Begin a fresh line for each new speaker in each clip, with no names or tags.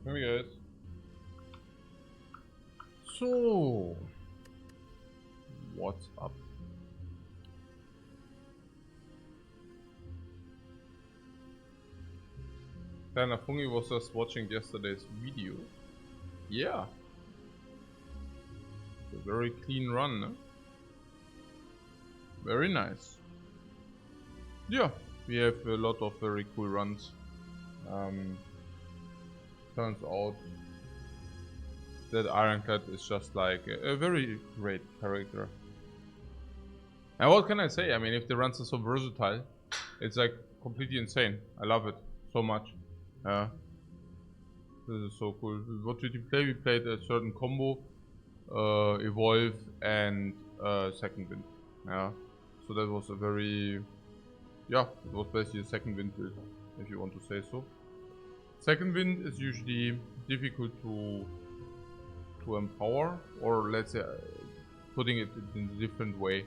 Here we go. So, What's up? Kleiner Fungi was just watching yesterday's video. Yeah. It's a very clean run, no? Very nice. Yeah, we have a lot of very cool runs. Turns out that Ironclad is just like a very great character. And what can I say? I mean, if the runs are so versatile, it's like completely insane. I love it so much. This is so cool. What did we play? We played a certain combo, Evolve and Second Wind. Yeah. So that was a very, yeah, it was basically a Second Wind build, if you want to say so. Second Wind is usually difficult to empower, or let's say, putting it in a different way.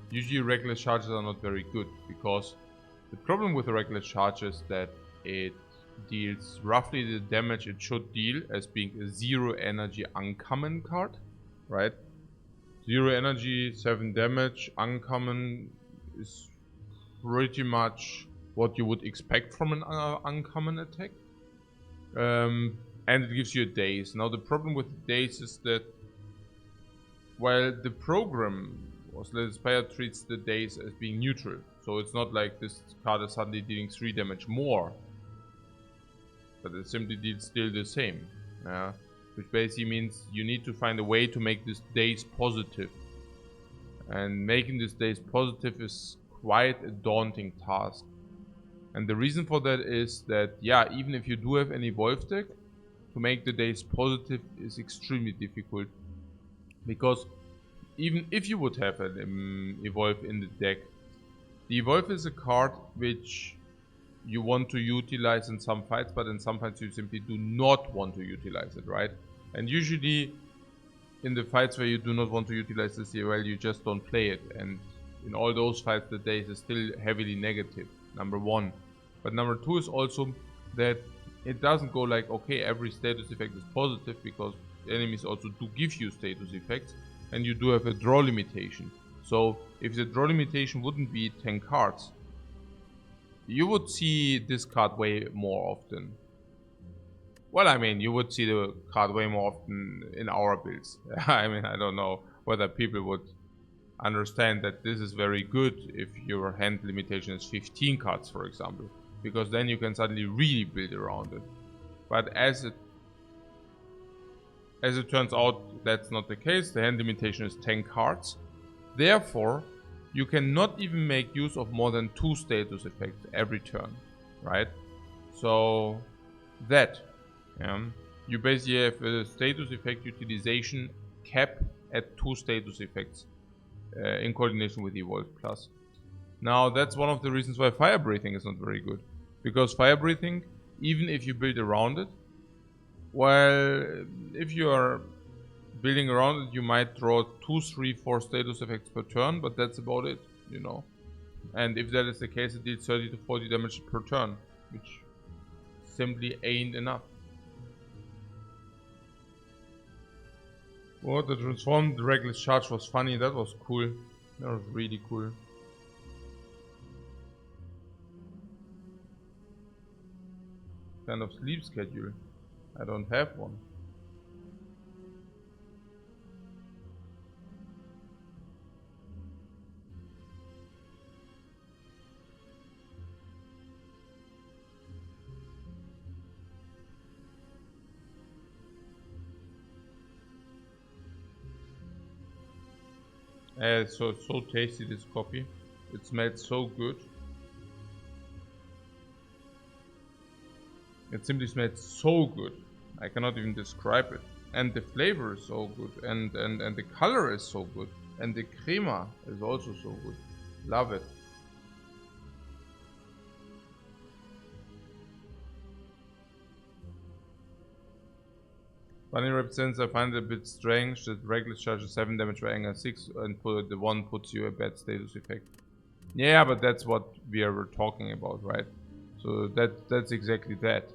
Usually regular charges are not very good, because the problem with the regular charge is that it deals roughly the damage it should deal as being a 0 energy uncommon card, right? 0 energy, 7 damage, uncommon is pretty much what you would expect from an uncommon attack. And it gives you a daze. Now the problem with the daze is that while the program was Spire treats the daze as being neutral, so it's not like this card is suddenly dealing 3 damage more, but it simply deals still the same. Which basically means you need to find a way to make this daze positive. And making this daze positive is quite a daunting task. And the reason for that is that, yeah, even if you do have an Evolve deck, to make the daze positive is extremely difficult. Because even if you would have an Evolve in the deck, the Evolve is a card which you want to utilize in some fights, but in some fights you simply do not want to utilize it, right? And usually in the fights where you do not want to utilize this EOL, you just don't play it. And in all those fights, the daze is still heavily negative, number one. But number two is also that it doesn't go like, okay, every status effect is positive, because enemies also do give you status effects, and you do have a draw limitation. So if the draw limitation wouldn't be 10 cards, you would see this card way more often. Well, I mean, you would see the card way more often in our builds. I mean, I don't know whether people would understand that this is very good if your hand limitation is 15 cards, for example, because then you can suddenly really build around it. But as it turns out, that's not the case. The hand limitation is 10 cards. Therefore, you cannot even make use of more than 2 status effects every turn, right? So that, you basically have a status effect utilization cap at 2 status effects in coordination with Evolve Plus. Now that's one of the reasons why Fire Breathing is not very good, because Fire Breathing, even if you build around it, well, if you are building around it, you might draw 2, 3, 4 status effects per turn, but that's about it, you know. And if that is the case, it deals 30 to 40 damage per turn, which simply ain't enough. Well, the transformed reckless charge was funny. That was cool. That was really cool. Kind of sleep schedule. I don't have one. It's so tasty, this coffee. It smells so good. It simply smells so good. I cannot even describe it. And the flavor is so good. And the color is so good. And the crema is also so good. Love it. Bunny represents, I find it a bit strange that regular charges 7 damage by anger 6 and the one puts you a bad status effect. Yeah, but that's what we were talking about, right? So that's exactly that.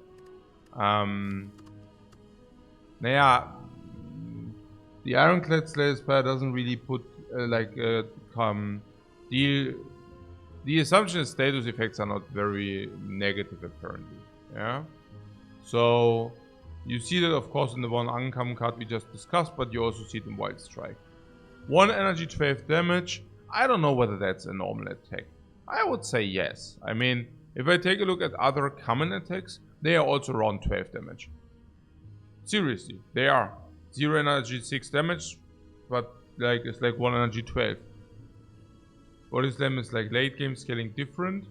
Naja, the Ironclad Slayer Spire doesn't really put the Assumption status effects are not very negative apparently. Yeah. So you see that of course in the one uncommon card we just discussed, but you also see it in Wild Strike. 1 energy, 12 damage. I don't know whether that's a normal attack. I would say yes. I mean, if I take a look at other common attacks, they are also around 12 damage. Seriously, they are. 0 energy, 6 damage, but like it's like 1 energy, 12. Body Slam is like late game scaling different.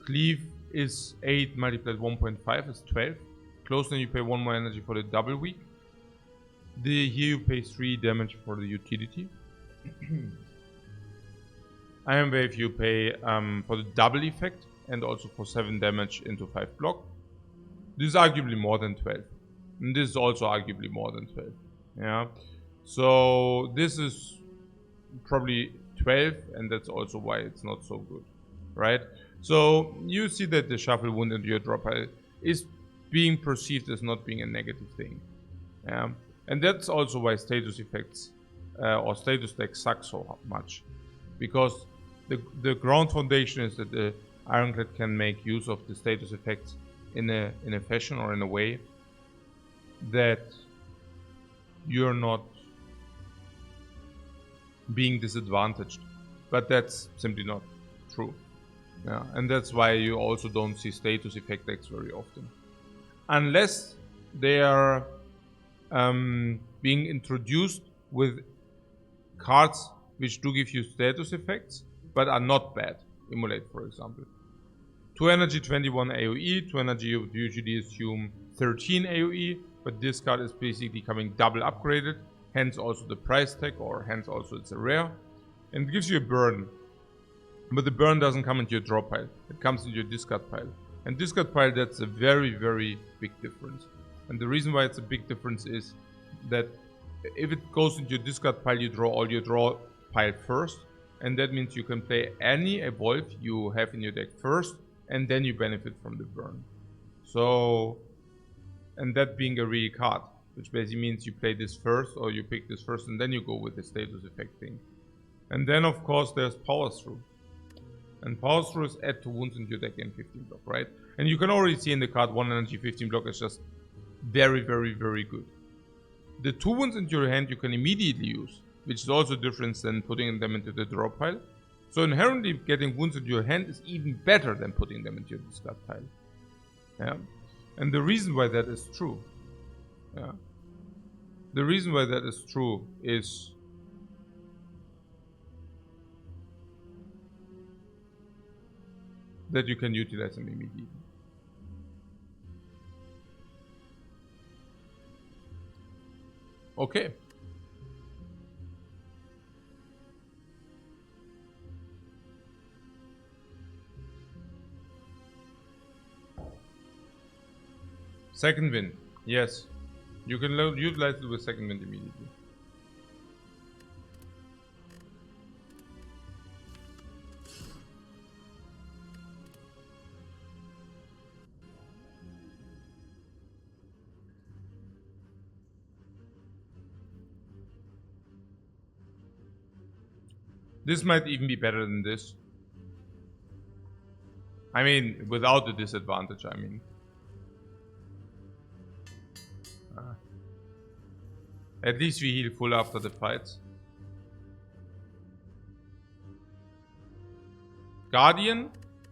Cleave is 8 multiplied 1.5 is 12. Close, then you pay 1 more energy for the double weak. Here you pay 3 damage for the utility. Iron Wave you pay for the double effect and also for 7 damage into 5 block. This is arguably more than 12. And this is also arguably more than 12. Yeah. So this is probably 12, and that's also why it's not so good. Right? So you see that the shuffle wound into your drop pile is being perceived as not being a negative thing. Yeah. And that's also why status effects or status decks suck so much. Because the ground foundation is that the Ironclad can make use of the status effects in a fashion or in a way that you're not being disadvantaged. But that's simply not true. Yeah, and that's why you also don't see status effect decks very often. Unless they are being introduced with cards which do give you status effects, but are not bad. Immolate, for example. 2 energy, 21 AoE. 2 energy, you would usually assume 13 AoE, but this card is basically coming double upgraded, hence also the price tag, or hence also it's a rare. And it gives you a burn. But the burn doesn't come into your draw pile. It comes into your discard pile. And discard pile, that's a very, very big difference. And the reason why it's a big difference is that if it goes into your discard pile, you draw all your draw pile first. And that means you can play any evolve you have in your deck first, and then you benefit from the burn. So, and that being a real card, which basically means you play this first, or you pick this first, and then you go with the status effect thing. And then of course there's Power Through. And Power Through is add 2 wounds into your deck and 15 block, right? And you can already see in the card 1 energy, 15 block is just very, very, very good. The 2 wounds into your hand you can immediately use, which is also different than putting them into the draw pile. So inherently getting wounds into your hand is even better than putting them into your discard pile. Yeah. And the reason why that is true, yeah. The reason why that is true is that you can utilize them immediately. Okay. Second wind, yes. You can utilize it with second wind immediately. This might even be better than this. I mean, without the disadvantage, I mean. At least we heal full after the fights. Guardian,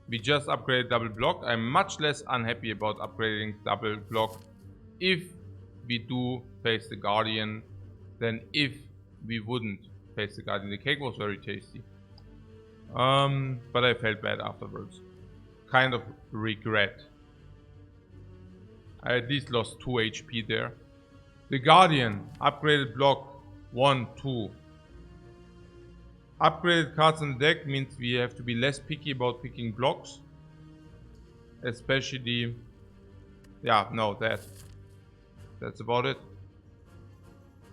we just upgraded double block. I'm much less unhappy about upgrading double block if we do face the Guardian than if we wouldn't face the Guardian. The cake was very tasty. But I felt bad afterwards. Kind of regret. I at least lost 2 HP there. The Guardian, upgraded block 1, 2. Upgraded cards in the deck means we have to be less picky about picking blocks. Especially, yeah, no, that's about it.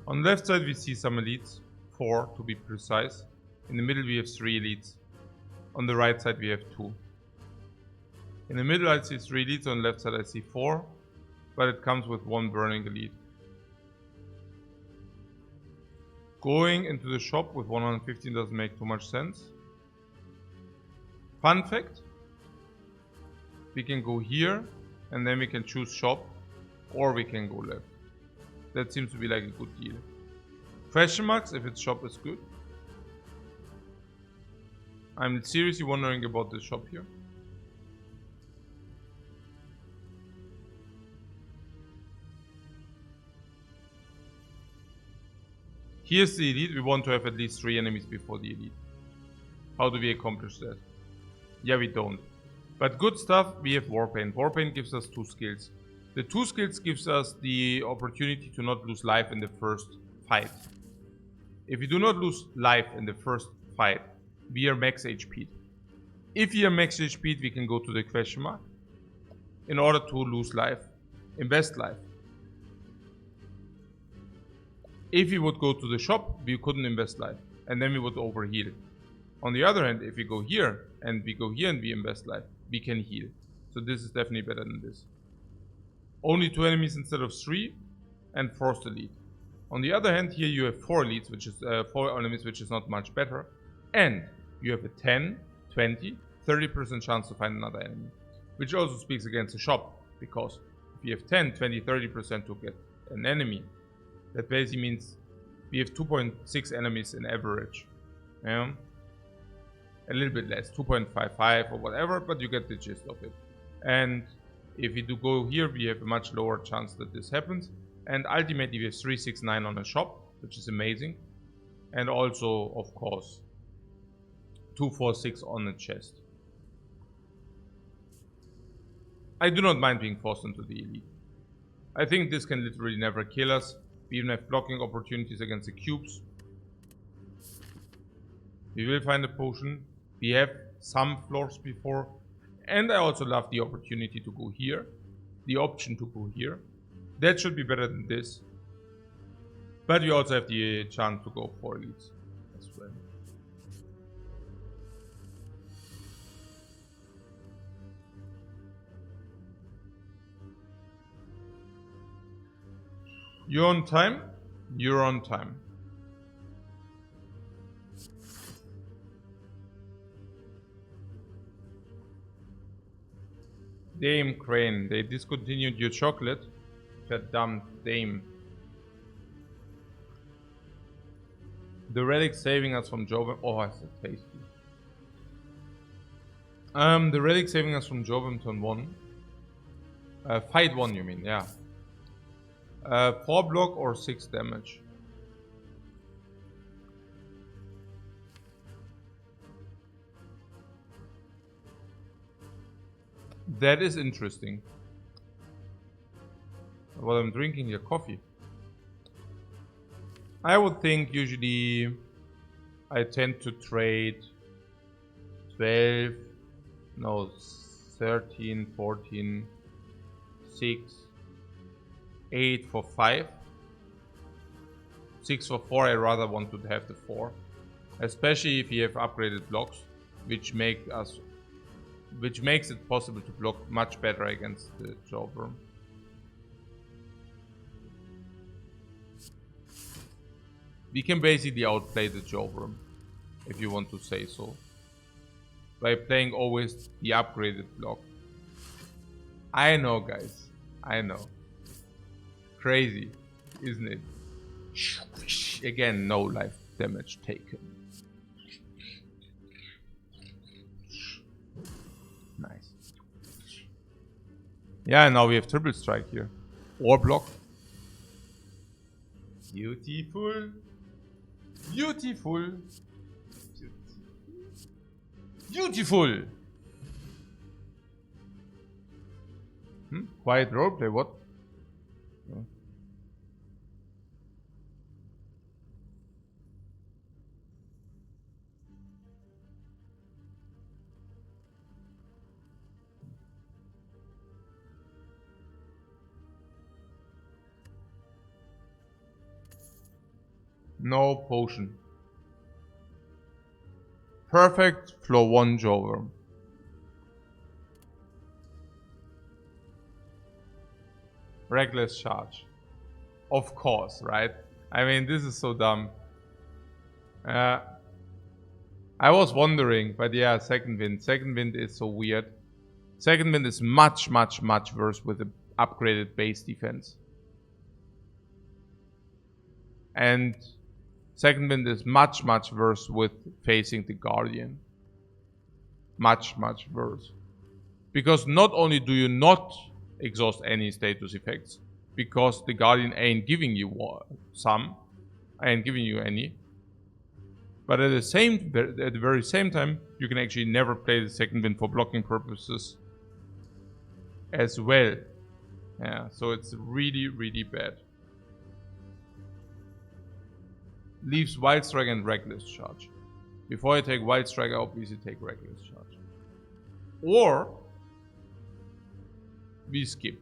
On the left side we see some elites, 4 to be precise. In the middle we have 3 elites. On the right side we have 2. In the middle I see 3 elites, on the left side I see 4. But it comes with 1 burning elite. Going into the shop with 115 doesn't make too much sense. Fun fact. We can go here and then we can choose shop, or we can go left. That seems to be like a good deal. Question marks if its shop is good. I'm seriously wondering about this shop here. Here's the elite. We want to have at least 3 enemies before the elite. How do we accomplish that? Yeah, we don't. But good stuff, we have Warpaint. Warpaint gives us 2 skills. The 2 skills gives us the opportunity to not lose life in the first fight. If we do not lose life in the first fight, we are max HP'd. If we are max HP'd, we can go to the question mark. In order to lose life, invest life. If we would go to the shop, we couldn't invest life, and then we would overheal. On the other hand, if we go here, and we go here and we invest life, we can heal. So this is definitely better than this. Only 2 enemies instead of 3, and forced elite. On the other hand, here you have 4 elites, which is 4 enemies, which is not much better. And you have a 10, 20, 30% chance to find another enemy. Which also speaks against the shop, because if you have 10, 20, 30% to get an enemy, that basically means we have 2.6 enemies in average. Yeah? A little bit less, 2.55 or whatever, but you get the gist of it. And if we do go here, we have a much lower chance that this happens. And ultimately we have 369 on a shop, which is amazing. And also, of course, 246 on the chest. I do not mind being forced into the elite. I think this can literally never kill us. We even have blocking opportunities against the cubes. We will find a potion. We have some floors before. And I also love the opportunity to go here. The option to go here. That should be better than this. But we also have the chance to go for elites as well. You're on time? You're on time. Dame Crane, they discontinued your chocolate. Verdammt, Dame. The relic saving us from Jovem. Oh, that's so tasty. The relic saving us from Jovem 1. Fight 1, you mean, yeah. 4 block or 6 damage. That is interesting. While I'm drinking your coffee. I would think usually I tend to trade 12, no, 13, 14, 6, 8 for 5. 6 for 4, I rather want to have the 4. Especially if you have upgraded blocks, which makes it possible to block much better against the Jawworm. We can basically outplay the Jawworm, if you want to say so, by playing always the upgraded block. I know, guys. I know. Crazy, isn't it? Again, no life damage taken. Nice. Yeah, now we have triple strike here. Or block. Beautiful. Beautiful. Beautiful. Quiet roleplay, what? No potion. Perfect floor 1 Jawworm. Reckless charge. Of course, right? I mean, this is so dumb. I was wondering, but yeah, second wind. Second wind is so weird. Second wind is much, much, much worse with the upgraded base defense. And second wind is much, much worse with facing the Guardian. Much, much worse. Because not only do you not exhaust any status effects, because the Guardian ain't giving you some, ain't giving you any, but at the very same time, you can actually never play the second wind for blocking purposes as well. Yeah, so it's really, really bad. Leaves Wild Strike and Reckless Charge. Before I take Wild Strike, I obviously take Reckless Charge. Or we skip.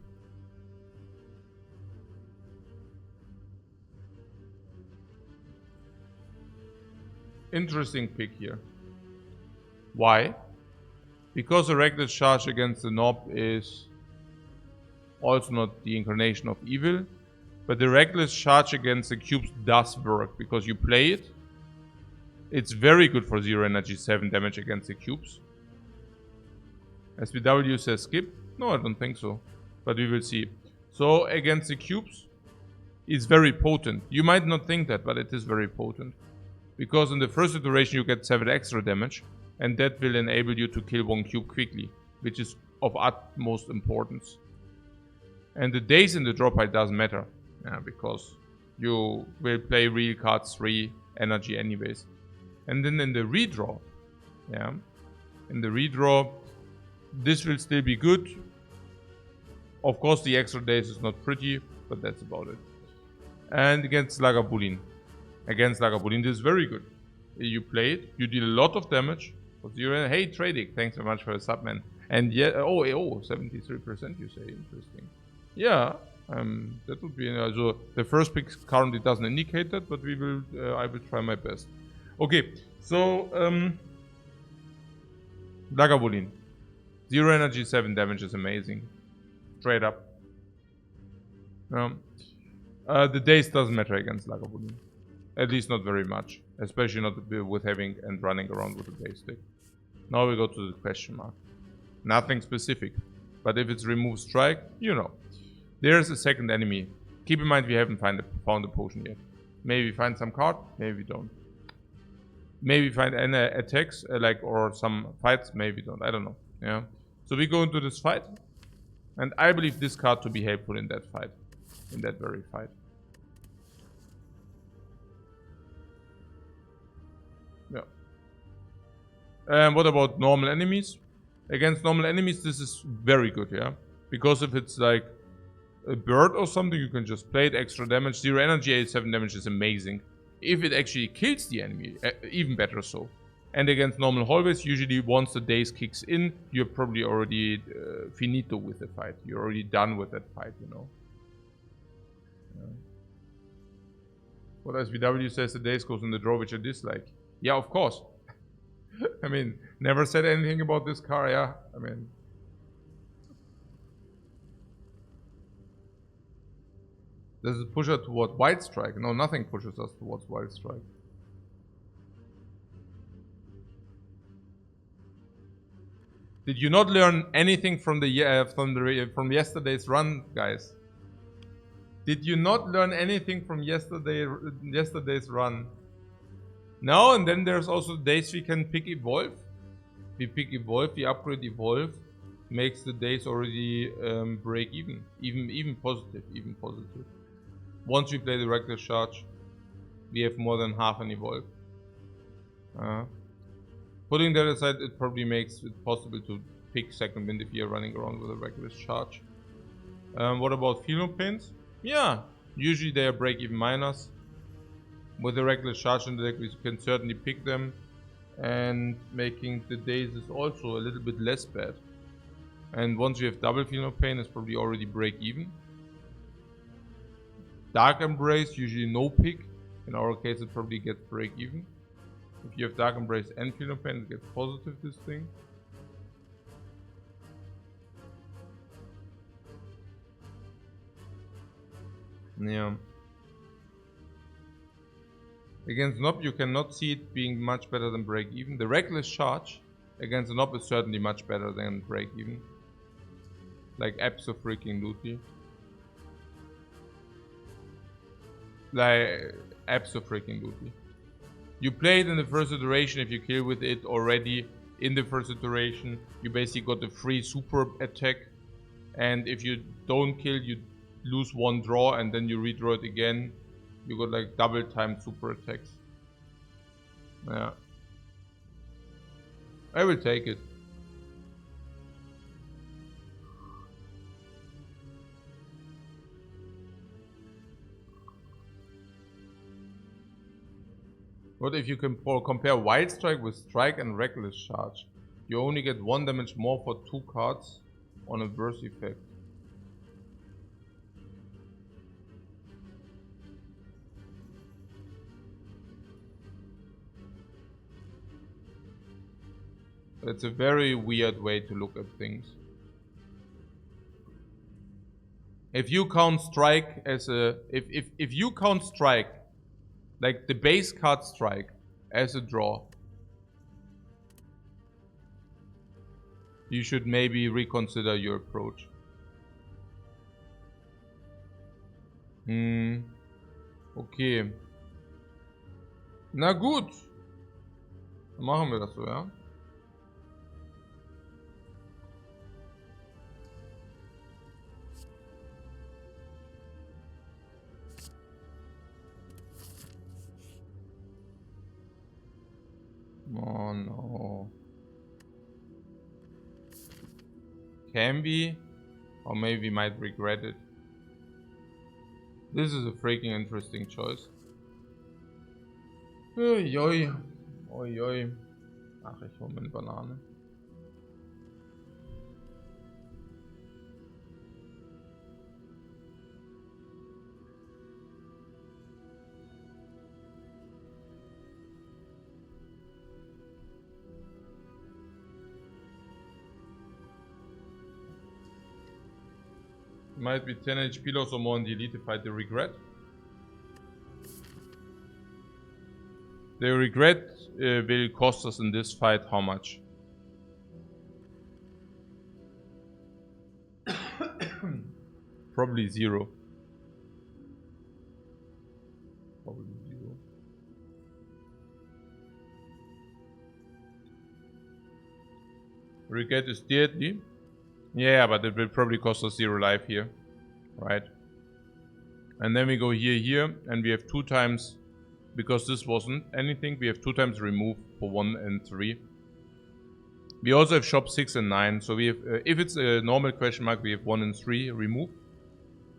Interesting pick here. Why? Because the Reckless Charge against the Knob is also not the incarnation of evil, but the Reckless Charge against the cubes does work because you play it. It's very good for 0 energy 7 damage against the cubes. SPW says skip. No, I don't think so, but we will see. So against the cubes, it's very potent. You might not think that, but it is very potent. Because in the first iteration you get 7 extra damage, and that will enable you to kill 1 cube quickly, which is of utmost importance. And the days in the drop height doesn't matter, because you will play real cards 3 energy anyways. And then in the redraw, this will still be good. Of course the extra days is not pretty, but that's about it. And against Lagavulin. This is very good. You play it, you deal a lot of damage. Hey Tradic, thanks very much for the sub, man. And yeah, 73% you say, interesting. Yeah, that would be, so the first pick currently doesn't indicate that, but we will, I will try my best. Okay, so, Lagavulin. 0 energy, 7 damage is amazing. Straight up. The days doesn't matter against Lagavulin. At least not very much. Especially not with having and running around with a base stick. Now we go to the question mark. Nothing specific. But if it's remove strike, you know. There's a second enemy. Keep in mind we haven't found a potion yet. Maybe we find some card, maybe we don't. Maybe find any attacks, or some fights, maybe we don't. I don't know. Yeah. So we go into this fight. And I believe this card to be helpful in that fight. In that very fight. Yeah. What about normal enemies? Against normal enemies, this is very good, yeah? Because if it's like a bird or something, you can just play it, extra damage. 0 energy, 87 damage is amazing. If it actually kills the enemy, even better so. And against normal hallways, usually once the daze kicks in, you're probably already finito with the fight. You're already done with that fight, you know. Yeah. What SVW says, the daze goes in the draw, which I dislike. Yeah, of course. I mean, never said anything about this car, yeah. I mean, does it push us towards Wild Strike? No, nothing pushes us towards Wild Strike. Did you not learn anything from from yesterday's run, guys? Did you not learn anything from yesterday's run? No, and then there's also days we can pick Evolve. We pick Evolve, we upgrade Evolve, makes the days already break even. Even positive. Once we play the Reckless Charge, we have more than half an Evolve. Putting that aside, it probably makes it possible to pick second wind if you're running around with a Reckless Charge. What about Phenopains? Yeah, usually they are break even minus. With the Reckless Charge in the deck, we can certainly pick them. And making the days is also a little bit less bad. And once you have double Phenopain, it's probably already break even. Dark Embrace, usually no pick. In our case, it probably gets break even. If you have Dark Embrace and Phenopain, it gets positive this thing. Yeah. Against Nob, you cannot see it being much better than break even. The reckless charge against Nob is certainly much better than break even. Like abso-freaking-lutely. Like abso-freaking-lutely. You play it in the first iteration. If you kill with it already in the first iteration, you basically got the free super attack. And if you don't kill, you lose one draw and then you redraw it again. You got like double time super attacks. Yeah. I will take it. What if you can compare Wild Strike with Strike and Reckless Charge? You only get 1 damage more for 2 cards on a burst effect. It's a very weird way to look at things. If you count Strike as a... If you count Strike, like the base card Strike, as a draw, you should maybe reconsider your approach. Okay. Na gut. Dann machen wir das so, ja? Oh no. Can be, or maybe we might regret it. This is a freaking interesting choice. Oi, oi. Oi, oi. Ach, ich hole mir eine Banane. Might be 10 HP loss or more in the elite fight. The regret. The regret will cost us in this fight how much? Probably 0. Probably 0. Regret is deadly. Yeah, but it will probably cost us 0 life here. Right. And then we go here, and we have 2 times, because this wasn't anything, we have 2 times remove for 1 and 3. We also have shop 6 and 9, so we have, if it's a normal question mark, we have 1 and 3 remove.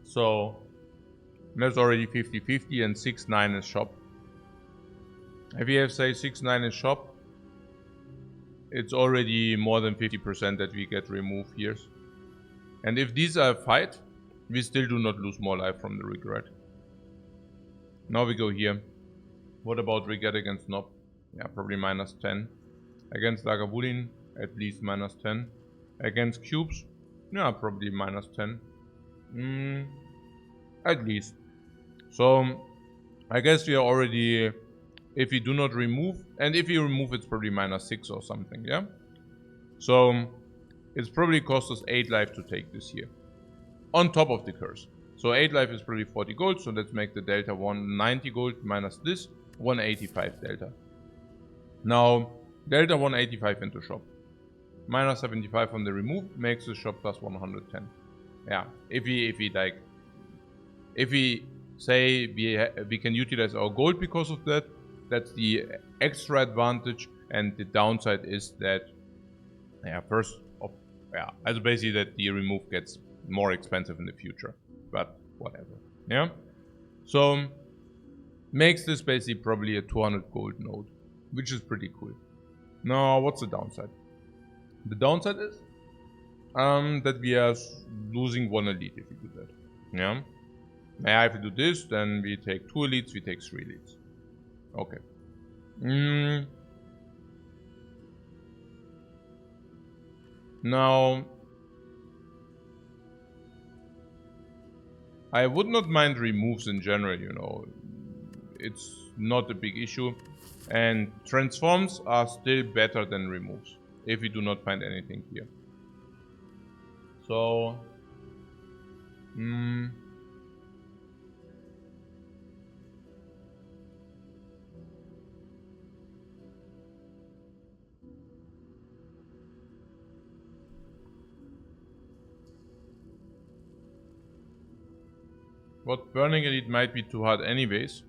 So, that's already 50-50, and 6-9 is shop. If we have, say, 6-9 is shop, it's already more than 50% that we get remove here. And if these are a fight, we still do not lose more life from the regret. Now we go here. What about regret against Nob? Yeah, probably minus 10. Against Lagavulin, at least minus 10. Against cubes, yeah, probably minus 10. At least. So, I guess we are already, if we do not remove, and if we remove, it's probably minus 6 or something, yeah? So, it's probably cost us 8 life to take this here. On top of the curse. So 8 life is probably 40 gold, so let's make the delta 190 gold minus this, 185 delta. Now, delta 185 into shop. Minus 75 on the remove makes the shop plus 110. Yeah, if we like, if we say we can utilize our gold because of that, that's the extra advantage, and the downside is that, yeah, also basically that the remove gets more expensive in the future, but whatever. Yeah, so makes this basically probably a 200 gold node, which is pretty cool. Now, what's the downside? The downside is that we are losing 1 elite if we do that. Yeah, now if we do this, then we take 2 elites, we take 3 elites. Okay. Now, I would not mind removes in general, you know. It's not a big issue. And transforms are still better than removes, if we do not find anything here. So... What burning elite might be too hard anyways.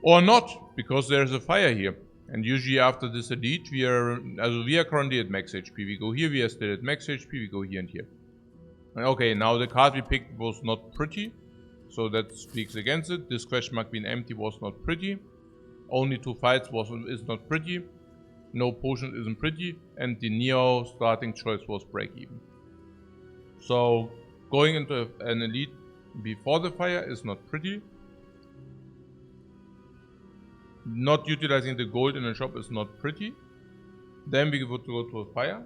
Or not, because there's a fire here. And usually after this elite, we are currently at max HP. We go here, we are still at max HP, we go here and here. Okay, now the card we picked was not pretty. So that speaks against it. This question mark being empty was not pretty. Only 2 fights is not pretty. No potion isn't pretty. And the Neo starting choice was break even. So going into an elite before the fire is not pretty. Not utilizing the gold in a shop is not pretty. Then we would go to a fire.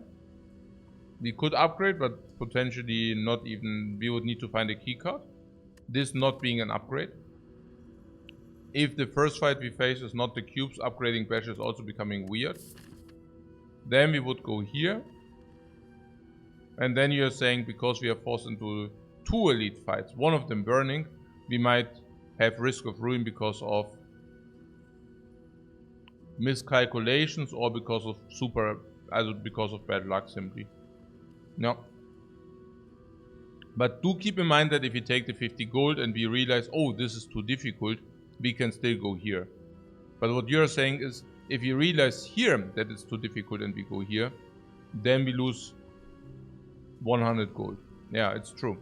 We could upgrade, but potentially not even. We would need to find a key card. This not being an upgrade. If the first fight we face is not the cubes, upgrading Bash is also becoming weird. Then we would go here. And then you're saying because we are forced into 2 elite fights, one of them burning, we might have risk of ruin because of miscalculations or because of because of bad luck simply. No. But do keep in mind that if we take the 50 gold and we realize, oh, this is too difficult, we can still go here. But what you're saying is, if you realize here that it's too difficult and we go here, then we lose 100 gold. Yeah, it's true.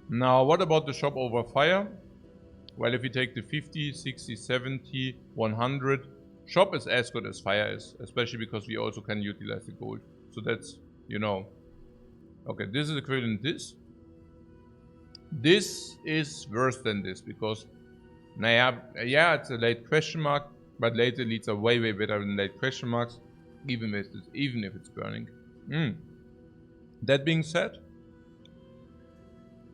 Now, what about the shop over fire? Well, if we take the 50, 60, 70, 100, shop is as good as fire is, especially because we also can utilize the gold. So that's, you know, okay, this is equivalent to this. This is worse than this because, yeah, it's a late question mark, but late elites are way better than late question marks, even if it's burning. That being said,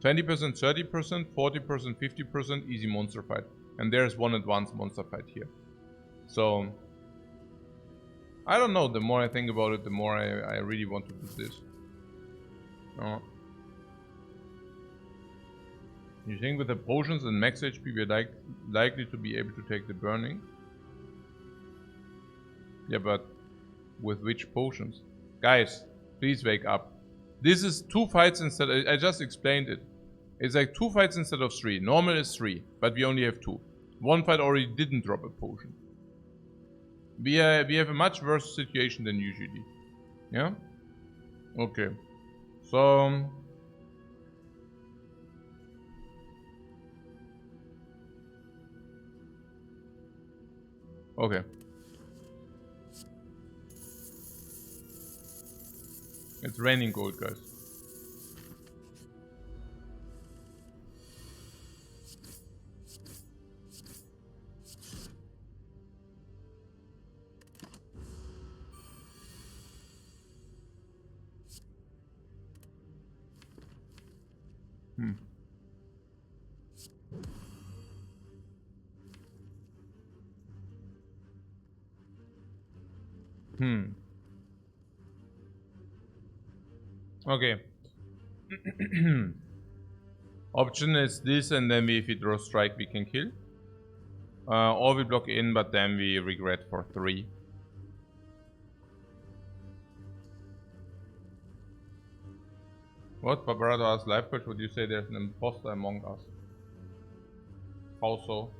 20%, 30%, 40%, 50% easy monster fight. And there's one advanced monster fight here. So, I don't know, the more I think about it, the more I really want to do this. You think with the potions and max HP we're likely to be able to take the burning? Yeah, but with which potions? Guys, please wake up. This is 2 fights instead. I just explained it. It's like 2 fights instead of 3. Normal is 3, but we only have 2. 1 fight already didn't drop a potion. We have a much worse situation than usually. Yeah? Okay. So... okay. It's raining gold, guys. Okay. Option is this, and then if we draw strike, we can kill. Or we block in, but then we regret for 3. What? Barbarato asked Lifecoach, would you say there's an imposter among us? How so?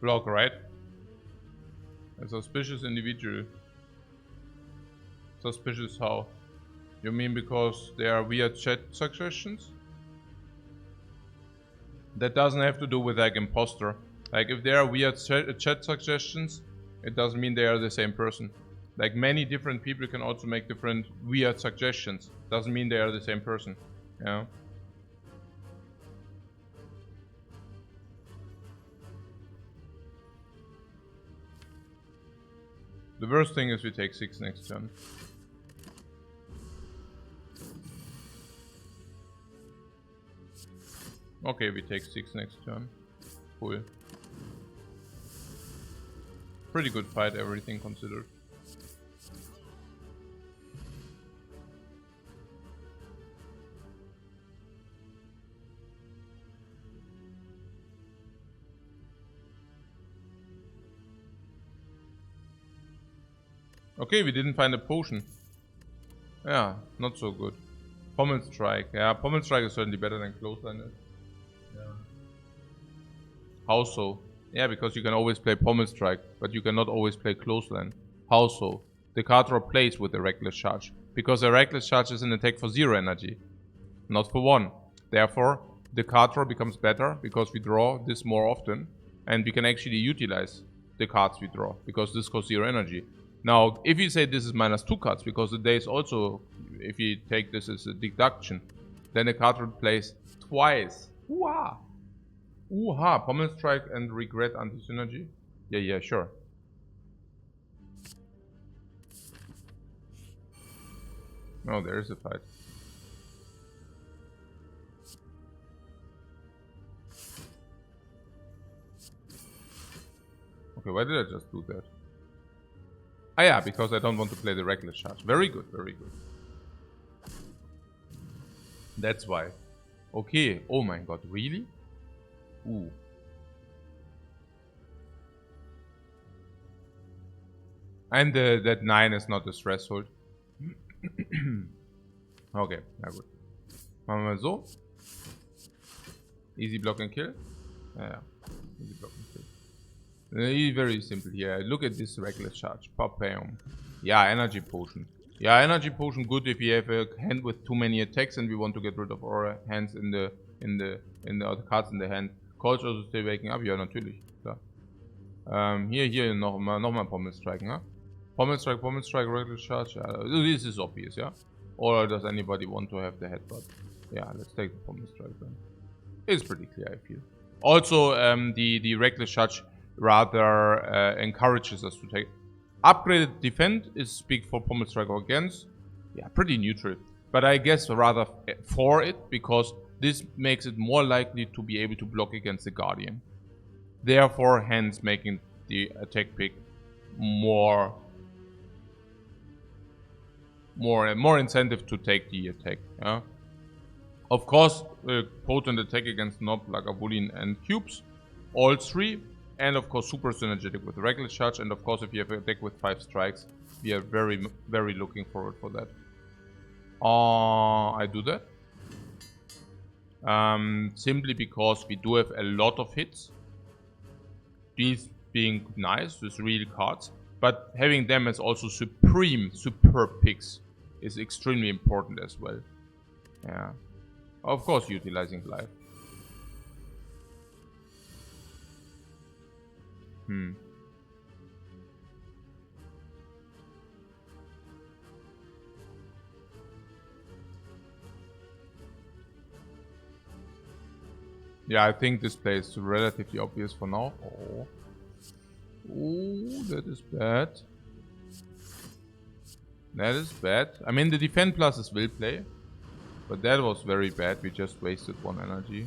Block, right? A suspicious individual. Suspicious how? You mean because there are weird chat suggestions? That doesn't have to do with like imposter. Like if there are weird chat suggestions, it doesn't mean they are the same person. Like many different people can also make different weird suggestions. Doesn't mean they are the same person. Yeah. The worst thing is we take 6 next turn. Okay, we take 6 next turn. Cool. Pretty good fight, everything considered. Okay, we didn't find a potion. Yeah, not so good. Pommel Strike. Yeah, Pommel Strike is certainly better than Clothesline. Yeah. How so? Yeah, because you can always play Pommel Strike, but you cannot always play Clothesline. How so? The card draw plays with the Reckless Charge, because a Reckless Charge is an attack for 0 energy, not for 1. Therefore, the card draw becomes better because we draw this more often, and we can actually utilize the cards we draw, because this costs 0 energy. Now, if you say this is -2 cards, because the days also, if you take this as a deduction, then the card draw plays twice. Ooh-ha! Ooh-ha! Pommel Strike and Regret anti-synergy? Yeah, sure. Oh, there is a fight. Okay, why did I just do that? Ah yeah, because I don't want to play the Reckless Charge. Very good, very good. That's why. Okay, oh my god, really? Ooh. And that 9 is not a threshold. Okay, na gut. Machen wir so. Easy block and kill. Yeah, easy block and kill. Very simple here. Look at this Reckless Charge. Papam. Yeah, Energy Potion. Yeah, Energy Potion good if you have a hand with too many attacks and we want to get rid of our hands in the cards in the hand. Coach also still waking up. Ja, natürlich. Klar. Hier nochmal Pommel Strike, ne? Pommel Strike, Reckless Charge. This is obvious, yeah? Or does anybody want to have the headbutt? Yeah, let's take the Pommel Strike then. It's pretty clear, I feel. Also, the Reckless Charge rather encourages us to take. Upgraded Defend is big for Pommel Strike or against. Yeah, pretty neutral. But I guess rather for it, because this makes it more likely to be able to block against the Guardian. Therefore, hence making the attack pick more incentive to take the attack. Yeah? Of course, potent attack against Nob, Lagavulin and Cubes, all 3, and of course super synergetic with Reckless Charge, and of course if you have a deck with 5 strikes, we are very, very looking forward for that. I do that. Simply because we do have a lot of hits. These being nice with real cards, but having them as also superb picks is extremely important as well. Yeah. Of course, utilizing life. Yeah, I think this play is relatively obvious for now. Oh, that is bad. That is bad. I mean, the defend pluses will play. But that was very bad. We just wasted 1 energy.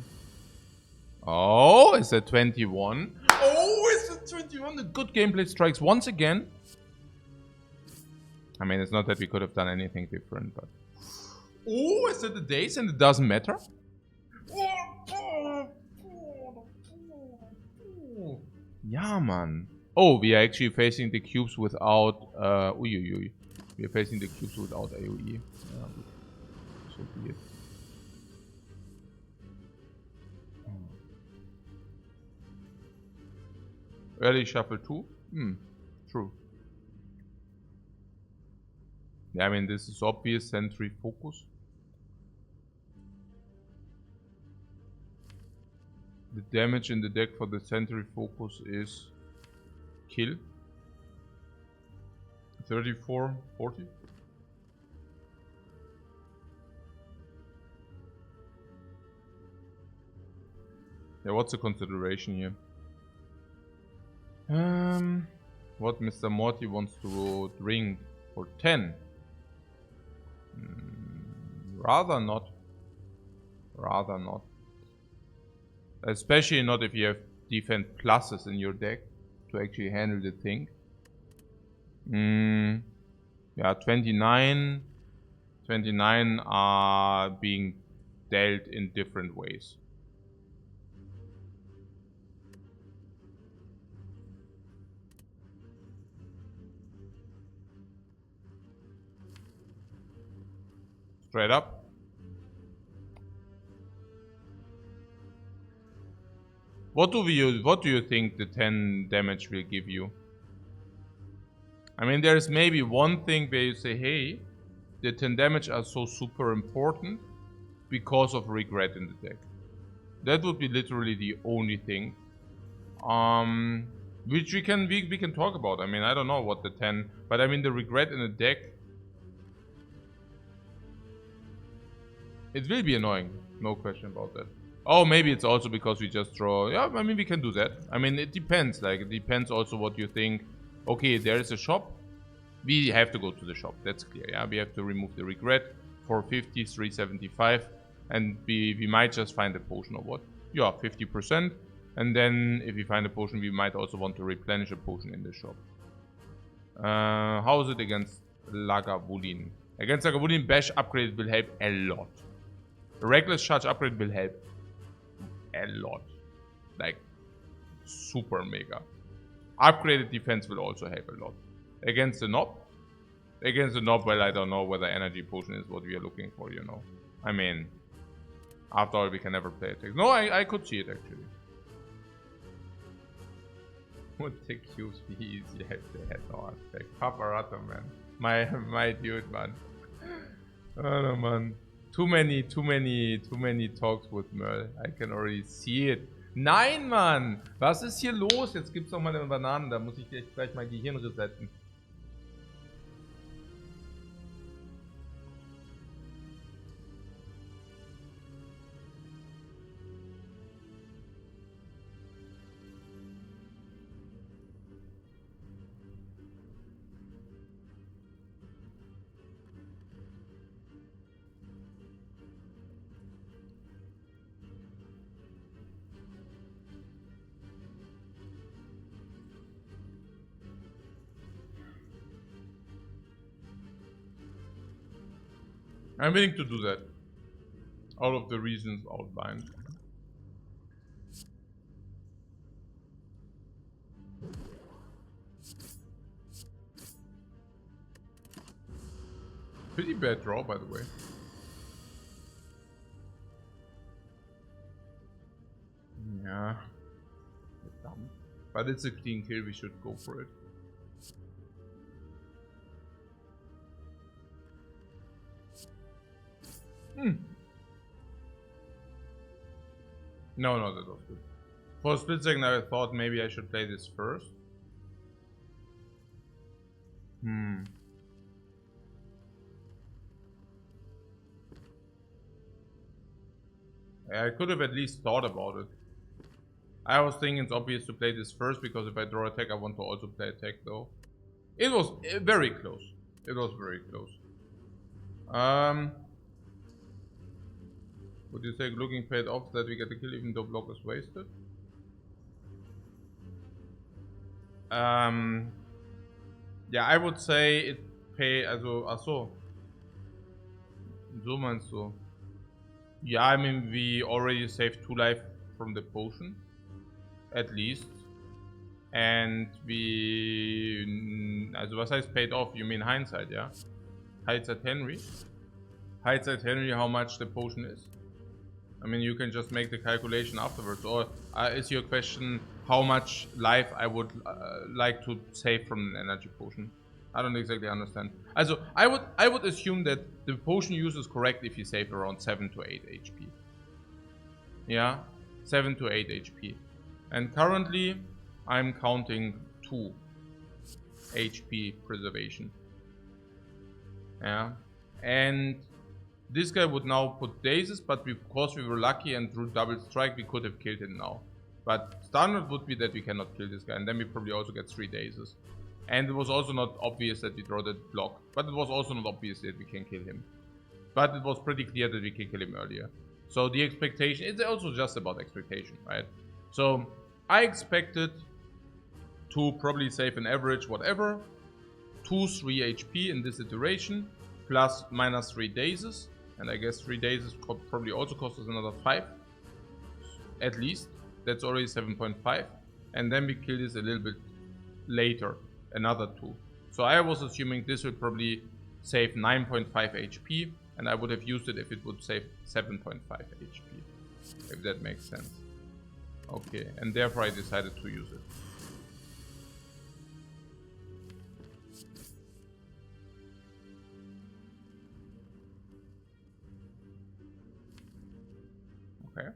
Oh, is that 21? Oh, is that 21? The good gameplay strikes once again. I mean, it's not that we could have done anything different, but... Oh, is that the days and it doesn't matter? Yeah, man. Oh, we are actually facing the cubes without... We are facing the cubes without AoE. Yeah, so be it. Early shuffle 2? True. Yeah, I mean, this is obvious sentry focus. The damage in the deck for the sentry focus is kill. 34, 40. Yeah, what's the consideration here? What Mr. Morty wants to drink for 10? Rather not. Rather not. Especially not if you have defense pluses in your deck to actually handle the thing. Yeah, 29. 29 are being dealt in different ways. Straight up. What do you think the 10 damage will give you? I mean, there's maybe one thing where you say, hey, the 10 damage are so super important because of regret in the deck. That would be literally the only thing. Which we can talk about. I mean, I don't know what the 10, but I mean the regret in the deck, it will be annoying, no question about that. Oh, maybe it's also because we just draw. Yeah, I mean we can do that. I mean it depends. Like it depends also what you think. Okay, there is a shop. We have to go to the shop. That's clear. Yeah, we have to remove the regret. 450, 375, and we might just find a potion or what. Yeah, 50%. And then if we find a potion, we might also want to replenish a potion in the shop. How is it against Lagavulin? Against Lagavulin, Bash upgrade will help a lot. Reckless Charge upgrade will help a lot. Like, super mega. Upgraded defense will also help a lot. Against the Knob? Against the Knob, well, I don't know whether Energy Potion is what we are looking for, you know. I mean, after all, we can never play attack. No, I could see it, actually. What the cubes be easy at the head aspect. Paparato, man. My dude, man. Oh no, man. Too many talks with Merl. I can already see it. Nein, Mann! Was ist hier los? Jetzt gibt's noch mal eine Banane. Da muss ich gleich mein Gehirn resetten. I'm willing to do that. All of the reasons outlined. Pretty bad draw, by the way. Yeah. Dumb. But it's a clean kill, we should go for it. No, that was good. For a split second I thought maybe I should play this first. I could have at least thought about it. I was thinking it's obvious to play this first because if I draw attack I want to also play attack though. It was very close. It was very close. Would you say looking paid off that we get the kill even though block is wasted? Ja, I would say it pay, also, achso. So meinst du? Ja, I mean, we already saved 2 life from the potion. At least. And we... Also, was heißt paid off? You mean hindsight, yeah? Hindsight Henry? Hindsight Henry, how much the potion is? I mean, you can just make the calculation afterwards. Or is your question how much life I would like to save from an energy potion? I don't exactly understand. Also, I would assume that the potion use is correct if you save around 7 to 8 HP. Yeah, 7 to 8 HP. And currently, I'm counting 2 HP preservation. Yeah, and this guy would now put dazes, but because we were lucky and drew double strike, we could have killed him now. But standard would be that we cannot kill this guy, and then we probably also get 3 dazes. And it was also not obvious that we draw the block, but it was also not obvious that we can kill him. But it was pretty clear that we can kill him earlier. So the expectation, it's also just about expectation, right? So I expected to probably save an average whatever, 2-3 HP in this iteration, plus minus 3 dazes. And I guess 3 dazes probably also cost us another 5, at least. That's already 7.5. And then we kill this a little bit later, another 2. So I was assuming this will probably save 9.5 HP, and I would have used it if it would save 7.5 HP, if that makes sense. Okay, and therefore I decided to use it. Okay.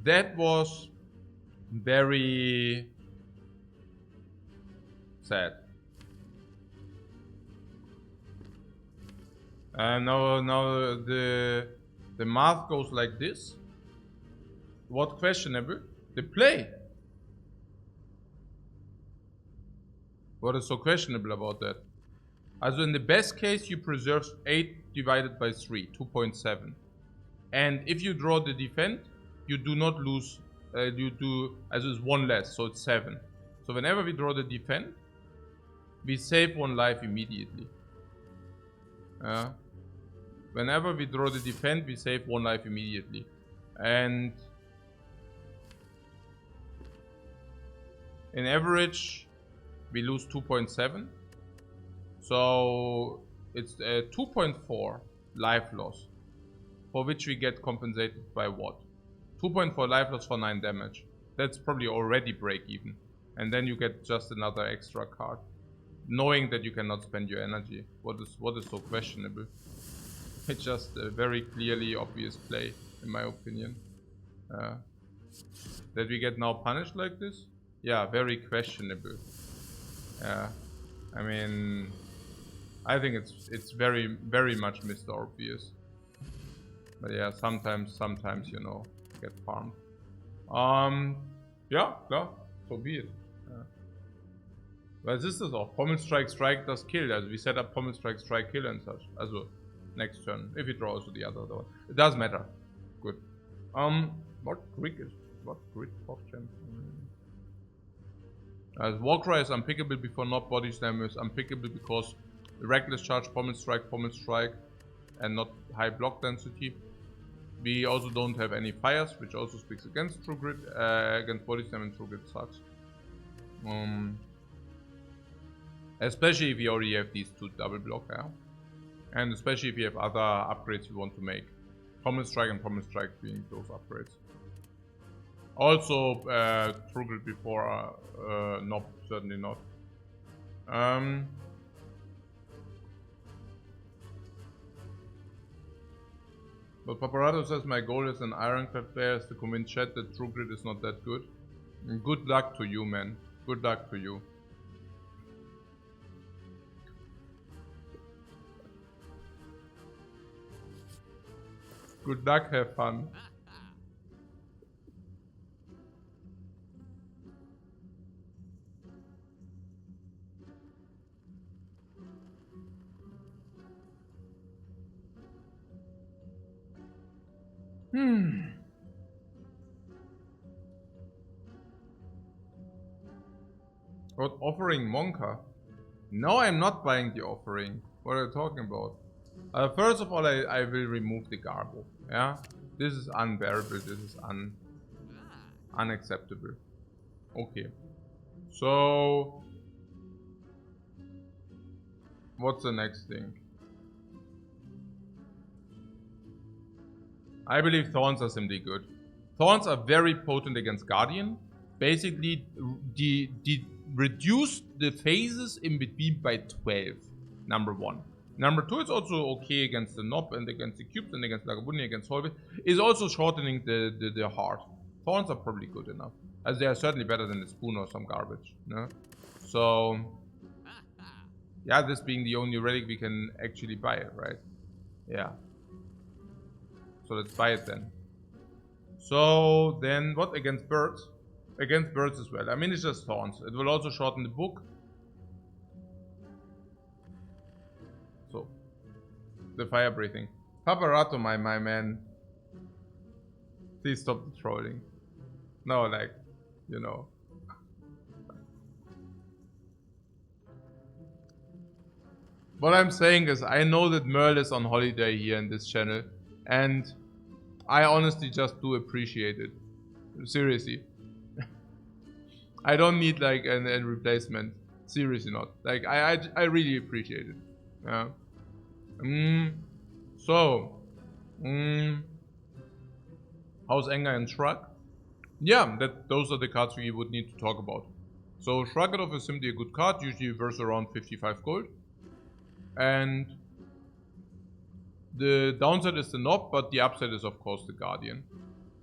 That was very sad. Now the math goes like this. What questionable? The play. What is so questionable about that? Also in the best case you preserve 8 divided by 3, 2.7. And if you draw the defend, you do not lose, you do, as is 1 less, so it's 7. So whenever we draw the defend, we save 1 life immediately. Whenever we draw the defend, we save 1 life immediately. And in average, we lose 2.7. So it's 2.4 life loss, for which we get compensated by what? 2.4 life loss for 9 damage. That's probably already break even. And then you get just another extra card, knowing that you cannot spend your energy. What is so questionable? It's just a very clearly obvious play, in my opinion. That we get now punished like this? Yeah, very questionable. I mean, I think it's very, very much Mr. Obvious. But yeah, sometimes, you know, get farmed. Yeah, so be it. Weil ist das auch? Pommel Strike does kill. Also we set up Pommel Strike kill and such. Also next turn. If you draw also the other one. It does matter. Good. What grid of champ? As Warcry is unpickable before not body slam is unpickable because reckless charge, Pommel Strike, and not high block density. We also don't have any fires, which also speaks against True Grid, against body slam, and True Grid sucks. Especially if you already have these 2 double block, yeah? And especially if you have other upgrades you want to make. Pommel Strike and Pommel Strike being those upgrades. Also, True Grid before, no, certainly not. But Paparazzo says my goal as an Ironclad player is to convince chat that True Grid is not that good. And good luck to you, man. Good luck to you. Good luck, have fun. What offering Monka? No, I'm not buying the offering. What are you talking about? First of all, I will remove the Garbo. Yeah, this is unbearable. This is unacceptable. Okay, so what's the next thing? I believe Thorns are simply good. Thorns are very potent against Guardian. Basically, reduce the phases in between by 12. Number 1. Number 2 is also okay against the Knob and against the Cubes and against Lagavulin, against Holby. Is also shortening the heart. Thorns are probably good enough. As they are certainly better than the Spoon or some garbage. No? So, yeah, this being the only relic we can actually buy, right? Yeah. So let's buy it then. So then what against birds? Against birds as well. I mean, it's just thorns. It will also shorten the book. So, the fire breathing. Paparato, my man. Please stop the trolling. No, like, you know. What I'm saying is, I know that Merle is on holiday here in this channel, and I honestly just do appreciate it. Seriously. I don't need like a replacement. Seriously not. Like, I really appreciate it. Yeah. So. How's Anger and Shrug? Yeah, those are the cards we would need to talk about. So Shrug-It-Off is simply a good card, usually worth around 55 gold. And the downside is the knob, but the upside is of course the Guardian.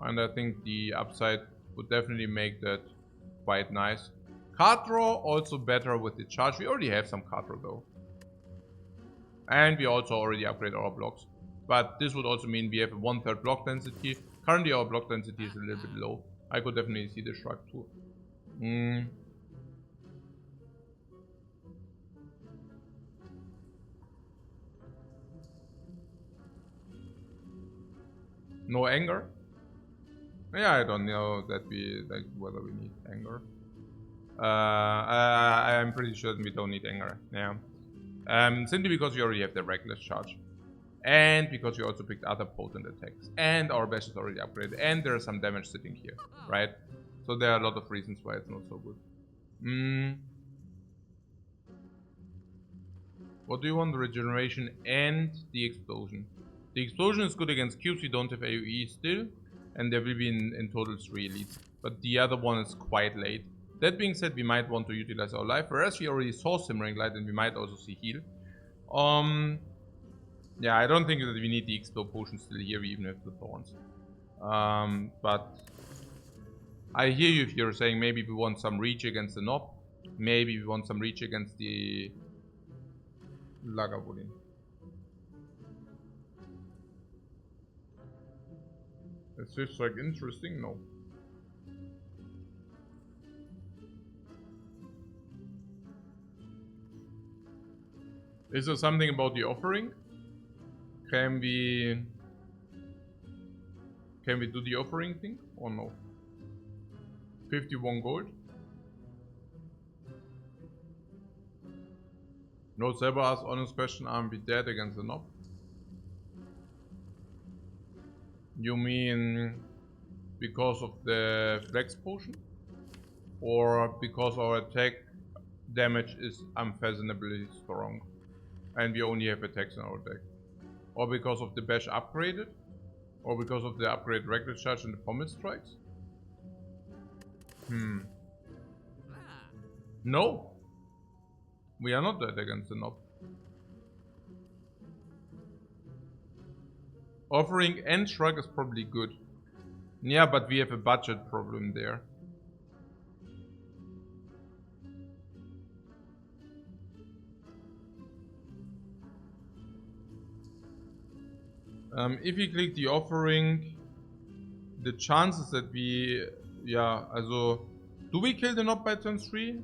And I think the upside would definitely make that quite nice. Card draw also better with the charge. We already have some card draw though. And we also already upgrade our blocks. But this would also mean we have a 1/3 block density. Currently our block density is a little bit low. I could definitely see the Shrug too. No anger? Yeah, I don't know that we like whether we need anger. I'm pretty sure we don't need anger. Yeah. Simply because we already have the reckless charge. And because we also picked other potent attacks. And our bash is already upgraded. And there is some damage sitting here. Right? So there are a lot of reasons why it's not so good. What do you want? The regeneration and the explosion. The explosion is good against cubes. We don't have AoE still. And there will be in total 3 elites. But the other one is quite late. That being said, we might want to utilize our life. Whereas we already saw Simmering Light and we might also see heal. Yeah, I don't think that we need the explode potion still here. We even have the thorns. But I hear you if you're saying maybe we want some reach against the knob. Maybe we want some reach against the Lagavulin. Is this like interesting? No. Is there something about the offering? Can we do the offering thing or no? 51 gold. No, Seba asks honest question, are we dead against the knob? You mean because of the flex potion? Or because our attack damage is unfathomably strong and we only have attacks in our deck? Or because of the bash upgraded? Or because of the upgrade reckless charge and the pommel strikes? No. We are not dead against the knob. Offering and Shrug is probably good. Yeah, but we have a budget problem there. If we click the offering, the chances that we, yeah, also, do we kill the knob by turn 3?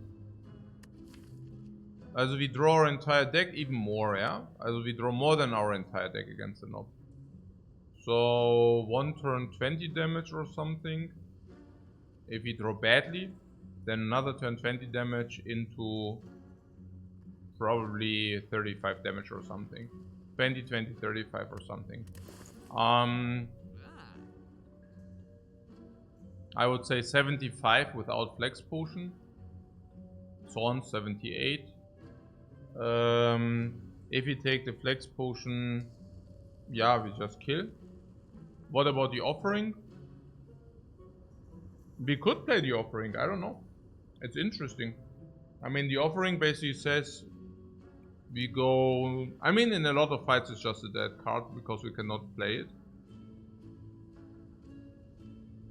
Also we draw our entire deck even more, yeah? Also we draw more than our entire deck against the knob. So 1 turn 20 damage or something. If we draw badly, then another turn 20 damage into probably 35 damage or something. 20, 20, 35 or something. I would say 75 without flex potion. Thorn 78. If we take the flex potion, yeah, we just kill. What about the offering? We could play the offering, I don't know. It's interesting. I mean, the offering basically says we go... I mean, in a lot of fights it's just a dead card because we cannot play it.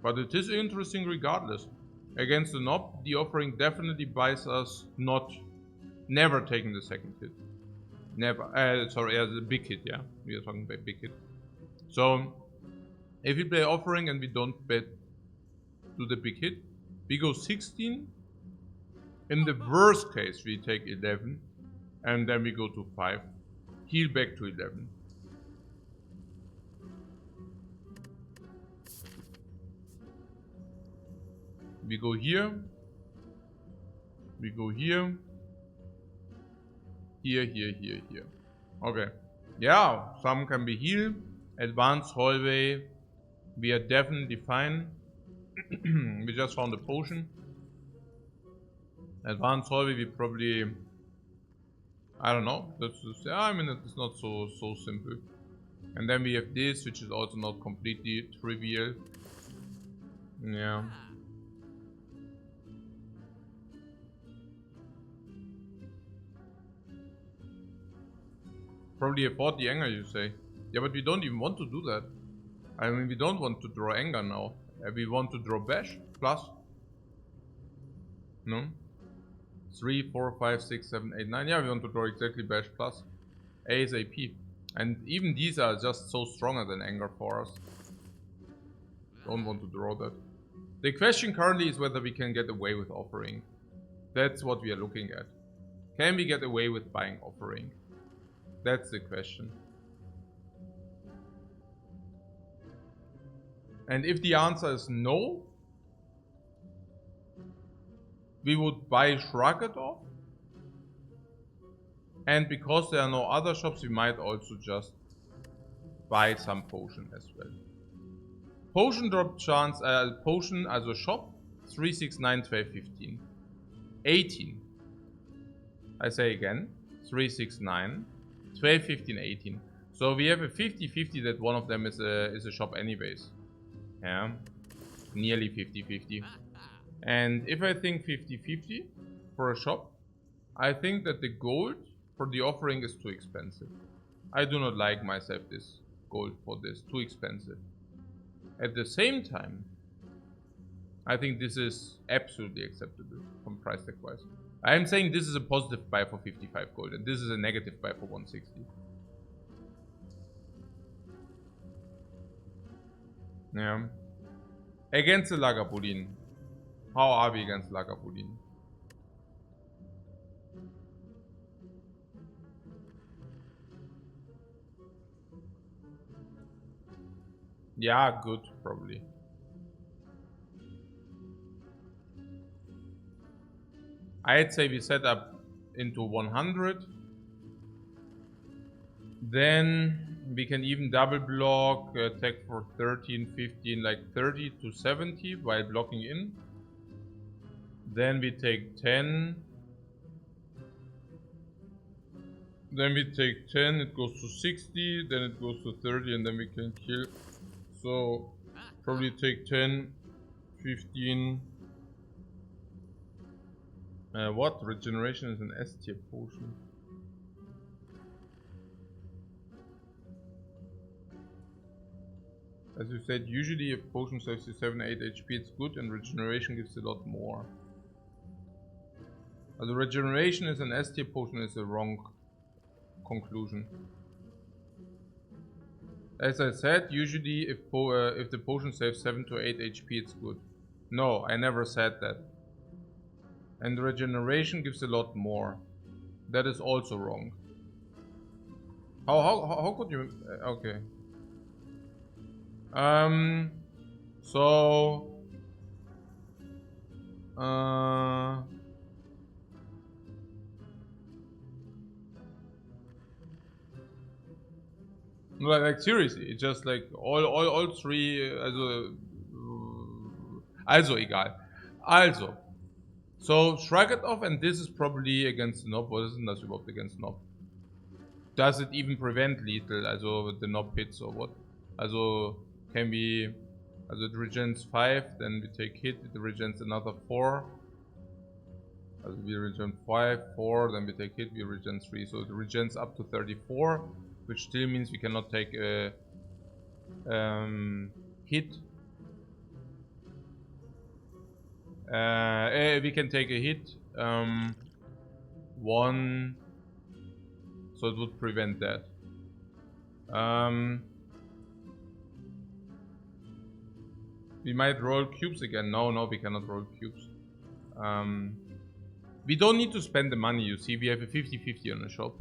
But it is interesting regardless. Against the knob, the offering definitely buys us never taking the second hit. Never. Sorry, the big hit, yeah. We are talking about big hit. So, If we play offering and we don't bet to the big hit, we go 16. In the worst case, we take 11. And then we go to 5. Heal back to 11. We go here. We go here. Here, here, here, here. Okay. Yeah, some can be healed. Advanced hallway. We are definitely fine. We just found a potion. Advanced hallway, we probably... I don't know. I mean, it's not so simple. And then we have this, which is also not completely trivial. Yeah. Probably afford the anger, you say. Yeah, but we don't even want to do that. I mean, we don't want to draw anger now. We want to draw bash plus. No? 3, 4, 5, 6, 7, 8, 9. Yeah, we want to draw exactly bash plus. ASAP. And even these are just so stronger than anger for us. Don't want to draw that. The question currently is whether we can get away with offering. That's what we are looking at. Can we get away with buying offering? That's the question. And if the answer is no, we would buy Shrug It Off. And because there are no other shops, we might also just buy some potion as well. Potion drop chance, potion as a shop, 3, 6, 9, 12, 15. 18. I say again, 3, 6, 9, 12, 15, 18. So we have a 50-50 that one of them is a shop anyways. Yeah, nearly 50-50. And if I think 50-50 for a shop, I think that the gold for the offering is too expensive. I do not like myself this gold for this, too expensive. At the same time, I think this is absolutely acceptable from price tag wise. I am saying this is a positive buy for 55 gold and this is a negative buy for 160. Yeah. Against the Lagavulin. How are we against Lagavulin? Yeah, good, probably. I'd say we set up into 100. Then we can even double block, attack for 13, 15, like 30 to 70 while blocking in. Then we take 10. Then we take 10, it goes to 60, then it goes to 30, and then we can kill. So, probably take 10, 15. What? Regeneration is an S tier potion. As you said, usually if potion saves you 7 8 HP, it's good, and regeneration gives a lot more. The regeneration is an S tier potion is a wrong conclusion. As I said, usually if the potion saves 7 to 8 HP, it's good. No, I never said that. And regeneration gives a lot more. That is also wrong. How could you? Okay. So. Like seriously, it's just like all three. Also egal. Also. So Shrug It Off, and this is probably against the Knob. What is das überhaupt against Knob? Does it even prevent lethal? Also the Knob hits or what? Also can be. Also it regens 5, then we take hit, it regens another 4. Also we regen 5, 4, then we take hit, we regen 3. So it regens up to 34, which still means we cannot take a hit. We can take a hit. 1. So it would prevent that. We might roll cubes again. No, we cannot roll cubes. We don't need to spend the money, you see. We have a 50-50 on the shop.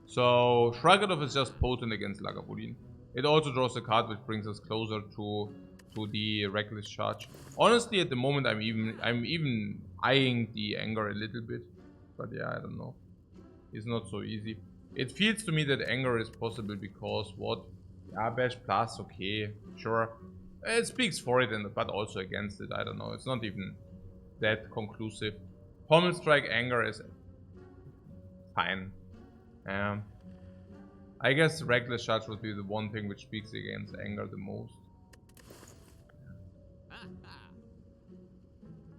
So, Shrugadov is just potent against Lagavulin. It also draws a card which brings us closer to the Reckless Charge. Honestly, at the moment, I'm even eyeing the Anger a little bit. But yeah, I don't know. It's not so easy. It feels to me that Anger is possible because what? Yeah, Bash Plus, okay, sure. It speaks for it, but also against it. I don't know. It's not even that conclusive. Pommel Strike Anger is fine. I guess Reckless Charge would be the one thing which speaks against Anger the most.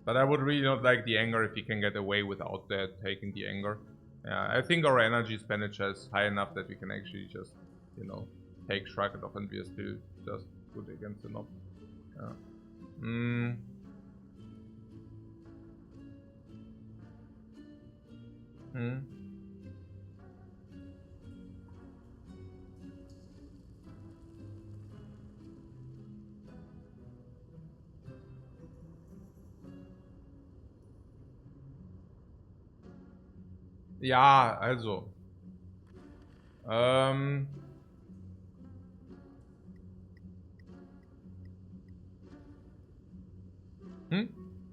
But I would really not like the Anger if he can get away without that, taking the Anger. I think our energy expenditure is high enough that we can actually just, you know, take Shrugadov and we are still just good against the knob. Ja, also.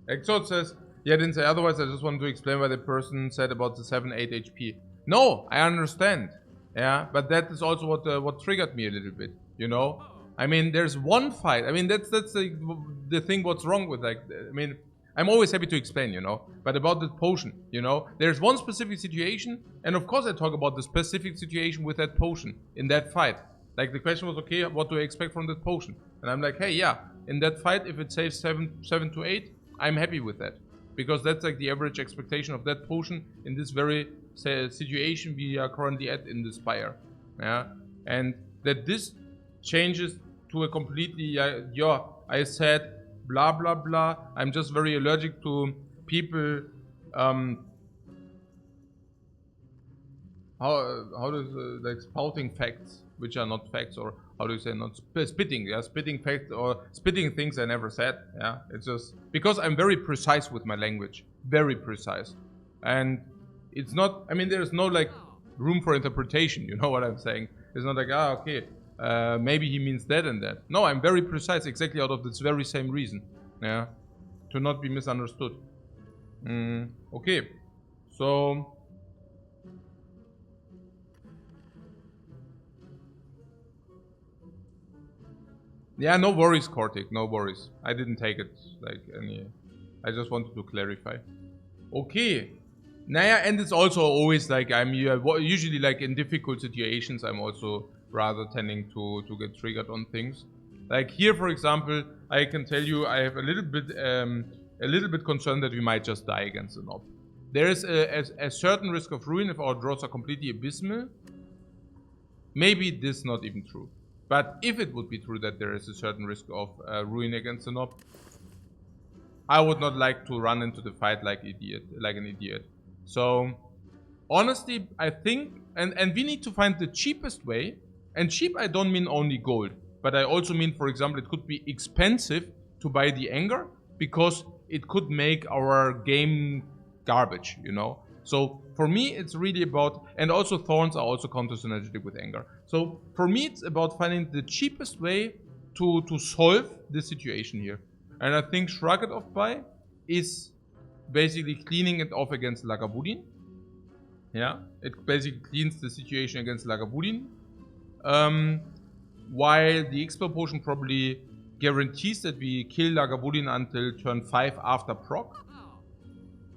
Exot says, yeah, didn't say otherwise. I just wanted to explain what the person said about the 7-8 HP. No, I understand. Yeah, but that is also what triggered me a little bit. You know, I mean, there's one fight. I mean, that's the thing. What's wrong with like? I mean, I'm always happy to explain, you know. But about the potion, you know, there's one specific situation, and of course I talk about the specific situation with that potion in that fight. Like the question was, okay, what do I expect from that potion? And I'm like, hey, yeah, in that fight, if it saves 7 to 8, I'm happy with that. Because that's like the average expectation of that potion in this very situation we are currently at in the Spire. Yeah, and that this changes to a completely, I said, blah blah blah. I'm just very allergic to people how does like spouting facts which are not facts, or how do you say, not spitting, yeah, spitting facts or spitting things I never said. Yeah, it's just because I'm very precise with my language, very precise, and it's not, I mean, there's no like room for interpretation, you know what I'm saying? It's not like, okay, maybe he means that and that. No, I'm very precise exactly out of this very same reason. Yeah, to not be misunderstood. Okay, so yeah, no worries, Kortik, no worries. I didn't take it like any. I just wanted to clarify. Okay. Naya, and it's also always like I'm usually like in difficult situations. I'm also rather tending to get triggered on things. Like here, for example, I can tell you I have a little bit concerned that we might just die against the knob. There is a certain risk of ruin if our draws are completely abysmal. Maybe this is not even true. But if it would be true that there is a certain risk of ruin against the knob, I would not like to run into the fight like an idiot. So, honestly, I think, and we need to find the cheapest way. And cheap, I don't mean only gold, but I also mean, for example, it could be expensive to buy the Anger because it could make our game garbage, you know. So for me, it's really about, and also Thorns are also counter-synergetic with Anger. So for me, it's about finding the cheapest way to solve this situation here. And I think Shrug It Off By is basically cleaning it off against Lagavulin. Yeah, it basically cleans the situation against Lagavulin. While the Expel Potion probably guarantees that we kill Lagavulin until turn 5 after proc.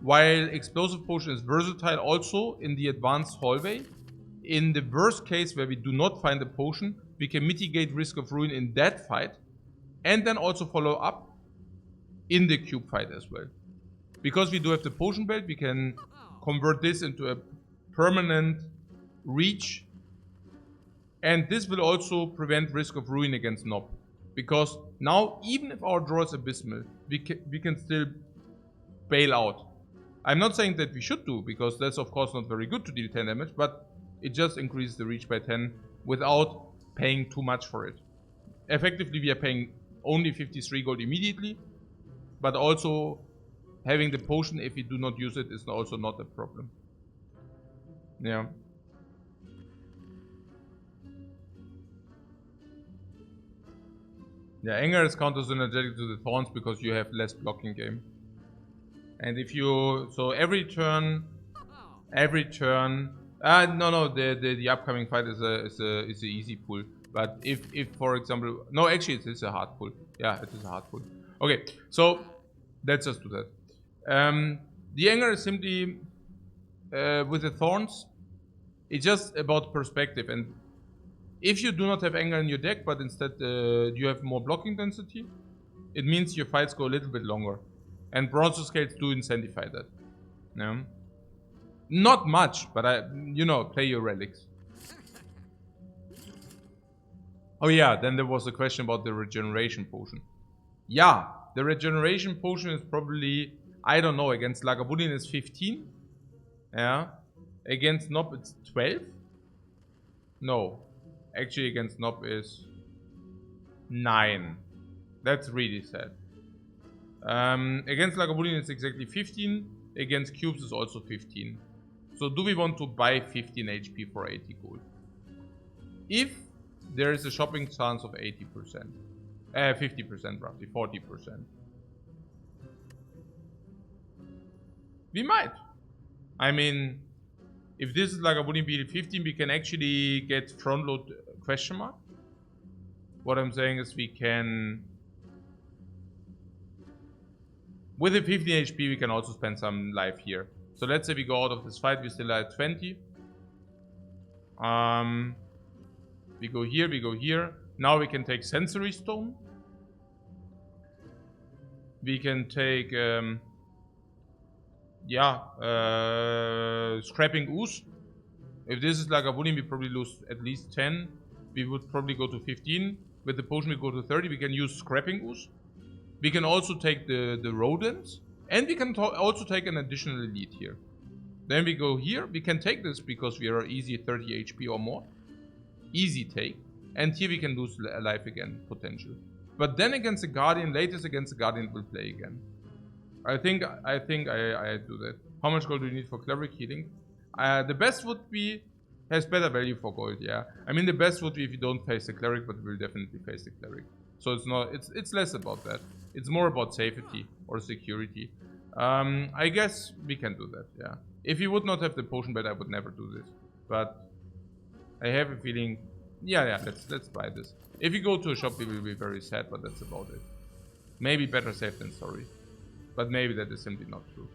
While Explosive Potion is versatile also in the advanced hallway. In the worst case where we do not find the potion, we can mitigate risk of ruin in that fight. And then also follow up in the cube fight as well. Because we do have the potion belt, we can convert this into a permanent reach. And this will also prevent risk of ruin against Nob. Because now, even if our draw is abysmal, we can still bail out. I'm not saying that we should do, because that's of course not very good to deal 10 damage, but it just increases the reach by 10 without paying too much for it. Effectively, we are paying only 53 gold immediately, but also having the potion, if you do not use it, is also not a problem. Yeah. Yeah, anger is counter synergetic to the thorns because you have less blocking game. And if you, so every turn, no, the upcoming fight is a easy pull. But if for example, no, actually it is a hard pull. Yeah, it is a hard pull. Okay, so let's just do that. The anger is simply with the thorns. It's just about perspective, and if you do not have anger in your deck, but instead you have more blocking density, it means your fights go a little bit longer, and bronze scales do incentivize that. Yeah. Not much, but play your relics. Oh yeah, then there was a question about the regeneration potion. Yeah, the regeneration potion is probably, I don't know, against Lagavulin is 15. Yeah. Against Nob it's 12. No. Actually against Nob is 9. That's really sad. Against Lagavulin it's exactly 15. Against cubes is also 15. So do we want to buy 15 HP for 80 gold? If there is a shopping chance of 80%. 50% roughly, 40%. We might. I mean, if this is Lagavulin BL 15, we can actually get front load question mark. What I'm saying is we can, with the 15 HP, we can also spend some life here. So let's say we go out of this fight, we still are at 20. We go here, we go here. Now we can take Sensory Stone. We can take, Scrapping Ooze. If this is Lagavulin, we probably lose at least 10. We would probably go to 15. With the potion, we go to 30. We can use Scrapping Ooze. We can also take the rodents. And we can also take an additional elite here. Then we go here. We can take this because we are easy 30 HP or more. Easy take. And here we can lose life again, potential. But then against the Guardian, latest against the Guardian, will play again. I think I do that. How much gold do you need for Cleric healing? The best would be, has better value for gold, yeah. I mean, the best would be if you don't face the Cleric, but we'll definitely face the Cleric. So it's less about that. It's more about safety or security. I guess we can do that, yeah. If you would not have the potion bed, I would never do this. But I have a feeling, yeah, let's buy this. If you go to a shop, we will be very sad, but that's about it. Maybe better safe than sorry. But maybe that is simply not true.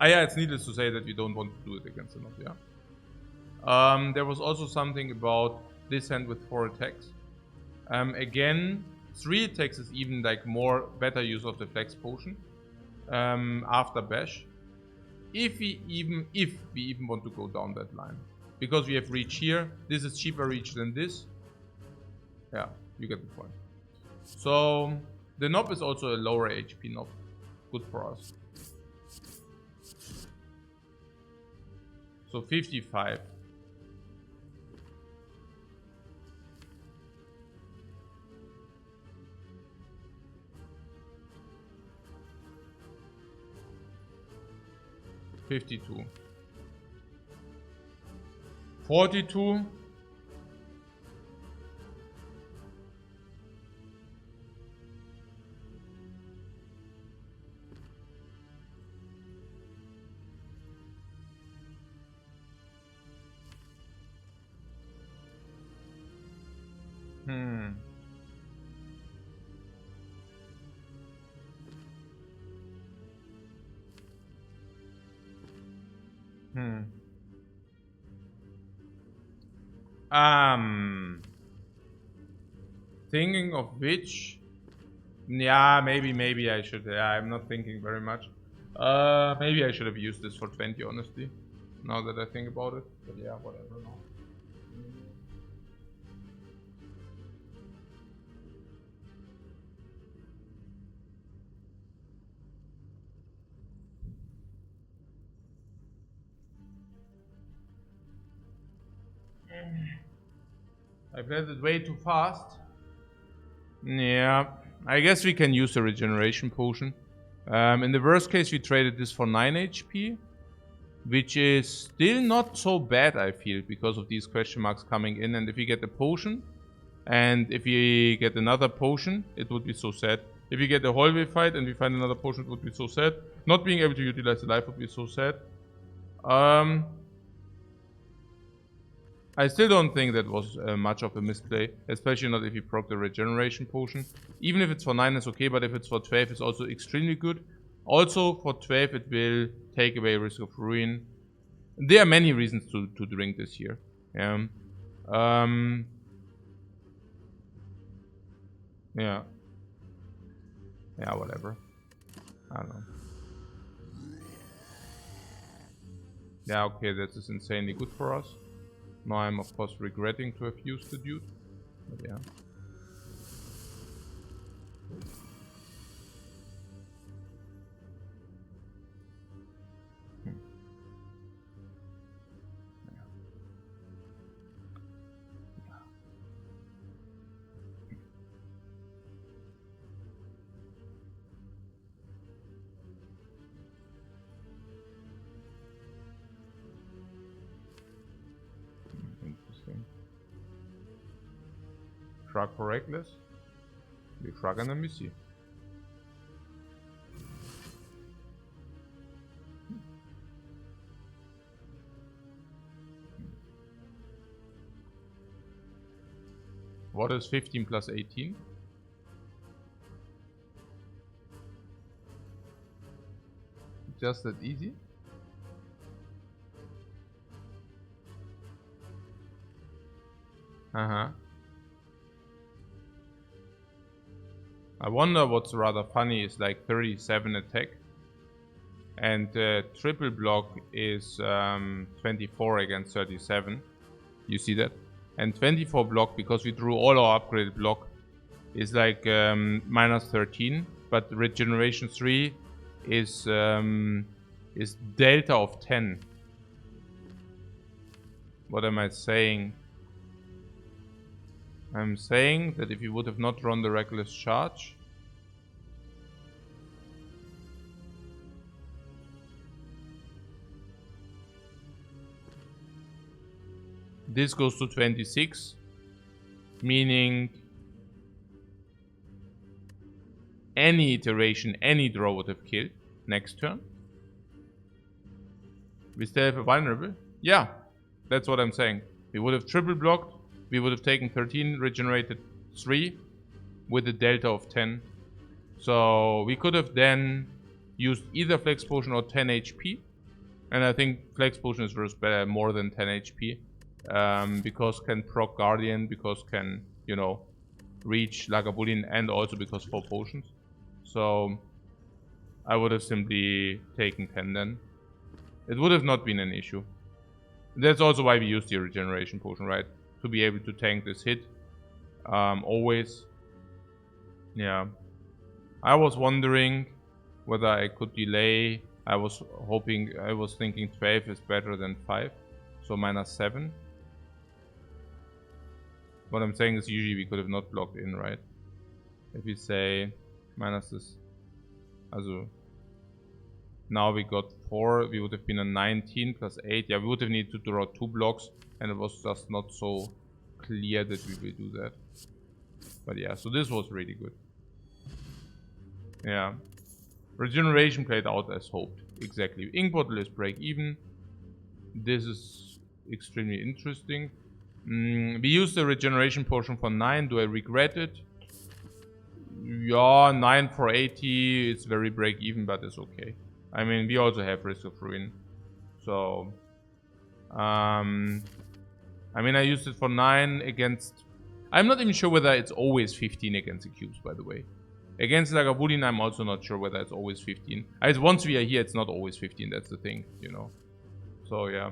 Yeah, it's needless to say that we don't want to do it against enough, yeah. There was also something about this hand with 4 attacks. Again, 3 attacks is even like better use of the flex potion. After bash. If we even want to go down that line. Because we have reach here. This is cheaper reach than this. Yeah, you get the point. So the knob is also a lower HP knob. Good for us. So 55. $52. 42. Thinking of which, yeah, maybe I should. Yeah, I'm not thinking very much. Maybe I should have used this for 20, honestly. Now that I think about it, but yeah, whatever. Now. I played it way too fast. Yeah, I guess we can use the regeneration potion. In the worst case, we traded this for 9 HP, which is still not so bad, I feel, because of these question marks coming in. And if we get the potion, and if we get another potion, it would be so sad. If we get a hallway fight and we find another potion, it would be so sad. Not being able to utilize the life would be so sad. I still don't think that was much of a misplay, especially not if you proc the regeneration potion. Even if it's for 9, it's okay, but if it's for 12, it's also extremely good. Also, for 12, it will take away risk of ruin. There are many reasons to drink this here. Yeah. Yeah. Yeah, whatever. I don't know. Yeah, okay, that is insanely good for us. Now I'm of course regretting to have used the dude. But yeah. Shrug for reckless. We shrug and then we see. What is 15 plus 18? Just that easy? Uh-huh. I wonder what's rather funny is like 37 attack. And triple block is 24 against 37. You see that? And 24 block, because we drew all our upgraded block, is like minus 13. But regeneration 3 is delta of 10. What am I saying? I'm saying that if you would have not run the reckless charge, this goes to 26, meaning any iteration, any draw would have killed next turn. We still have a vulnerable? Yeah, that's what I'm saying. We would have triple blocked. We would have taken 13, regenerated 3 with a delta of 10. So we could have then used either Flex Potion or 10 HP. And I think Flex Potion is worth better, more than 10 HP. Because can proc Guardian, because can, you know, reach Lagavulin, and also because 4 potions. So I would have simply taken 10 then. It would have not been an issue. That's also why we used the regeneration potion, right? To be able to tank this hit. Always. Yeah. I was wondering whether I could delay. I was thinking 12 is better than 5. So minus 7. What I'm saying is usually we could have not blocked in, right? If we say minus this. Also. Now we got 4, we would have been a 19 plus 8. Yeah, we would have needed to draw 2 blocks, and it was just not so clear that we will do that. But yeah, so this was really good. Yeah. Regeneration played out as hoped. Exactly. Ink bottle is break even. This is extremely interesting. We used the regeneration potion for 9. Do I regret it? Yeah, 9 for 80. It's very break even, but it's okay. I mean, we also have risk of ruin. So, I mean, I used it for 9 against... I'm not even sure whether it's always 15 against the cubes, by the way. Against Lagavulin, I'm also not sure whether it's always 15. As once we are here, it's not always 15. That's the thing, you know. So, yeah.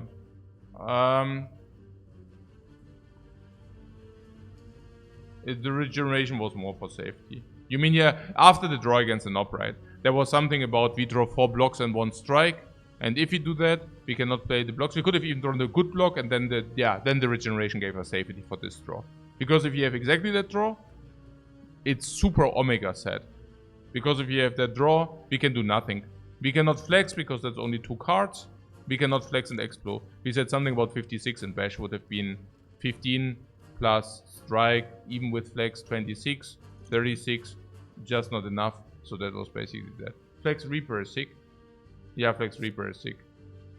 The regeneration was more for safety. You mean, yeah, after the draw against the knob, right? There was something about we draw 4 blocks and 1 strike. And if we do that, we cannot play the blocks. We could have even drawn the good block, and then the regeneration gave us safety for this draw. Because if you have exactly that draw, it's super Omega set. Because if you have that draw, we can do nothing. We cannot flex because that's only 2 cards. We cannot flex and explode. We said something about 56 and bash would have been 15 plus strike, even with flex 26, 36, just not enough. So that was basically that. Flex Reaper is sick. Yeah, Flex Reaper is sick.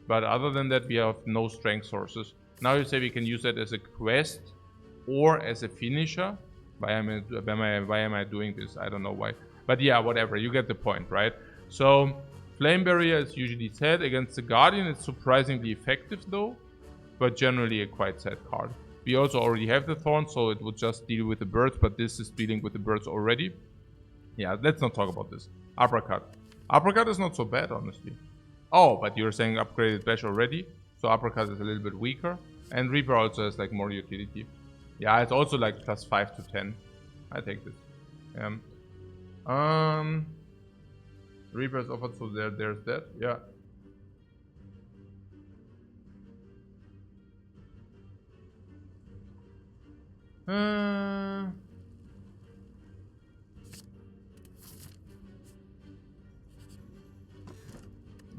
But other than that, we have no strength sources. Now you say we can use that as a quest or as a finisher. Why am I doing this? I don't know why. But yeah, whatever. You get the point, right? So, Flame Barrier is usually sad. Against the Guardian, it's surprisingly effective though. But generally a quite sad card. We also already have the Thorn, so it would just deal with the birds. But this is dealing with the birds already. Yeah, let's not talk about this. Uppercut. Uppercut is not so bad, honestly. Oh, but you're saying upgraded bash already? So Uppercut is a little bit weaker. And Reaper also has like more utility. Yeah, it's also like plus 5 to 10. I take this. Reaper is offered, so there's that. Yeah.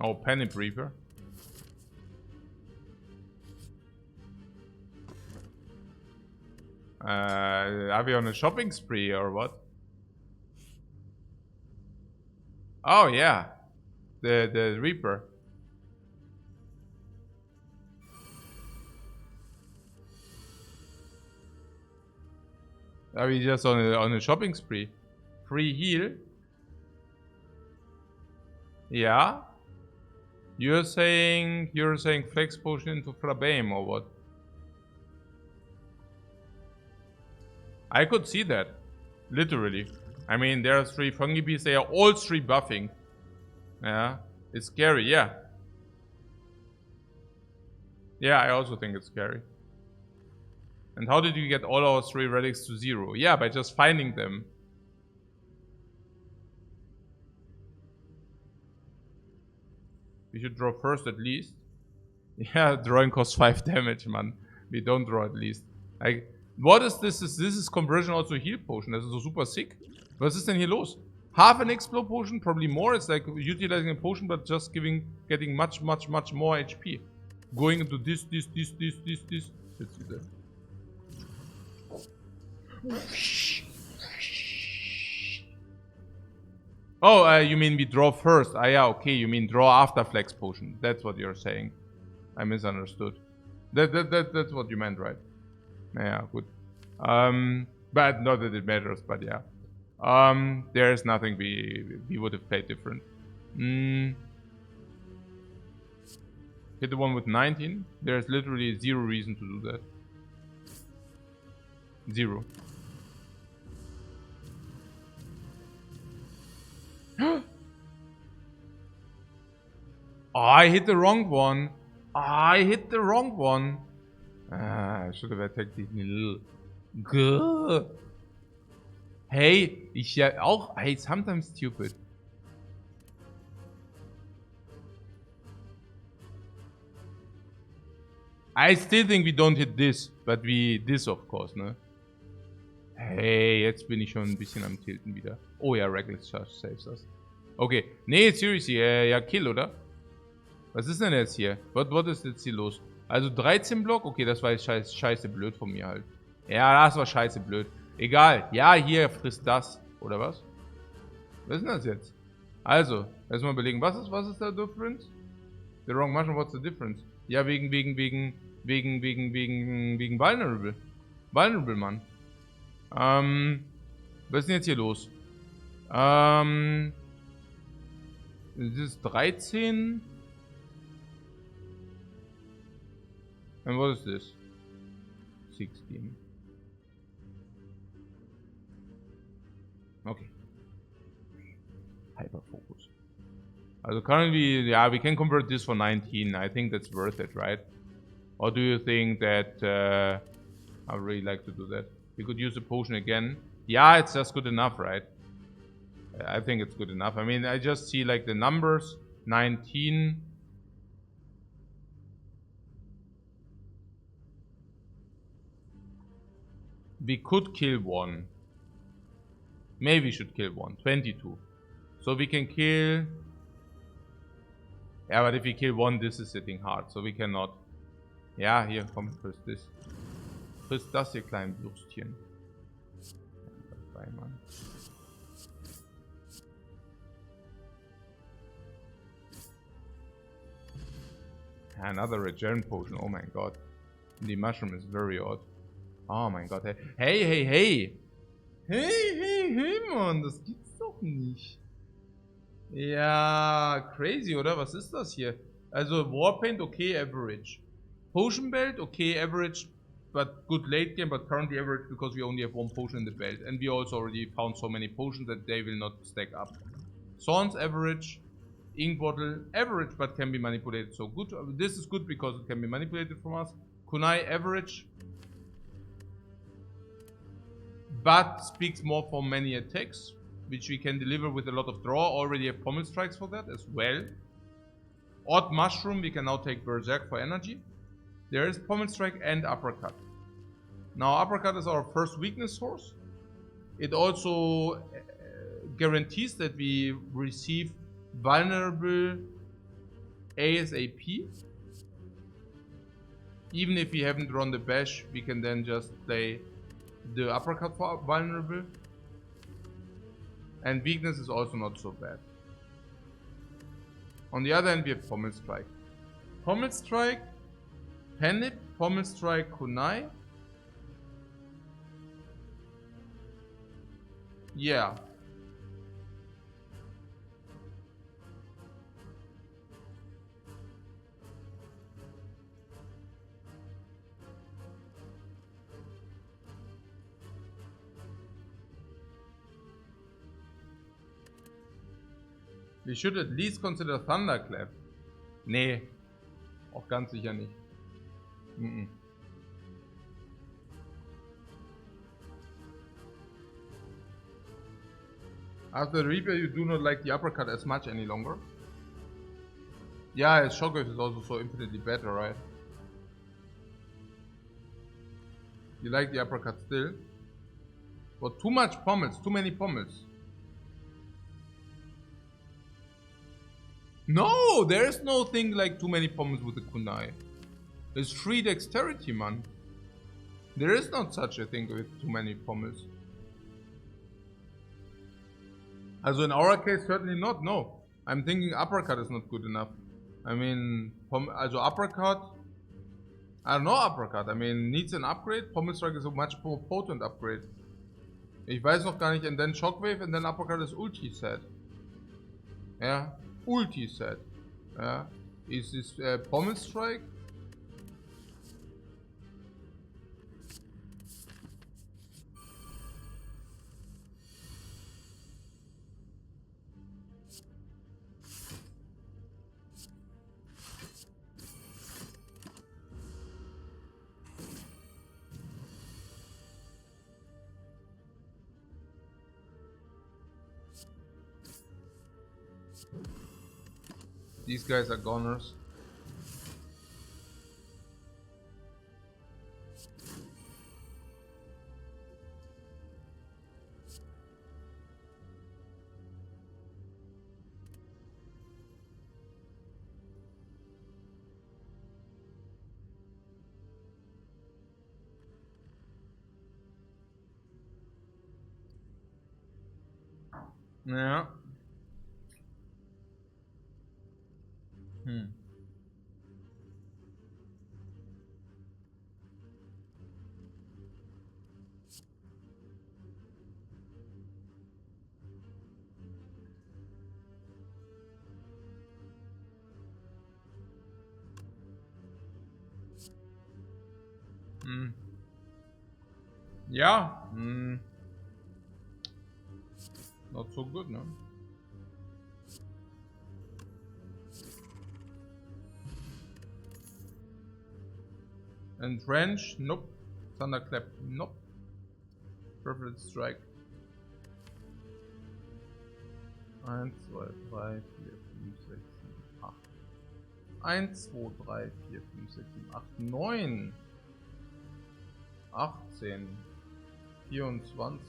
Oh, Panic Reaper. Are we on a shopping spree or what? Oh yeah, the Reaper. Are we just on a shopping spree? Free heal. Yeah. You're saying flex potion into Flabame or what? I could see that. Literally. I mean, there are 3 fungi beasts. They are all 3 buffing. Yeah. It's scary, yeah. Yeah, I also think it's scary. And how did you get all our 3 relics to 0? Yeah, by just finding them. We should draw first at least. Yeah, drawing costs 5 damage, man. We don't draw at least. What is this? This is conversion also heal potion. Das ist so super sick. Was ist denn hier los? Half an explode potion, probably more. It's like utilizing a potion, but just getting much more HP. Going into this. Let's see that. Oh, you mean we draw first? Ah, yeah, okay. You mean draw after flex potion. That's what you're saying. I misunderstood. That's what you meant, right? Yeah, good. But not that it matters, but yeah. There is nothing we would have played different. Hit the one with 19. There's literally 0 reason to do that. 0. Oh, I hit the wrong one. I should have attacked the little. Gah. Hey, ich ja auch. Hey, sometimes stupid. I still think we don't hit this, but we this of course, ne? Hey, jetzt bin ich schon ein bisschen am Tilten wieder. Oh ja, Reckless Charge saves us. Okay, nee, seriously, ja, Kill, oder? Was ist denn jetzt hier? Was ist jetzt hier los? Also 13 Block? Okay, das war jetzt scheiße blöd von mir halt. Ja, das war scheiße blöd. Egal. Ja, hier frisst das. Oder was? Was ist denn das jetzt? Also, erstmal überlegen, was ist der Difference? The wrong mushroom, what's the difference? Ja, wegen Vulnerable. Vulnerable, Mann. Was ist denn jetzt hier los? Das ist 13. And what is this? 16. Okay. Hyperfocus. Also currently, yeah, we can convert this for 19. I think that's worth it, right? Or do you think that I would really like to do that? We could use the potion again. Yeah, it's just good enough, right? I think it's good enough. I mean, I just see like the numbers. 19. We could kill one. Maybe we should kill one. 22. So we can kill... Yeah, but if we kill one, this is hitting hard. So we cannot. Ja, hier, komm, friss das. Friss das, ihr kleinen Würstchen. Dabei, Mann. Another regen potion, oh my god. The mushroom is very odd. Oh mein Gott, hey. Hey, hey, hey! Hey, hey, hey, Mann, das gibt's doch nicht. Ja, crazy, oder? Was ist das hier? Also, Warpaint, okay, average. Potion Belt, okay, average, but good late game, but currently average because we only have one potion in the belt. And we also already found so many potions that they will not stack up. Thorns, average. Ink bottle, average, but can be manipulated. So good. This is good because it can be manipulated from us. Kunai, average. But speaks more for many attacks, which we can deliver with a lot of draw. Already have pommel strikes for that as well. Odd mushroom, we can now take berserk for energy. There is pommel strike and uppercut. Now uppercut is our first weakness source. It also guarantees that we receive vulnerable ASAP. Even if we haven't run the bash, we can then just play the uppercut for vulnerable. And weakness is also not so bad. On the other hand, we have pommel strike. Pommel strike, panic, pommel strike, kunai. Yeah. We should at least consider Thunderclap. Nee. Auch ganz sicher nicht. After the Reaper, you do not like the uppercut as much any longer. Yeah, his shockwave is also so infinitely better, right? You like the uppercut still? But too much pommels, too many pommels. No, there is no thing like too many pommels with the kunai. It's free dexterity, man. There is not such a thing with too many pommels. Also in our case, certainly not, no. I'm thinking uppercut is not good enough. I mean, also uppercut, I don't know uppercut. I mean, needs an upgrade. Pommel strike is a much more potent upgrade. Ich weiß noch gar nicht, and then shockwave and then uppercut is ulti set. Yeah, ulti set. Yeah, is this pommel strike? These guys are goners. Yeah. Yeah. Not so good, no? Entrench, nope. Thunderclap, nope. Perfect strike. 1, 2, 3, 4, 5, 6, 7, 8. 1, 2, 3, 4, 5, 6, 7, 8, 9. 18. 24.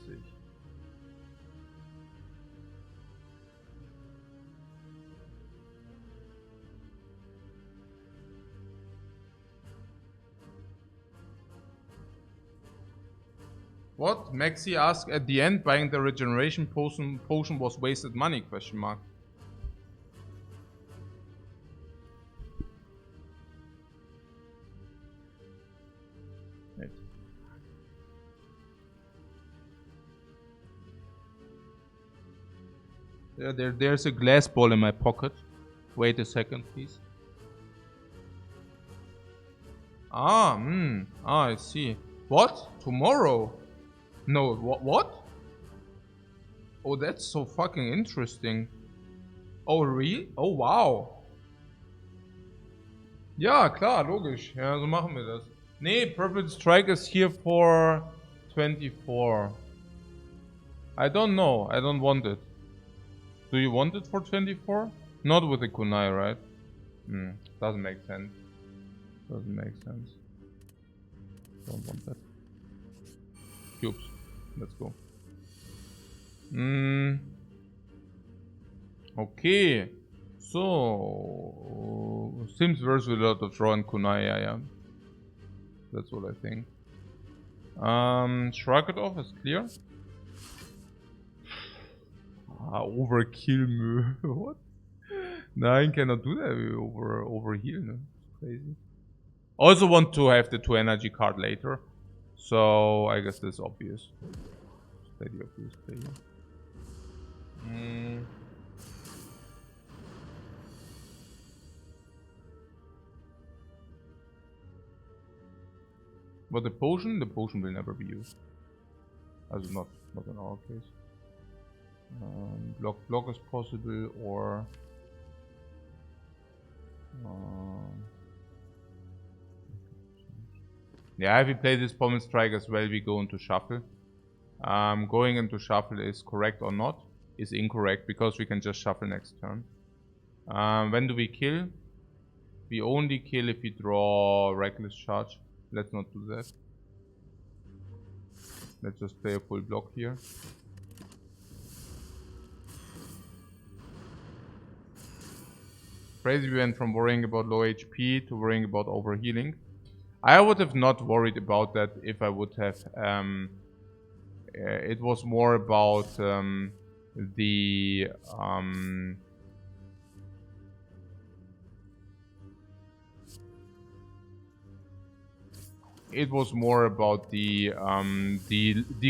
What? Maxi asked at the end, buying the regeneration potion was wasted money, question mark. Wait. Yeah, there's a glass ball in my pocket. Wait a second, please. Ah, I see. What? Tomorrow? No, what? Oh, that's so fucking interesting. Oh, really? Oh, wow. Ja, klar, logisch. Ja, so machen wir das. Nee, Purple Strike is here for 24. I don't know. I don't want it. Do you want it for 24? Not with the kunai, right? Doesn't make sense. Doesn't make sense. Don't want that. Cubes. Let's go. Okay. So Sims versus a lot of draw and kunai, yeah. That's what I think. Shrug it off is clear. Overkill. What? Nein, cannot do that. Overheal. No? It's crazy. Also want to have the 2 energy card later. So I guess that's obvious. Play the obvious play here. But the potion will never be used. Also not in our case. Block is possible, or yeah, if we play this Pommel Strike as well, we go into shuffle. Going into shuffle is correct or not? Is incorrect, because we can just shuffle next turn. When do we kill? We only kill if we draw Reckless Charge. Let's not do that. Let's just play a full block here. Crazy, we went from worrying about low HP to worrying about overhealing. I would have not worried about that if I would have. It was more about it was more about the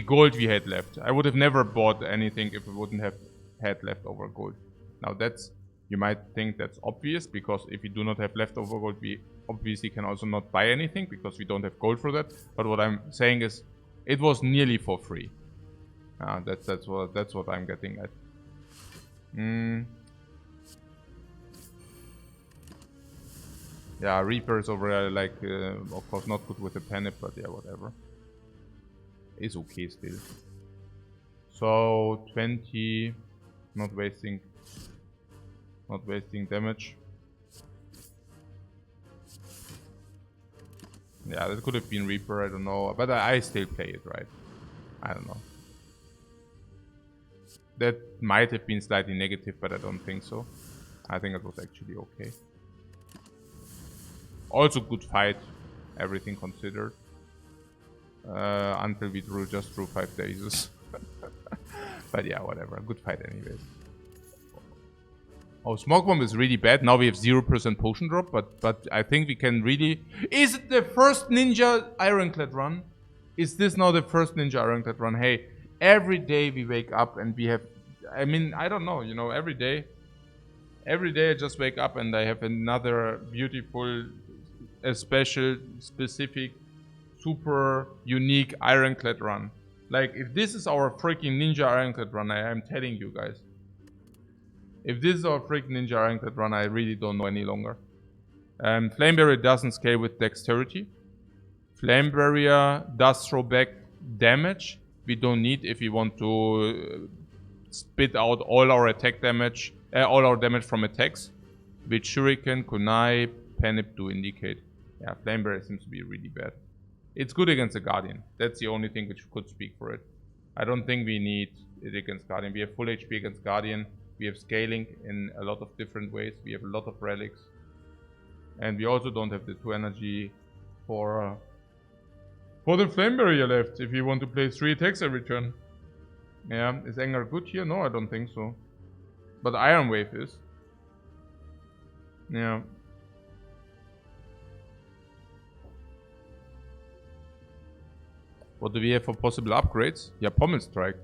gold we had left. I would have never bought anything if I wouldn't have had leftover gold. Now that's, you might think that's obvious, because if we do not have leftover gold, we obviously can also not buy anything because we don't have gold for that. But what I'm saying is, it was nearly for free. That's what I'm getting at. Yeah, Reapers over like, of course not good with the panic, but yeah, whatever. It's okay still. So 20, not wasting damage. Yeah, that could have been Reaper, I don't know, but I still play it, right? I don't know. That might have been slightly negative, but I don't think so. I think it was actually okay. Also good fight, everything considered. Until we just drew 5 days. But yeah, whatever. Good fight anyways. Oh, Smoke Bomb is really bad. Now we have 0% potion drop, but I think we can really... Is it the first Ninja Ironclad run? Is this now the first Ninja Ironclad run? Hey, every day we wake up and we have... I mean, I don't know, you know, every day I just wake up and I have another beautiful, a special, specific, super unique Ironclad run. Like, if this is our freaking Ninja Ironclad run, I am telling you guys. If this is our freaking Ninja Ironclad run, I really don't know any longer. Flame Barrier doesn't scale with dexterity. Flame Barrier does throw back damage. We don't need if we want to spit out all our attack damage, all our damage from attacks. Which Shuriken, Kunai, Panip do indicate. Yeah, Flame Barrier seems to be really bad. It's good against the Guardian. That's the only thing which could speak for it. I don't think we need it against Guardian. We have full HP against Guardian. We have scaling in a lot of different ways. We have a lot of relics. And we also don't have the 2 energy for For the flame barrier left, if you want to play 3 attacks every turn. Yeah, is Anger good here? No, I don't think so. But Iron Wave is. Yeah. What do we have for possible upgrades? Yeah, Pommel Strike.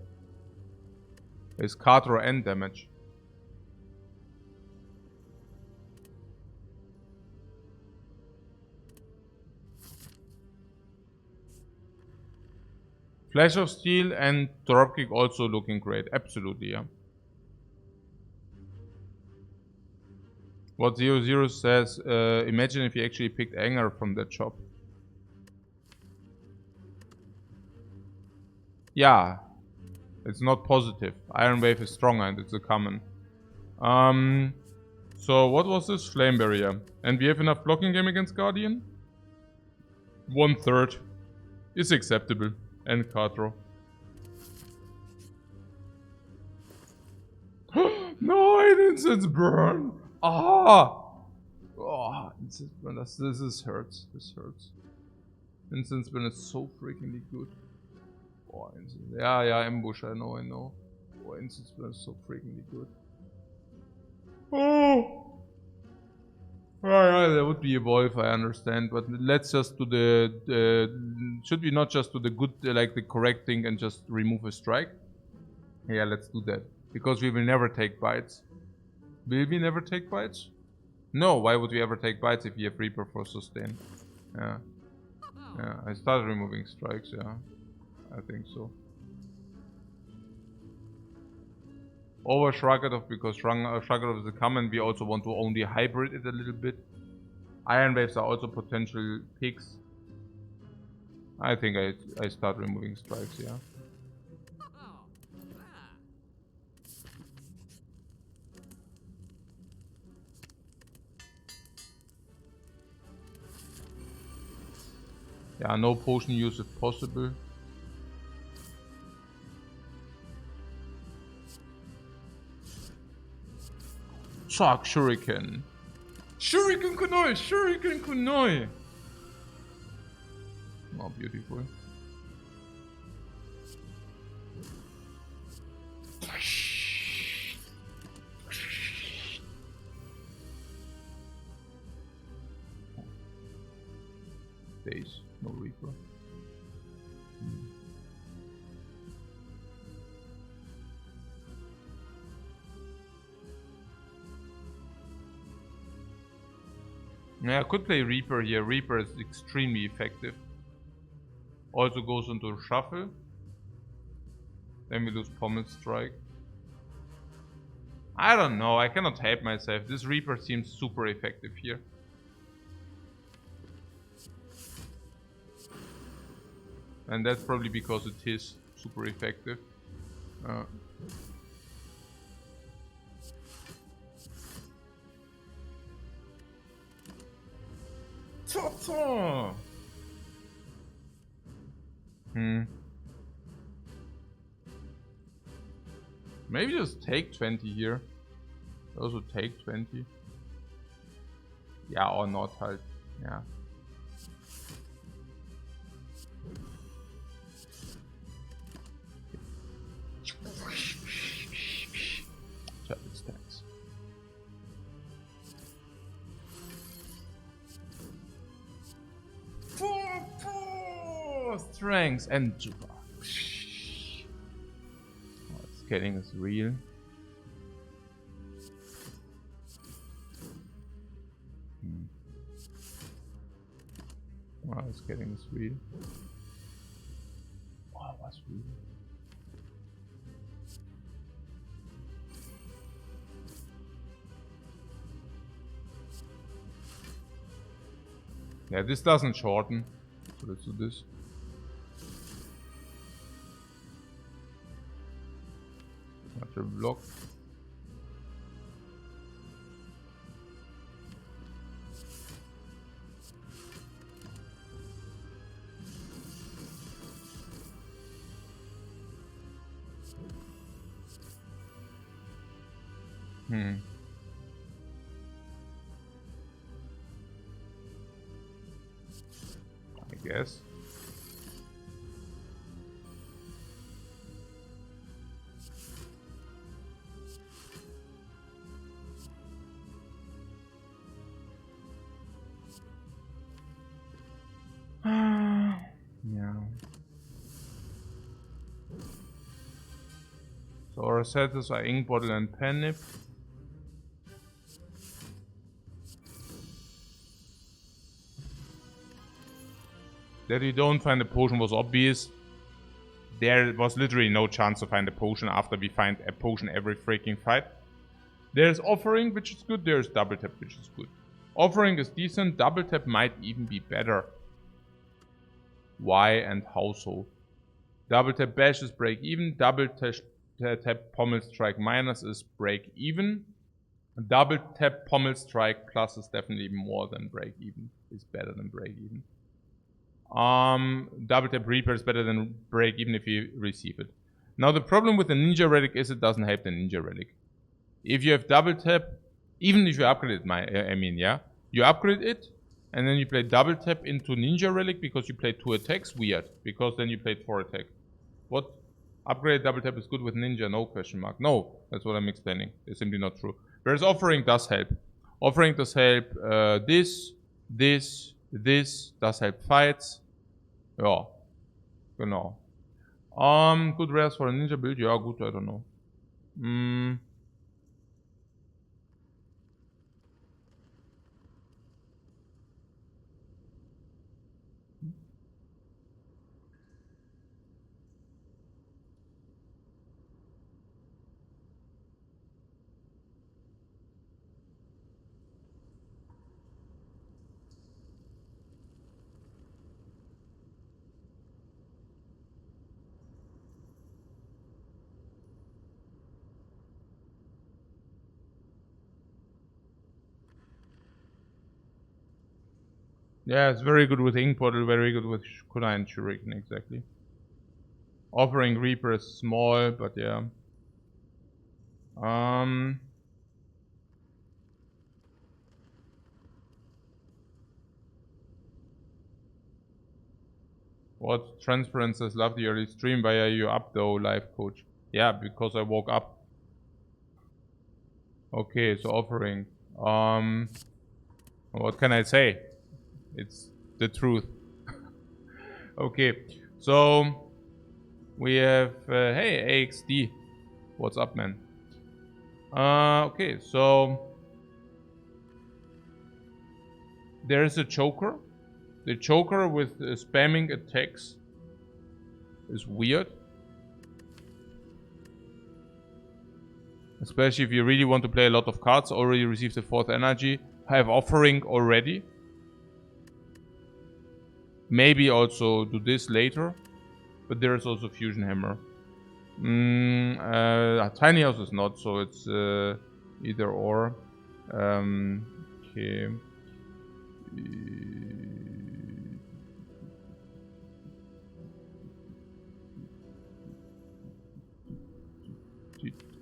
There's card draw and damage. Flash of Steel and Dropkick also looking great. Absolutely, yeah. What 00 says, imagine if you actually picked Anger from that shop. Yeah. It's not positive. Iron Wave is stronger and it's a common. So what was this? Flame Barrier. And we have enough blocking game against Guardian? 1/3 is acceptable. And card draw. No, an Incense Burn! Ah! Oh, Incense Burn, this hurts. This hurts. Incense Burn is so freakingly good. Oh, yeah, Ambush, I know. Oh, Incense Burn is so freakingly good. Oh! Alright, that would be Evolve, I understand, but let's just do should we not just do the good, like the correct thing and just remove a strike? Yeah, let's do that. Because we will never take bites. Will we never take bites? No, why would we ever take bites if we have Reaper for sustain? Yeah. Yeah, I started removing strikes, yeah. I think so. Over Shrugged because Shrugged is a common, we also want to only hybrid it a little bit. Iron Waves are also potential picks. I think I start removing strikes, yeah. Yeah, no potion use if possible. Shock Shuriken. Shuriken Kunoi! Shuriken Kunoi! Oh, beautiful. Days, no Reaper. Yeah, I could play Reaper here. Reaper is extremely effective. Also goes into Shuffle. Then we lose Pommel Strike. I don't know, I cannot help myself. This Reaper seems super effective here. And that's probably because it is super effective. Ta-ta! Maybe just take 20 here. Also take 20. Yeah, or not halt. Yeah. Chapter stacks. Four strengths and Juba. Scaling is real. Wow, scaling is real. Wow, what's real? Yeah, this doesn't shorten. So let's do this. After block. I guess. So our setters are Ink Bottle and Pen Nip. That we don't find a potion was obvious. There was literally no chance to find a potion after we find a potion every freaking fight. There's Offering, which is good. There's Double Tap, which is good. Offering is decent. Double Tap might even be better. Why and how so? Double Tap Bash is break even. Double Tap Pommel Strike minus is break even. Double Tap Pommel Strike plus is definitely more than break even. Is better than break even. Double Tap Reaper is better than break even if you receive it. Now the problem with the Ninja Relic is it doesn't help the Ninja Relic. If you have Double Tap, even if you upgrade it, you upgrade it and then you play Double Tap into Ninja Relic because you played 2 attacks, weird, because then you played 4 attack. What? Upgrade Double Tap is good with Ninja, no question mark. No, that's what I'm explaining. It's simply not true. Whereas Offering does help. Offering does help this does help fights. Ja, genau. Good rares for a Ninja build. Ja, gut, I don't know. Yeah, it's very good with Ink Bottle, very good with Kunai and Shuriken, exactly. Offering Reaper is small, but yeah. What Transparent says, love the early stream. Why are you up though, Lifecoach? Yeah, because I woke up. Okay, so Offering. What can I say? It's the truth. Okay, so we have hey AXD, what's up, man? Okay, so there is a choker. The choker with spamming attacks is weird, especially if you really want to play a lot of cards. Already received the 4th energy. Have Offering already. Maybe also do this later, but there is also Fusion Hammer. Tiny House is not, so it's either or. Okay.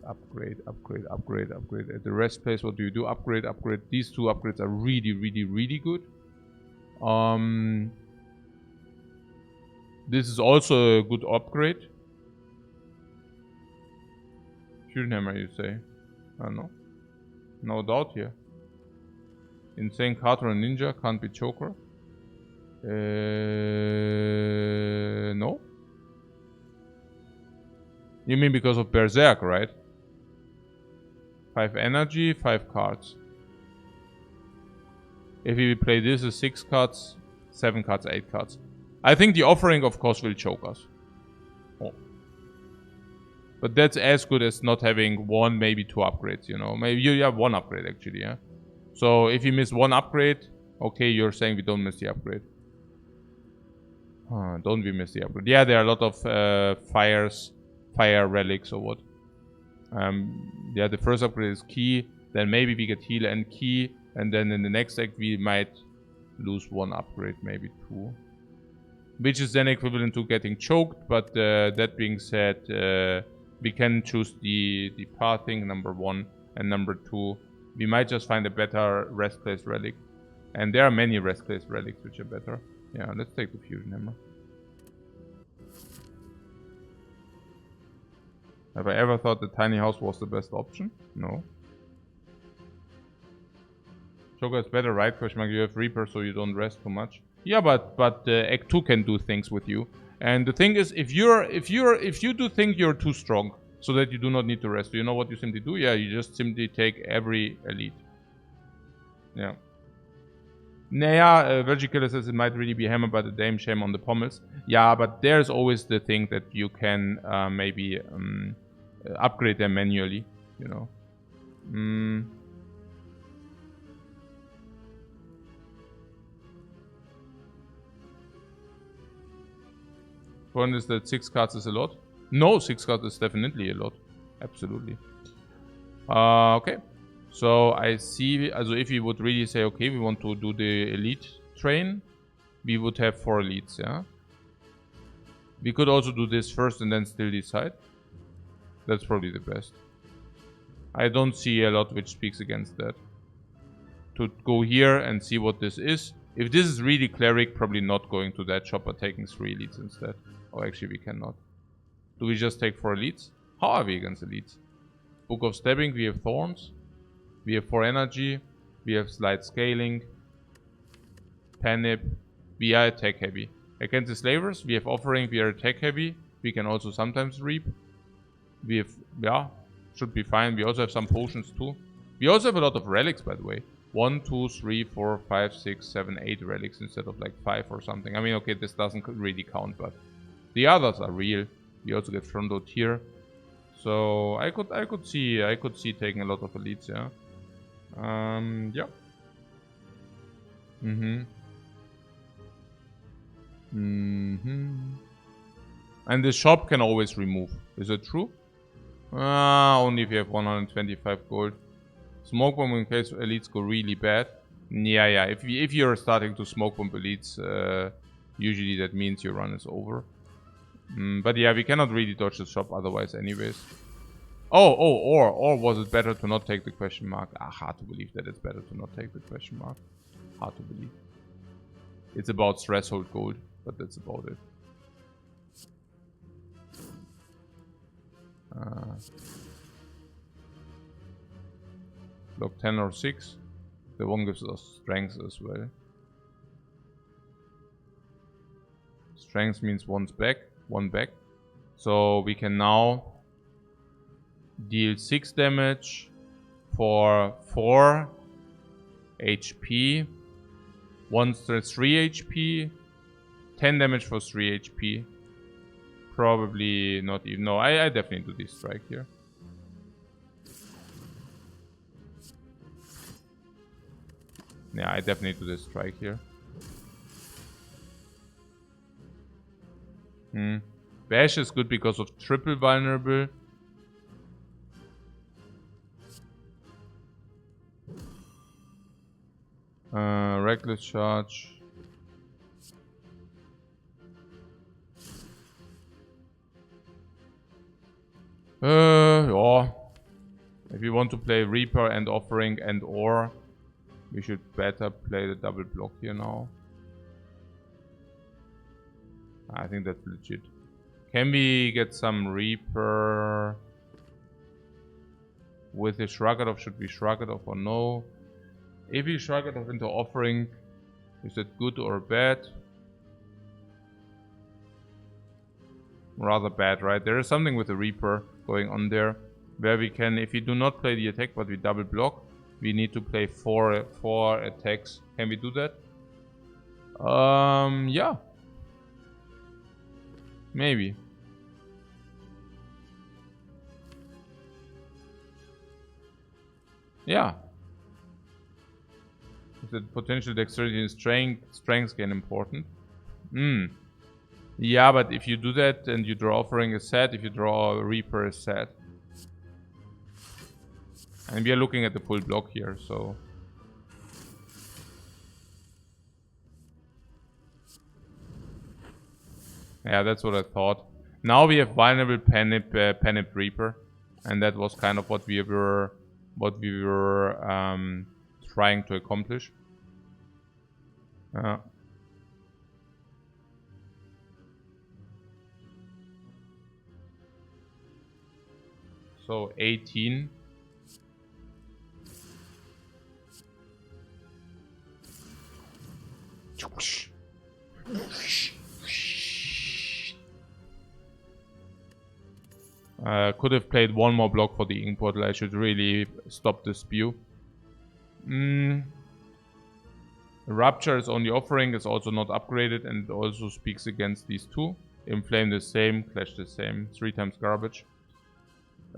Upgrade. At the rest place, what do you do? Upgrade. These 2 upgrades are really good. This is also a good upgrade. Fusion Hammer, you say? I don't know. No doubt here. Insane Carter and Ninja can't be choker. No. You mean because of Berserk, right? 5 energy, 5 cards. If we play this is 6 cards, 7 cards, 8 cards. I think the Offering, of course, will choke us. Oh. But that's as good as not having 1, maybe 2 upgrades, you know. Maybe you have 1 upgrade, actually, yeah. So if you miss 1 upgrade, okay, you're saying we don't miss the upgrade. Don't we miss the upgrade? Yeah, there are a lot of fire relics or what. Yeah, the first upgrade is key. Then maybe we get heal and key. And then in the next deck we might lose 1 upgrade, maybe 2. Which is then equivalent to getting choked. But that being said, we can choose the pathing, number 1. And number 2, we might just find a better rest place relic. And there are many rest place relics which are better. Yeah, let's take the Fusion Hammer. Have I ever thought the tiny house was the best option? No. Joker is better, right? Question mark. You have Reaper, so you don't rest too much. Yeah, but Act 2 can do things with you. And the thing is, if you do think you're too strong, so that you do not need to rest. Do you know what you simply do? Yeah, you just simply take every elite. Yeah. Naya, Virgil Killer says it might really be hammered by the Dame, shame on the pommels. Yeah, but there's always the thing that you can maybe upgrade them manually, you know. Point is that 6 cards is a lot. No, 6 cards is definitely a lot. Absolutely. Okay. So I see, also if we would really say, okay, we want to do the elite train, we would have 4 elites, yeah? We could also do this first and then still decide. That's probably the best. I don't see a lot which speaks against that. To go here and see what this is. If this is really cleric, probably not going to that shop, but taking 3 elites instead. Oh, actually we cannot. Do we just take 4 elites? How are we against elites? Book of Stabbing, we have Thorns. We have 4 energy. We have Slight Scaling. Panip. We are attack heavy. Against the Slavers, we have Offering, we are attack heavy. We can also sometimes Reap. We have, yeah, should be fine. We also have some potions too. We also have a lot of relics, by the way. 1, 2, 3, 4, 5, 6, 7, 8 relics instead of like 5 or something. I mean, okay, this doesn't really count, but the others are real. We also get Fronto Tier. So I could see taking a lot of elites, yeah. Yeah. And the shop can always remove. Is it true? Only if you have 125 gold. Smoke bomb in case elites go really bad. Yeah. If you're starting to smoke bomb elites, usually that means your run is over. But yeah, we cannot really dodge the shop otherwise anyways. Or was it better to not take the question mark? Hard to believe that it's better to not take the question mark. Hard to believe. It's about threshold gold, but that's about it. Block 10 or 6. The one gives us strength as well. Strength means one back. So we can now deal 6 damage for 4 HP. 3 HP. 10 damage for 3 HP. Probably not even. No, I definitely do this strike here. Yeah, I definitely do this strike here. Bash is good because of triple vulnerable. Reckless charge. Yeah. If you want to play Reaper and Offering and or, we should better play the double block here now. I think that's legit. Can we get some Reaper with the Shrug It Off? Should we shrug it off or no? If we shrug it off into Offering, is that good or bad? Rather bad, right? There is something with the Reaper going on there, where we can, if we do not play the attack but we double block, we need to play 4 attacks. Can we do that? Yeah. Maybe. Yeah. Is the potential dexterity and strength gain important? Yeah, but if you do that and you draw Offering a set, if you draw a Reaper a set. And we are looking at the full block here, so. Yeah, that's what I thought. Now we have vulnerable Panip Reaper, and that was kind of what we were trying to accomplish. So 18. Could have played one more block for the ink portal. I should really stop the spew. Rupture is only offering, is also not upgraded, and also speaks against these two. Inflame the same, Clash the same, 3 times garbage.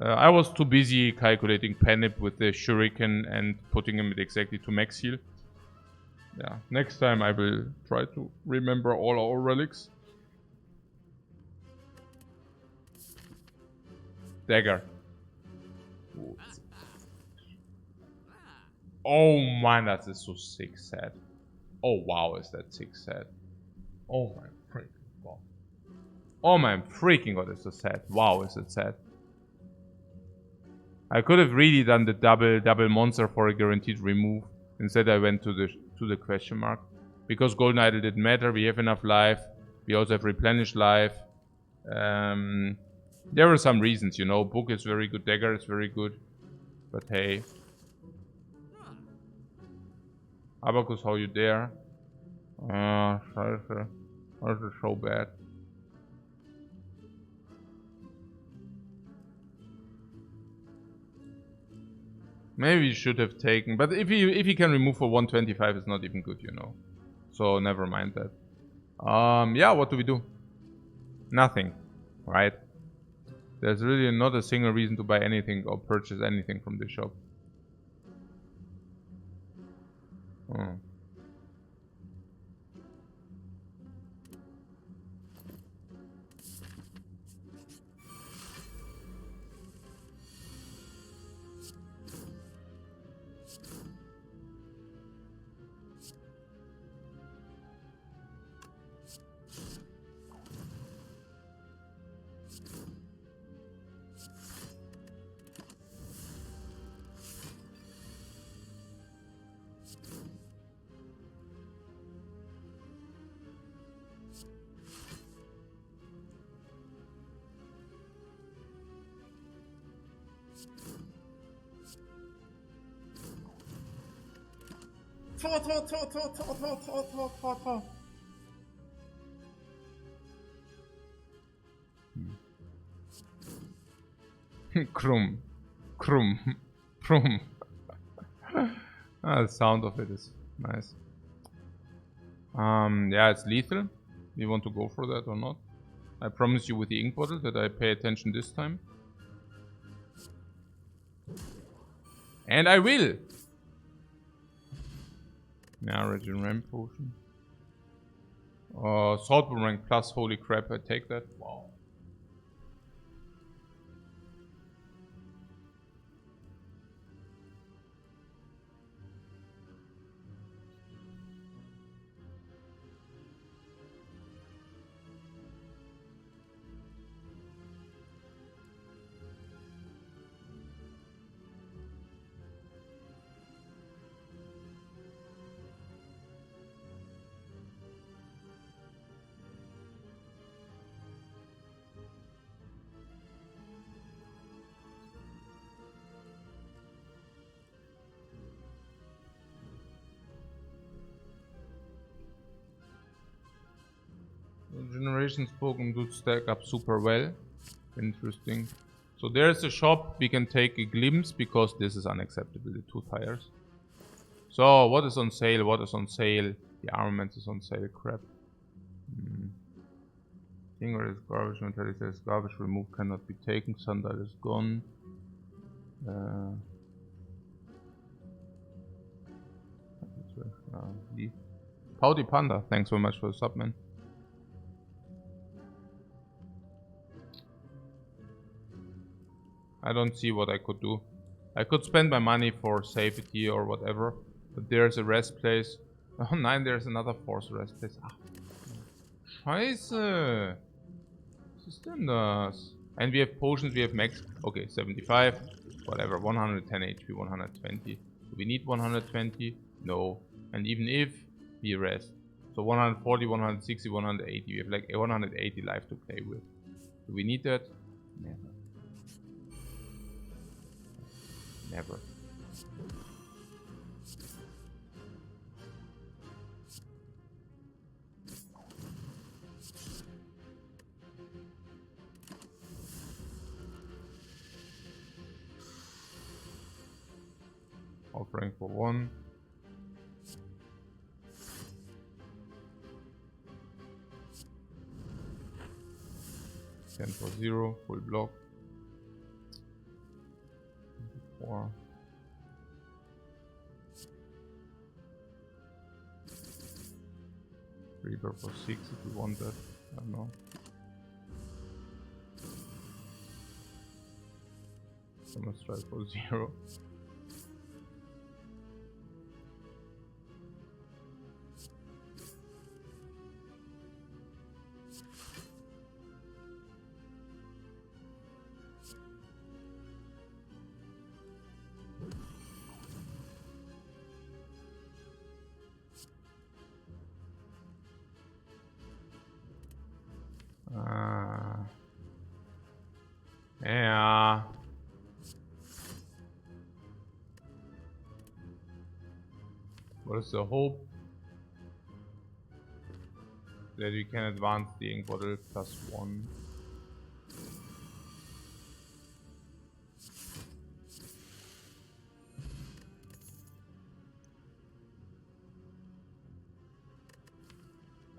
I was too busy calculating Panip with the Shuriken and putting him exactly to max heal. Yeah, next time I will try to remember all our relics. Dagger. Oh man, that is so sick set. Oh wow, is that sick set. Oh my freaking god. Oh my freaking god, it's so sad. Wow, is it sad. I could have really done the double monster for a guaranteed remove. Instead I went to the question mark. Because Golden Idol didn't matter, we have enough life. We also have replenished life. There are some reasons, you know. Book is very good, Dagger is very good. But hey. Abacus, how you dare? Scheiße. This is so bad. Maybe you should have taken, but if he can remove for 125, it's not even good, you know. So never mind that. Yeah, what do we do? Nothing, right? There's really not a single reason to buy anything or purchase anything from this shop. Oh. Krum. Krum. Krum. The sound of it is nice. Yeah, it's lethal. We want to go for that or not? I promise you with the ink bottle that I pay attention this time. And I will! Yeah, Regen Ramp Potion. Salt Boomerang plus, holy crap, I take that. Wow. Generations Pokemon do stack up super well. Interesting. So there's a shop. We can take a glimpse because this is unacceptable. The 2 tires. So what is on sale? What is on sale? The armament is on sale. Crap. Finger is garbage. Metallic is garbage. Remove cannot be taken. Sundial is gone. Pouty Panda. Thanks so much for the sub, man. I don't see what I could do. I could spend my money for safety or whatever. But there's a rest place. Oh nein, there's another force rest place. Ah. Scheiße. Was ist denn das? And we have potions, we have max. Okay, 75. Whatever, 110 HP, 120. Do we need 120? No. And even if, we rest. So 140, 160, 180. We have like 180 life to play with. Do we need that? Never. Never. Offering for 1. For 0, full block. 4. Reaper for 6 if we want that. I don't know. Summer strike for 0. Yeah. What is the hope? That we can advance the ink bottle +1.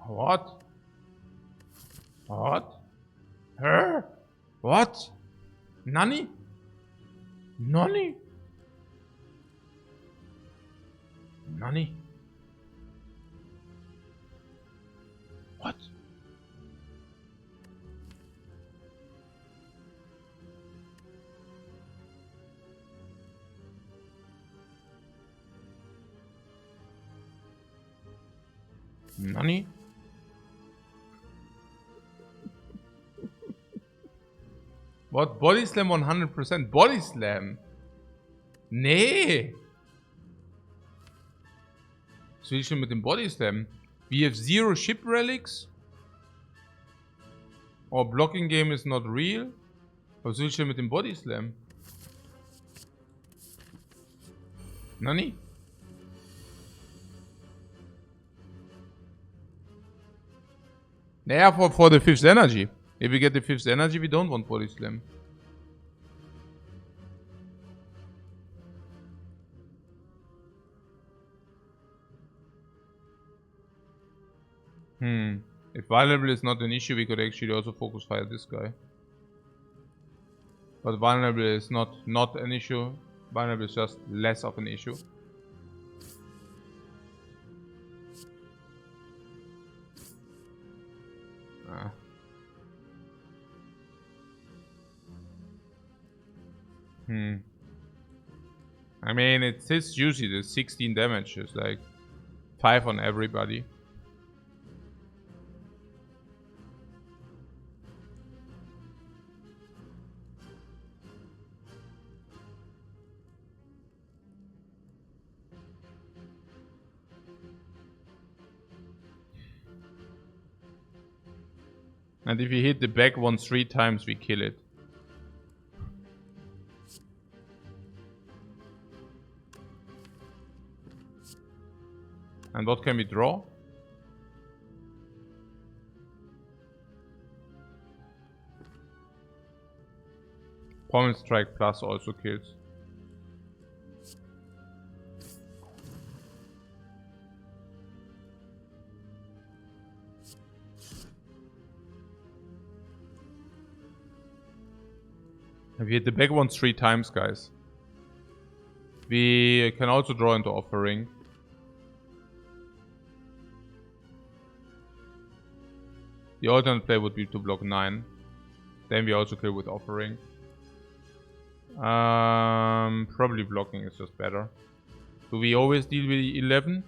What? What? Her? What? Nani? Nani? Nani? What? Nani? What? Body Slam 100%? Body Slam? Nee! Was will ich schon mit dem Body Slam? We have 0 ship relics? Our blocking game is not real? Was will ich denn mit dem Body Slam? Nani? Naja, for the 5th energy. If we get the 5th energy, we don't want Body Slam. If vulnerable is not an issue, we could actually also focus fire this guy. But vulnerable is not an issue. Vulnerable is just less of an issue. I mean, it's juicy. The 16 damage is like 5 on everybody. And if you hit the back one 3 times, we kill it. And what can we draw? Pommel Strike Plus also kills. We hit the back one 3 times, guys. We can also draw into Offering. The alternate play would be to block 9. Then we also kill with Offering. Probably blocking is just better. Do we always deal with 11?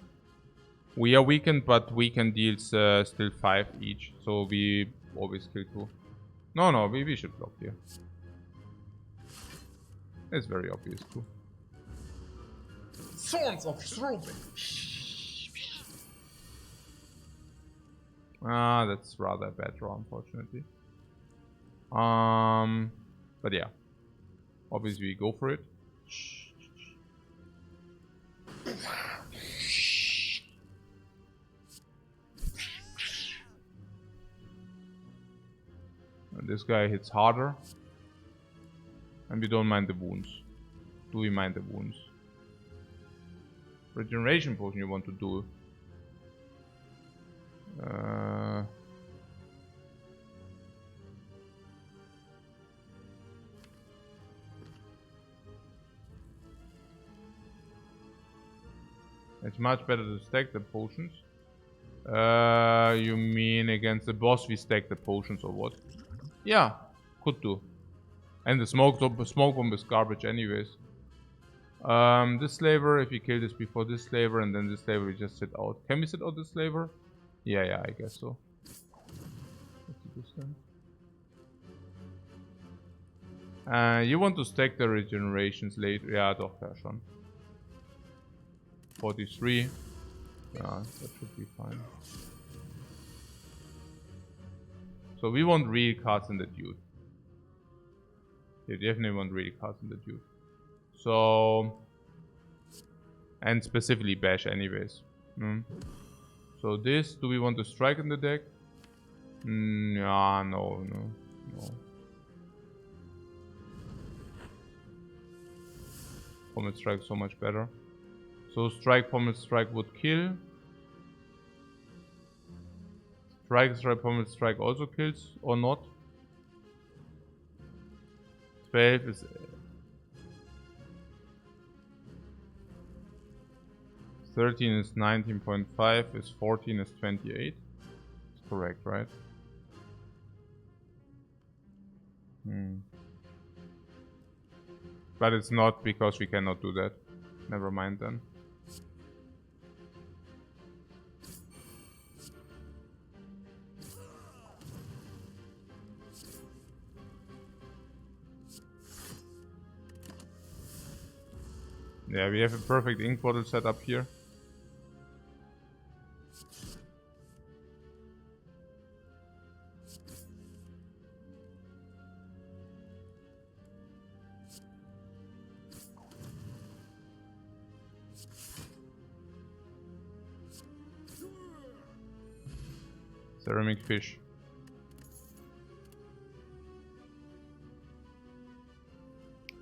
We are weakened, but weakened deals still 5 each. So we always kill 2. No, we should block here. It's very obvious too. Swords of Throwback. That's rather a bad draw, unfortunately. But yeah. Obviously we go for it. And this guy hits harder. And we don't mind the wounds. Do we mind the wounds? regeneration potion you want to do? It's much better to stack the potions. You mean against the boss we stack the potions or what? Yeah, could do. And the smoke bomb is garbage anyways. This slaver, if you kill this before this slaver and then this slaver, we just sit out. Can we sit out this slaver? Yeah, I guess so. Let's do this then. You want to stack the regenerations later. Ja, doch, ja schon. 43. Yeah, that should be fine. So we want real cards in the dude. You definitely want real cards in the dude. So... and specifically bash anyways. So this, do we want to strike in the deck? Yeah, no. Pommel strike so much better. So strike, pommel strike would kill. Strike, pommel strike also kills or not. 12 is 13 is 19.5, is 14 is 28. It's correct, right? But it's not because we cannot do that. Never mind then. Yeah, we have a perfect ink bottle set up here. Ceramic fish.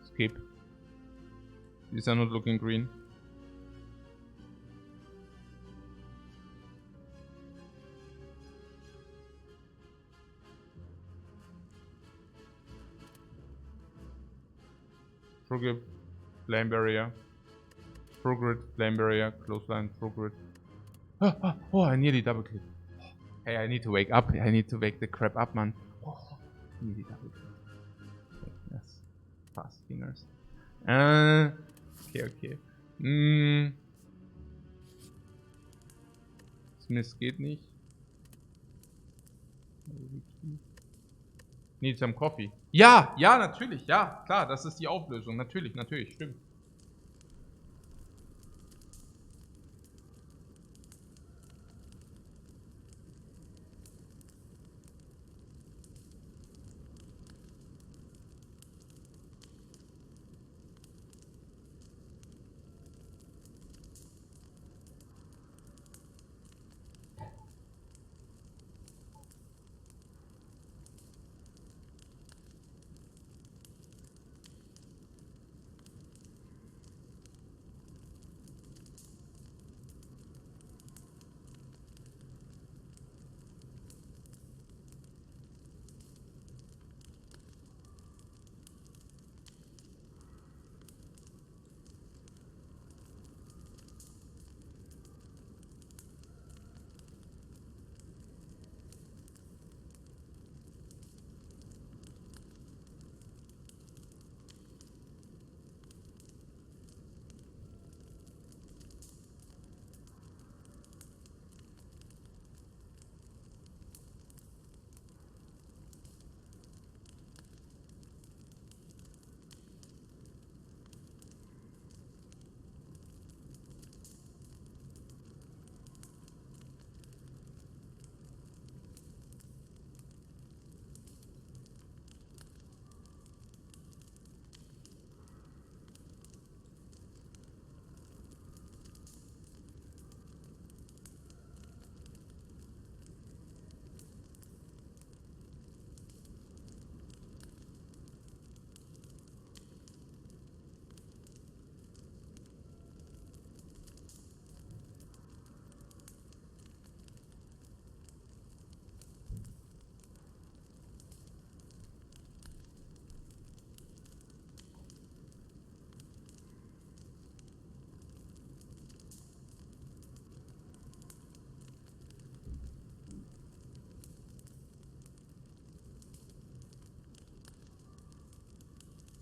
Skip. These are not looking green. Progrip, flame barrier. Progrit, flame barrier, close line, progrit. Oh, I nearly double clicked. Hey, I need to wake up. I need to wake the crap up, man. Oh, nearly double clicked. Yes. Fast fingers. Okay. Smith geht nicht. Need some coffee. Ja, natürlich, ja, klar, das ist die Auflösung. Natürlich, stimmt.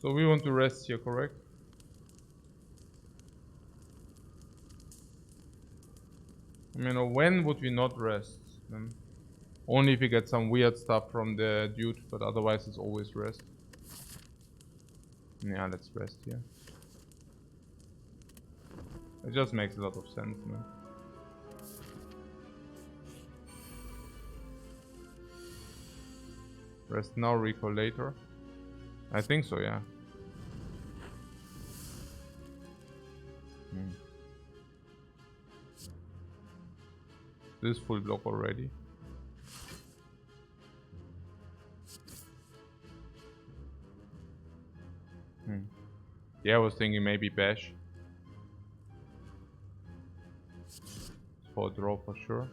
So we want to rest here, correct? I mean, when would we not rest? Only if we get some weird stuff from the dude, but otherwise it's always rest. Yeah, let's rest here. It just makes a lot of sense, man. Rest now, recall later. I think so, yeah. This full block already. Yeah, I was thinking maybe bash. For a draw for sure.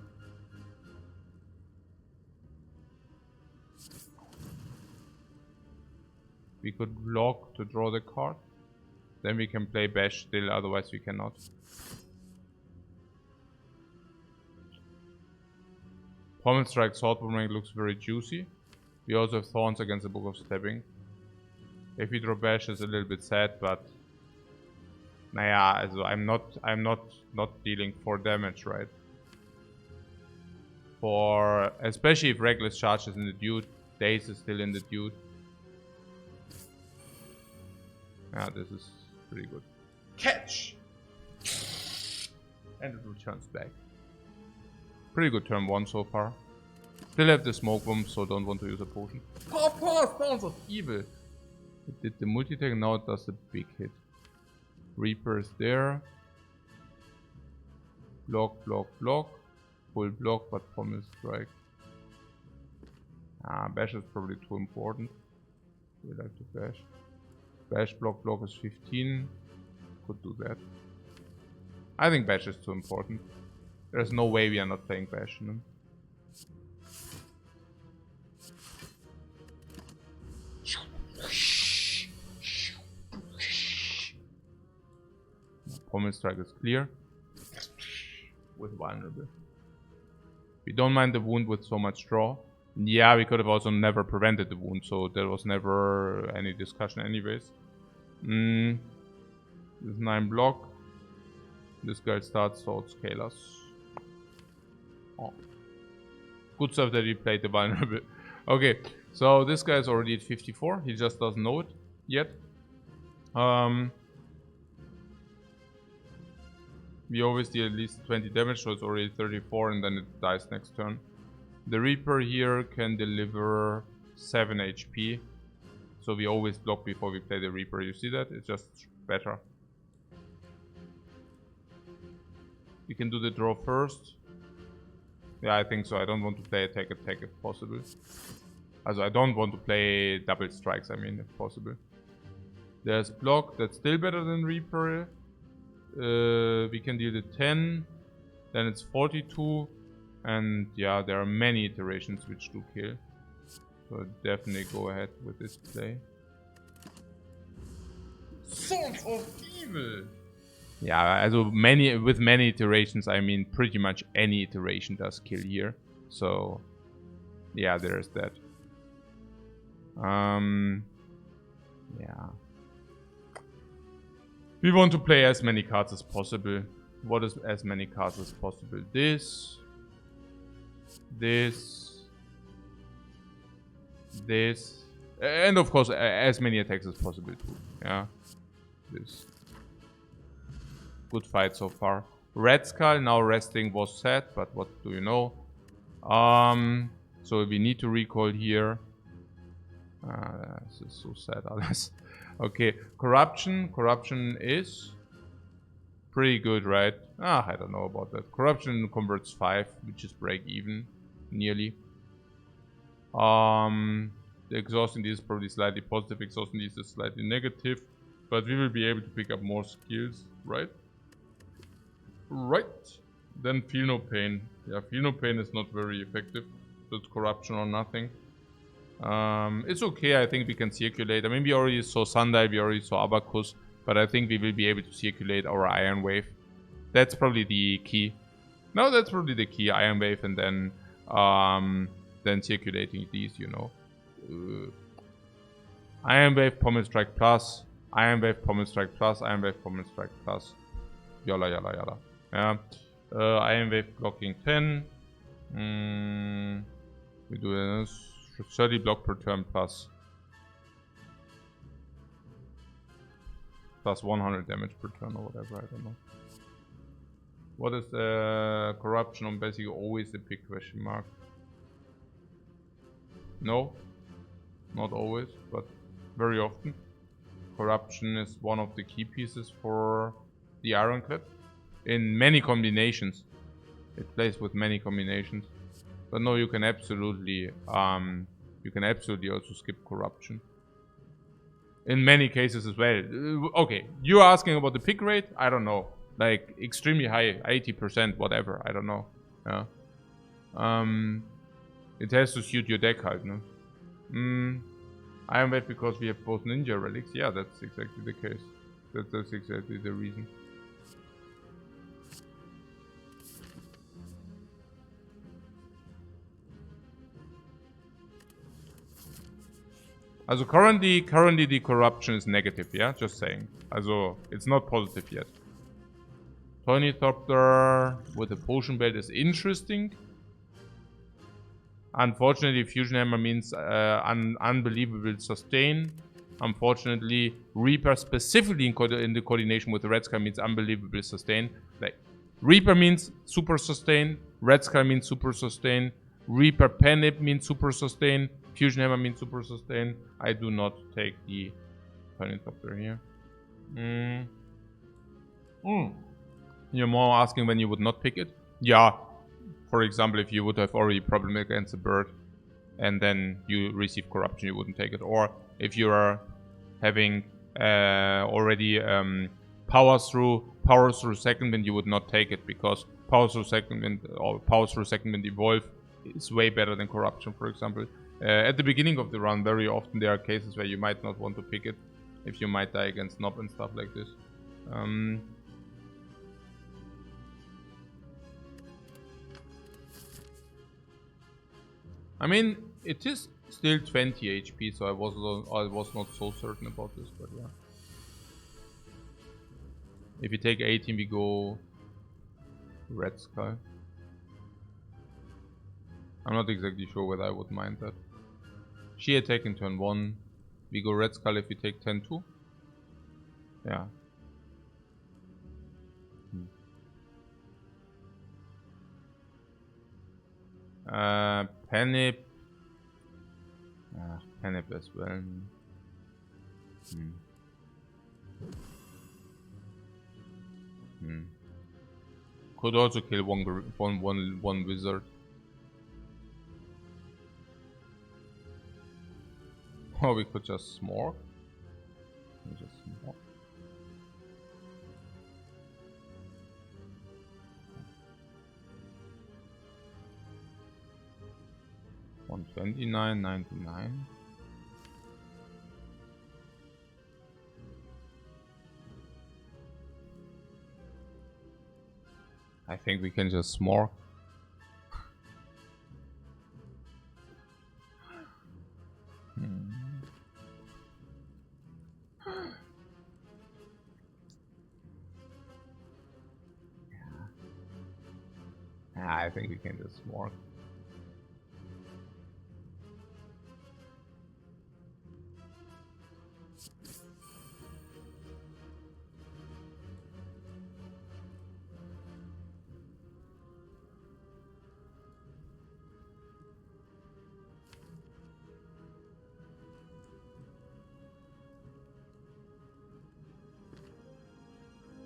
We could block to draw the card. Then we can play bash still, otherwise we cannot. Pommel Strike Sword Boomerang looks very juicy. We also have Thorns against the Book of Stabbing. If we draw bash, it's a little bit sad, but naja, also I'm not dealing 4 damage, right? For especially if Reckless charges in the dude, Daze is still in the dude. Yeah, this is pretty good. Catch! And it returns back. Pretty good turn 1 so far. Still have the smoke bomb, so don't want to use a potion. Papa, Thorns of Evil! It did the multi-tag, now it does a big hit. Reaper is there. Block, block, block. Full block, but Pommel Strike. Bash is probably too important. We like to bash. Bash block block is 15. Could do that. I think bash is too important. There's no way we are not playing bash. No? Pommel Strike is clear. With vulnerable. We don't mind the wound with so much draw. Yeah, we could have also never prevented the wound, so there was never any discussion anyways. This 9 block. This guy starts Sword Scalers. Oh. Good stuff that he played the vulnerable. Okay, so this guy is already at 54. He just doesn't know it yet. We always deal at least 20 damage, so it's already 34 and then it dies next turn. The Reaper here can deliver 7 HP. So we always block before we play the Reaper. You see that? It's just better. We can do the draw first. Yeah, I think so. I don't want to play attack if possible. Also, I don't want to play double strikes, I mean, if possible. There's block, that's still better than Reaper. We can deal the 10. Then it's 42. And yeah, there are many iterations which do kill. So definitely go ahead with this play. Sons of Evil! Yeah, also with many iterations, I mean pretty much any iteration does kill here. So yeah, there's that. Yeah. We want to play as many cards as possible. What is as many cards as possible? This. And of course as many attacks as possible too. Yeah. This. Good fight so far. Red Skull, now resting was sad, but what do you know? So we need to recall here. This is so sad, Alice. Okay, Corruption. Corruption is pretty good, right? I don't know about that. Corruption converts 5, which is break even, nearly. The Exhausting Deed is probably slightly positive. Exhausting Deed is slightly negative, but we will be able to pick up more skills, right? Right. Then Feel No Pain. Yeah, Feel No Pain is not very effective. So it's Corruption or nothing. It's okay, I think we can circulate. I mean, we already saw Sundial, we already saw Abacus, but I think we will be able to circulate our Iron Wave. That's probably the key. No, that's probably the key, Iron Wave, and then circulating these, you know. Iron Wave, Pommel Strike Plus. Iron Wave, Pommel Strike Plus. Iron Wave, Pommel Strike Plus. Yalla, yalla, yalla. Yeah. Iron Wave blocking 10. We do this. 30 block per turn plus. Plus 100 damage per turn or whatever, I don't know. What is the corruption on basically always the big question mark? No. Not always, but very often. Corruption is one of the key pieces for the Ironclad. In many combinations. It plays with many combinations. But no, you can absolutely also skip corruption. In many cases as well. Okay, you're asking about the pick rate? I don't know. Like extremely high, 80%, whatever. I don't know. Yeah. It has to suit your deck halt, no? Iron Wave because we have both ninja relics. Yeah, that's exactly the case. That's exactly the reason. Also currently the corruption is negative, yeah? Just saying. Also, it's not positive yet. Ornithopter with a potion belt is interesting. Unfortunately, Fusion Hammer means unbelievable sustain. Unfortunately, Reaper specifically in the coordination with the Red Sky means unbelievable sustain. Like, Reaper means super sustain. Red Sky means super sustain. Reaper Penip means super sustain. Fusion Hammer means super sustain. I do not take the Ornithopter here. You're more asking when you would not pick it? Yeah. For example, if you would have already problem against a bird and then you receive corruption, you wouldn't take it. Or if you are having already power through second wind, you would not take it because power through second wind or power through second wind evolve is way better than corruption, for example. At the beginning of the run, very often there are cases where you might not want to pick it if you might die against Nob and stuff like this. I mean, it is still 20 HP, so I was not so certain about this, but yeah. If you take 18, we go Red Sky. I'm not exactly sure whether I would mind that. She attack in turn 1. We go Red Skull if we take 10-2. Yeah. Penip. Penip as well. Could also kill one wizard. Or we could just smork. Just smork. $129.99. I think we can just smork. I think we can just smork.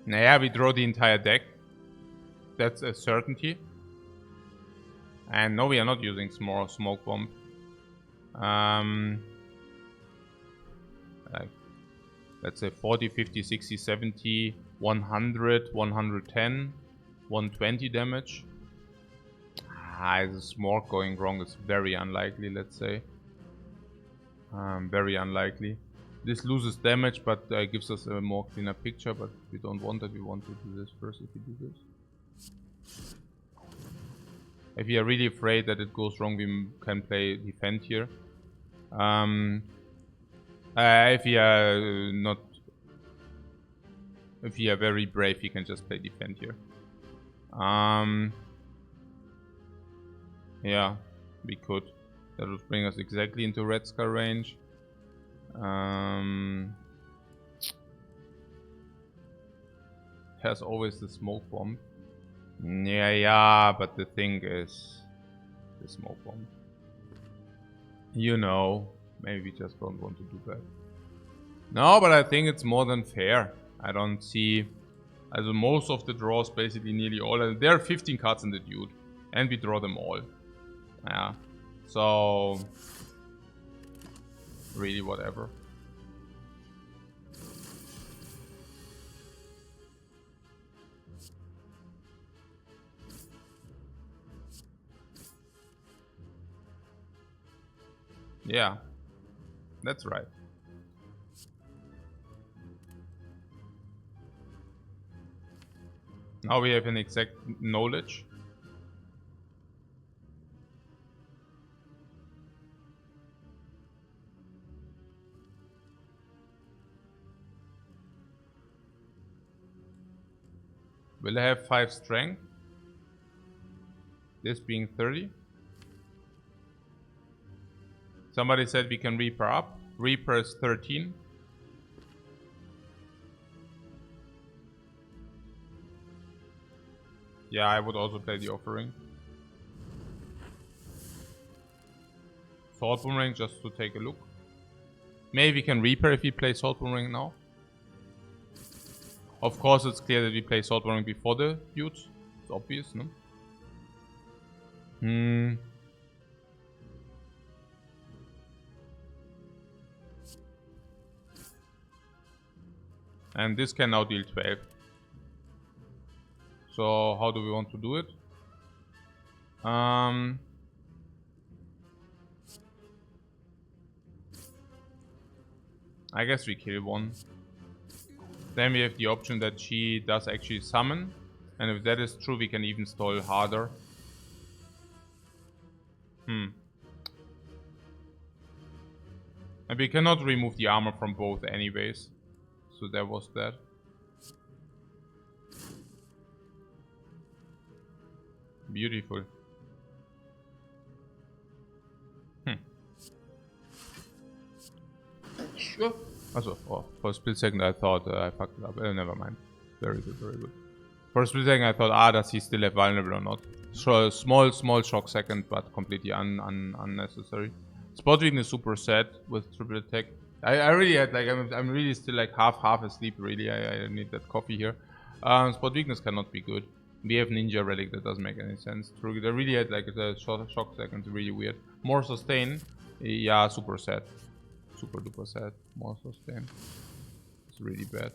Naja, we draw the entire deck. That's a certainty. And no, we are not using smoke bomb. Like, let's say 40, 50, 60, 70, 100, 110, 120 damage. The smoke going wrong is very unlikely, let's say. Very unlikely. This loses damage, but gives us a more cleaner picture, but we don't want that. We want to do this first if we do this. If we are really afraid that it goes wrong, we can play defend here. If you are not... If you are very brave, you can just play defend here. Yeah, we could. That would bring us exactly into Red Scar range. Has always the smoke bomb. Yeah, but the thing is... The smoke bomb. You know, maybe we just don't want to do that. No, but I think it's more than fair. I don't see... Also most of the draws, basically nearly all. There are 15 cards in the dude. And we draw them all. Yeah. So... Really whatever. Yeah. That's right. Now we have an exact knowledge. Will I have 5 strength? This being 30. Somebody said we can Reaper up. Reaper is 13. Yeah, I would also play the offering. Sword Boomerang just to take a look. Maybe we can Reaper if we play Sword Boomerang now. Of course, it's clear that we play Sword Boomerang before the dudes. It's obvious, no? And this can now deal 12. So how do we want to do it? I guess we kill one. Then we have the option that she does actually summon. And if that is true, we can even stall harder. And we cannot remove the armor from both anyways. So there was that. Beautiful. Sure. Also, oh, for a split second I thought I fucked it up. Never mind. Very good, very good. For a split second I thought, does he still have vulnerable or not? So a small shock second, but completely unnecessary. Spot weakness super sad with triple attack. I really had like I'm really still like half asleep really. I need that coffee here. Spot weakness cannot be good. We have ninja relic, that doesn't make any sense. True, they really had like the shock second, really weird. More sustain, yeah, super sad. Super duper sad. More sustain. It's really bad.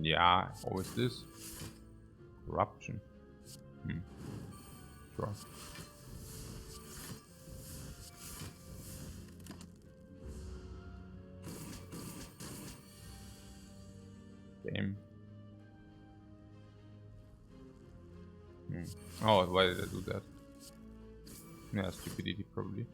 Yeah, always this. Corruption. Sure. Game. Oh, why did I do that? Yeah, stupidity probably.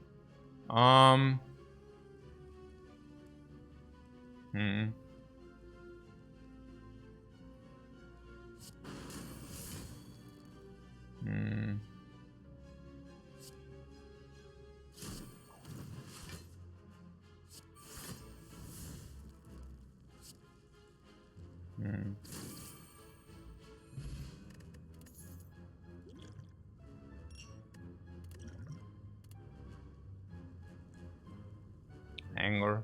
Anger.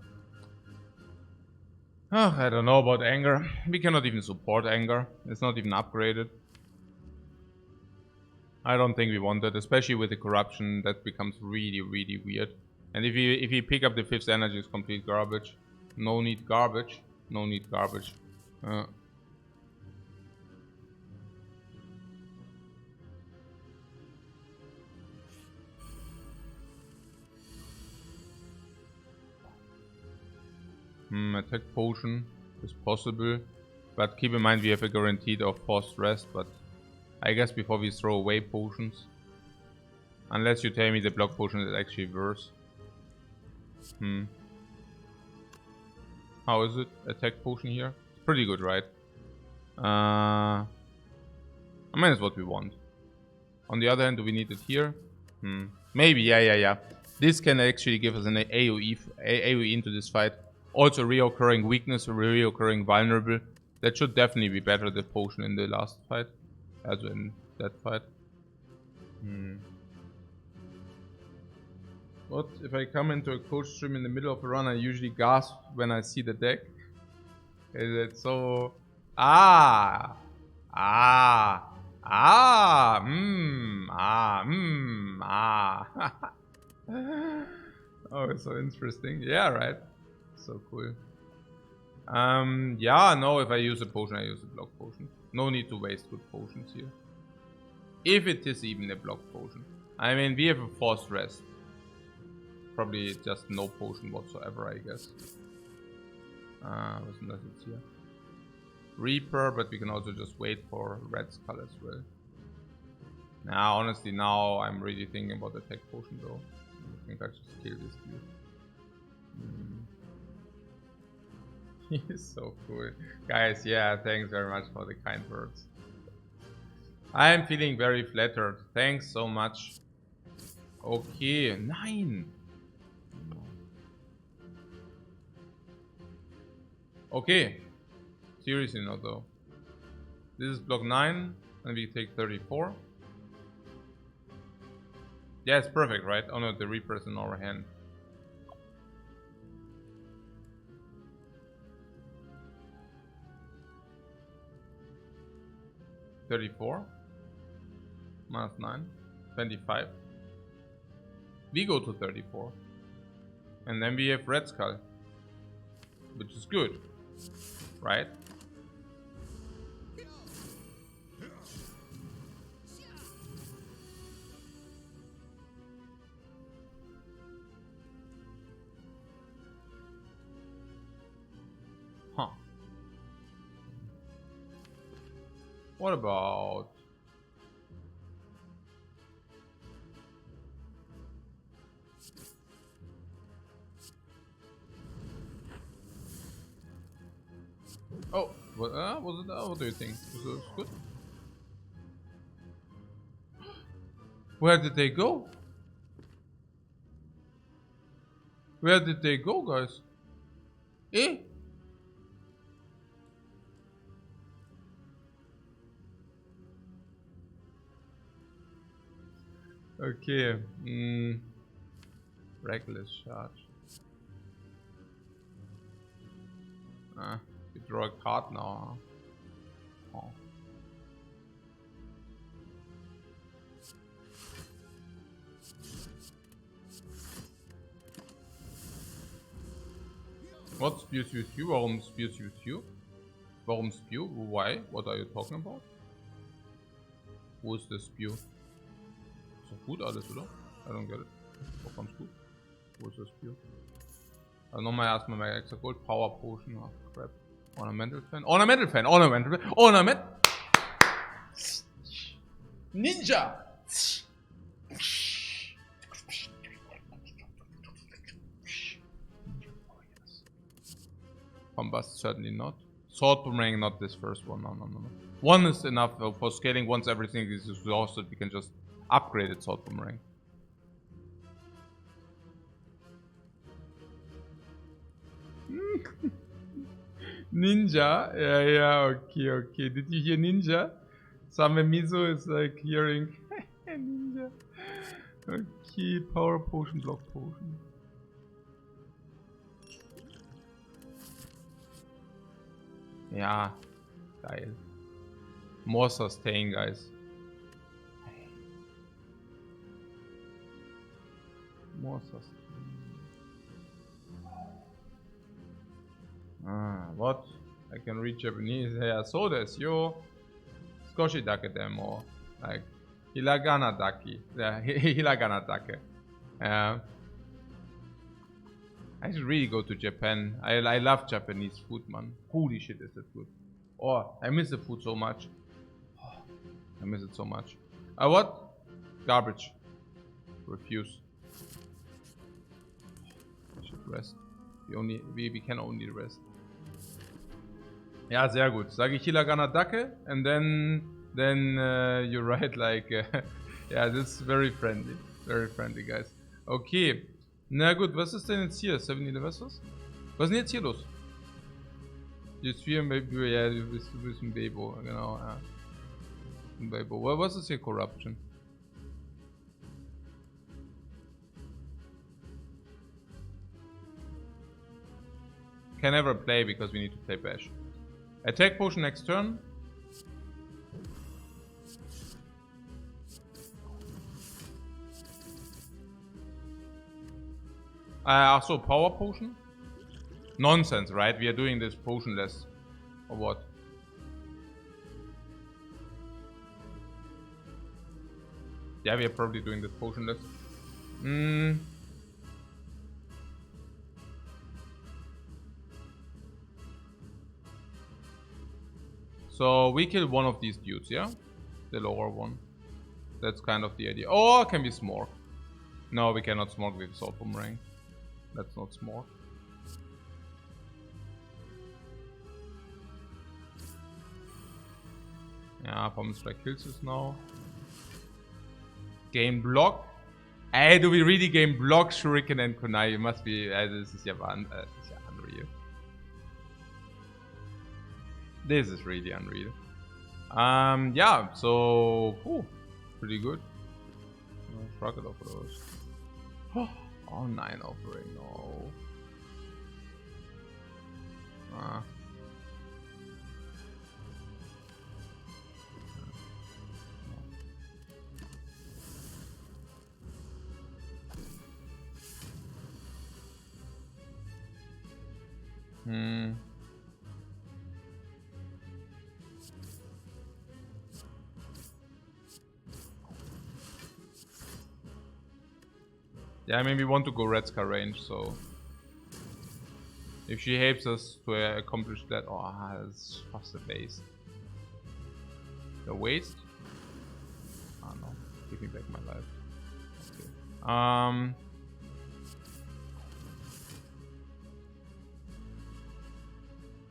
Oh, I don't know about anger. We cannot even support anger. It's not even upgraded. I don't think we want that, especially with the corruption. That becomes really weird. And if you pick up the 5th energy, it's complete garbage. No need garbage. No need garbage. Attack potion is possible. But keep in mind we have a guaranteed of forced rest, but I guess before we throw away potions. Unless you tell me the block potion is actually worse. How is it? Attack potion here? It's pretty good, right? I mean, that's what we want. On the other hand, do we need it here? Maybe, yeah. This can actually give us an AoE into this fight. Also, reoccurring weakness or reoccurring vulnerable. That should definitely be better, the potion in the last fight. Also in that fight. What if I come into a coach stream in the middle of a run? I usually gasp when I see the deck. Is it so? Oh, it's so interesting. Yeah, right. So cool. Yeah, no, if I use a potion, I use a block potion. No need to waste good potions here. If it is even a block potion. I mean, we have a forced rest. Probably just no potion whatsoever, I guess. Wasn't that it here? Reaper, but we can also just wait for red skull as well. Now, honestly, now I'm really thinking about attack potion though. I think I just kill this dude. He's so cool. Guys, yeah, thanks very much for the kind words. I am feeling very flattered. Thanks so much. Okay, 9. Okay. Seriously not though. This is block 9 and we take 34. Yeah, it's perfect, right? Oh no, the Reaper is in our hand. $34 minus 9, 25. We go to 34. And then we have Red Skull, which is good, right? Huh. What about... Oh, was it? What do you think? Was it good? Where did they go? Where did they go, guys? Eh? Okay. Reckless charge. You draw a card now. Huh? Oh. What spews with you? Warum spews with you? Warum spew? Why? What are you talking about? Wo ist der Spew? Ist doch gut alles, oder? I don't get it. Wo kommt's gut? Wo ist der Spew? Also nochmal erstmal mehr extra Gold. Power Potion. Ach, crap. Ornamental Fan. Ornamental Fan. Ornamental Fan. Ornament. Ninja. Combust, certainly not. Sword Boomerang, not this first one. No. One is enough for scaling. Once everything is exhausted, we can just upgrade it. Sword Boomerang. Ninja? Yeah, okay. Did you hear Ninja? Same Miso is like hearing Ninja. Okay, Power Potion, Block Potion. Ja, geil. More sustain, guys. More sustain. What? I can read Japanese. Yeah, so desu yo. Skoshi dake demo. Like, hiragana daki. Yeah, hiragana dake. Yeah. I should really go to Japan. I love Japanese food, man. Holy shit, is that good. Oh, I miss the food so much. Oh, I miss it so much. What? Garbage. Refuse. I should rest. We can only rest. Ja, sehr gut. Sage ich Hiragana Dake and then you write like yeah, this is very friendly. Very friendly, guys. Okay. Na gut, was ist denn jetzt hier? 7-Eleven, was? Was ist denn jetzt hier los? Jetzt hier, ja, du bist ein Bebo, genau, ja. Ein Bebo. Was ist hier Corruption? Can never play because we need to play Bash. Attack potion next turn. So power potion? Nonsense, right? We are doing this potionless. Or what? Yeah, we are probably doing this potionless. So we kill one of these dudes, yeah? The lower one. That's kind of the idea. Oh, can we smork? No, we cannot smork with Salt Boomerang. Let's not smork. Yeah, Bomb Strike kills us now. Game block. Hey, do we really game block Shuriken and Kunai? You must be. This is ja unreal. This is really unreal. Yeah, so pretty good. Shrug it off for those. Oh, 9 offering, no. Yeah, I mean, we want to go Red Scar range, so if she helps us to accomplish that, that's just a base. The waste? Oh no, give me back my life.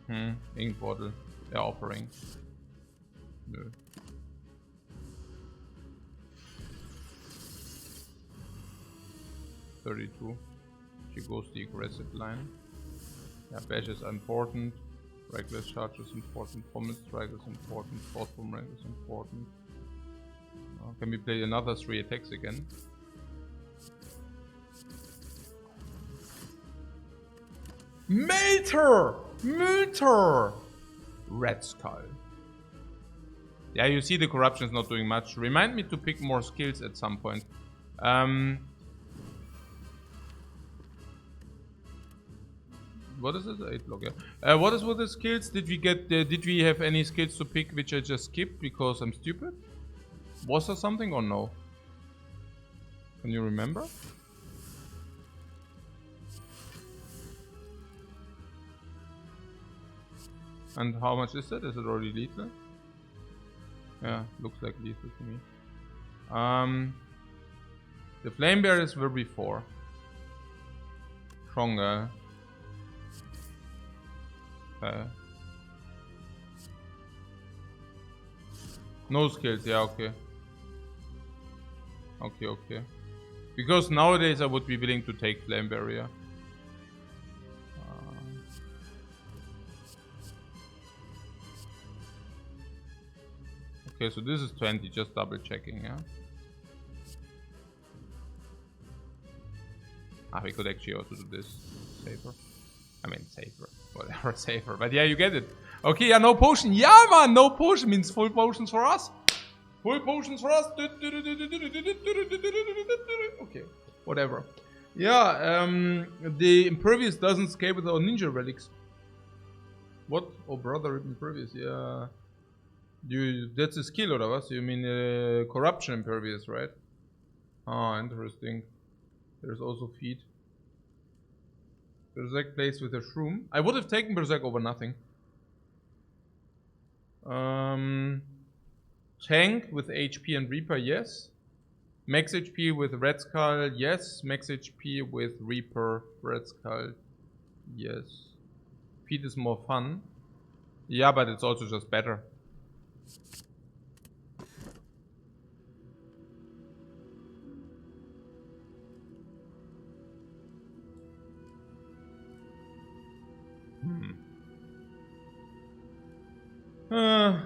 Okay. Ink bottle. They're offering. No. $32. She goes the aggressive line. Yeah, Bash is important. Reckless Charge is important. Pommet Strike is important. Force Boomerang is important. Can we play another 3 attacks again? Mater! Red Skull. Yeah, you see the corruption is not doing much. Remind me to pick more skills at some point. What is it? 8 block, yeah. What is with the skills? Did we have any skills to pick which I just skipped because I'm stupid? Was there something or no? Can you remember? And how much is it? Is it already lethal? Yeah, looks like lethal to me. The flame barriers were before. Stronger. No skills, yeah, okay. Okay. Because nowadays I would be willing to take flame barrier. Okay, so this is 20, just double checking, yeah. We could actually also do this safer. I mean safer, whatever, safer. But yeah, you get it. Okay, yeah, no potion. Yeah, man, no potion means full potions for us. Full potions for us. Okay, whatever. Yeah, the Impervious doesn't scale with our ninja relics. What? Oh, brother, Impervious, yeah. That's a skill, or what? You mean corruption Impervious, right? Ah, interesting. There's also feet. Berserk plays with a shroom. I would have taken Berserk over nothing. Tank with HP and Reaper, yes. Max HP with Red Skull, yes. Max HP with Reaper, Red Skull, yes. Speed is more fun. Yeah, but it's also just better.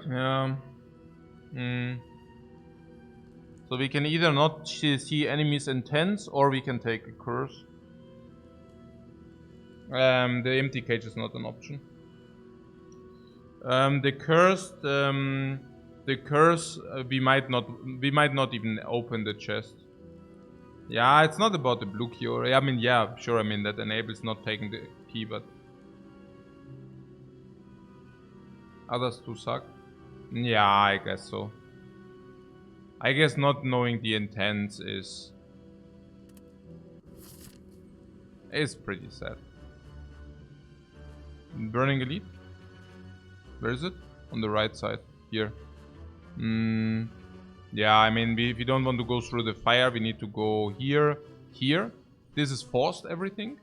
Yeah. So we can either not see enemies intense, or we can take a curse. The empty cage is not an option. The curse, we might not even open the chest. Yeah, it's not about the blue key, or I mean, yeah, sure. I mean that enables not taking the key, but others do suck. Yeah, I guess so. I guess not knowing the intents is pretty sad. Burning Elite? Where is it? On the right side. Here. Yeah, I mean, if we don't want to go through the fire, we need to go here. Here. This is forced everything.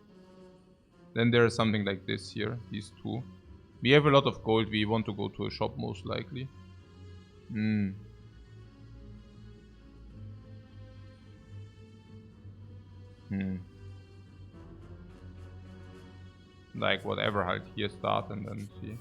Then there is something like this here. These two. We have a lot of gold. We want to go to a shop most likely. Like whatever, halt here start and then see.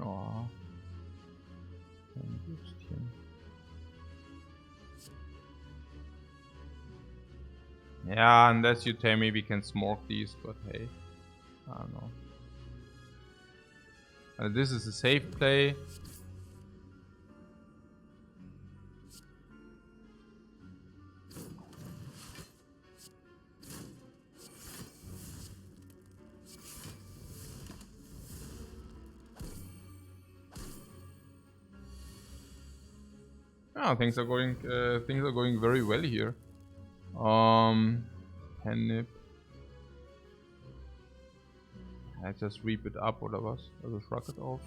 Oh. Yeah, unless you tell me we can smoke these, but hey, I don't know. This is a safe play. Yeah, things are going very well here. Pennip. I just reap it up oder was? Also shrug it off.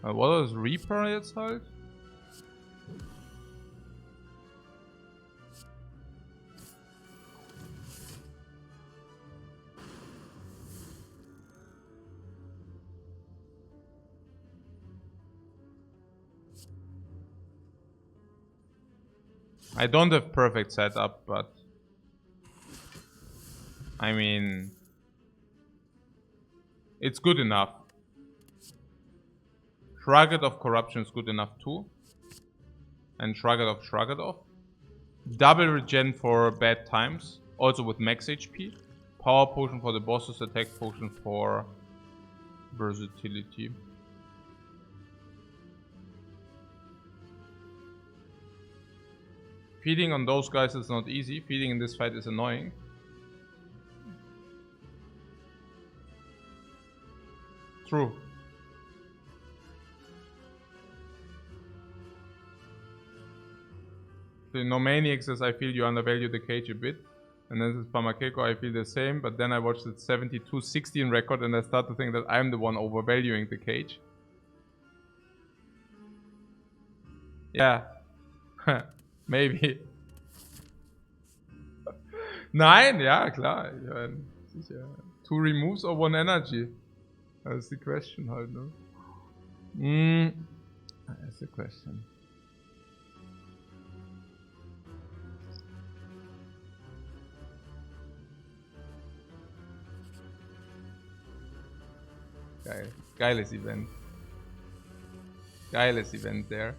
What is Reaper jetzt halt? I don't have perfect setup, but I mean, it's good enough. Shrug it off corruption is good enough too. And shrug it off, shrug it off. Double regen for bad times, also with max HP. Power potion for the bosses, attack potion for versatility. Feeding on those guys is not easy. Feeding in this fight is annoying. True. The No Maniac says, I feel you undervalue the cage a bit. And then says Pamakeko, I feel the same. But then I watched the 72-16 record and I start to think that I'm the one overvaluing the cage. Yeah. Maybe. Nein, ja, klar. Ja, sicher. 2 removes or 1 energy? That's the question halt, ne? That's the question. Geil. Geiles Event. Geiles Event der.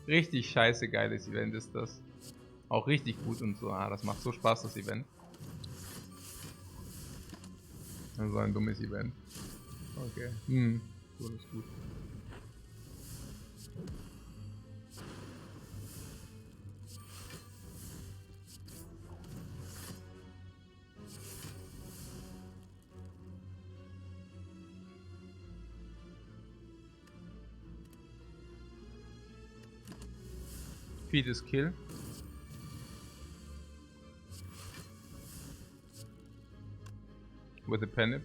Richtig scheiße geiles Event ist das. Auch richtig gut und so. Das macht so Spaß, das Event. Das ist ein dummes Event. Okay. So ist gut. Feed is kill. With a penip.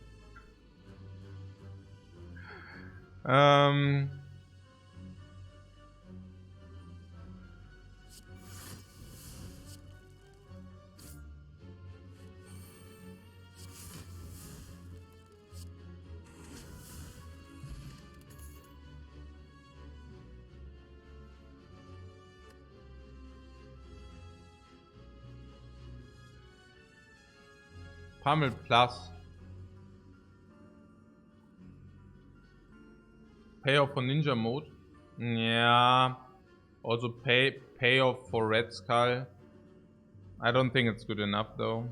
Pummel plus. Payoff for Ninja Mode. Yeah. Also payoff for Red Skull. I don't think it's good enough though.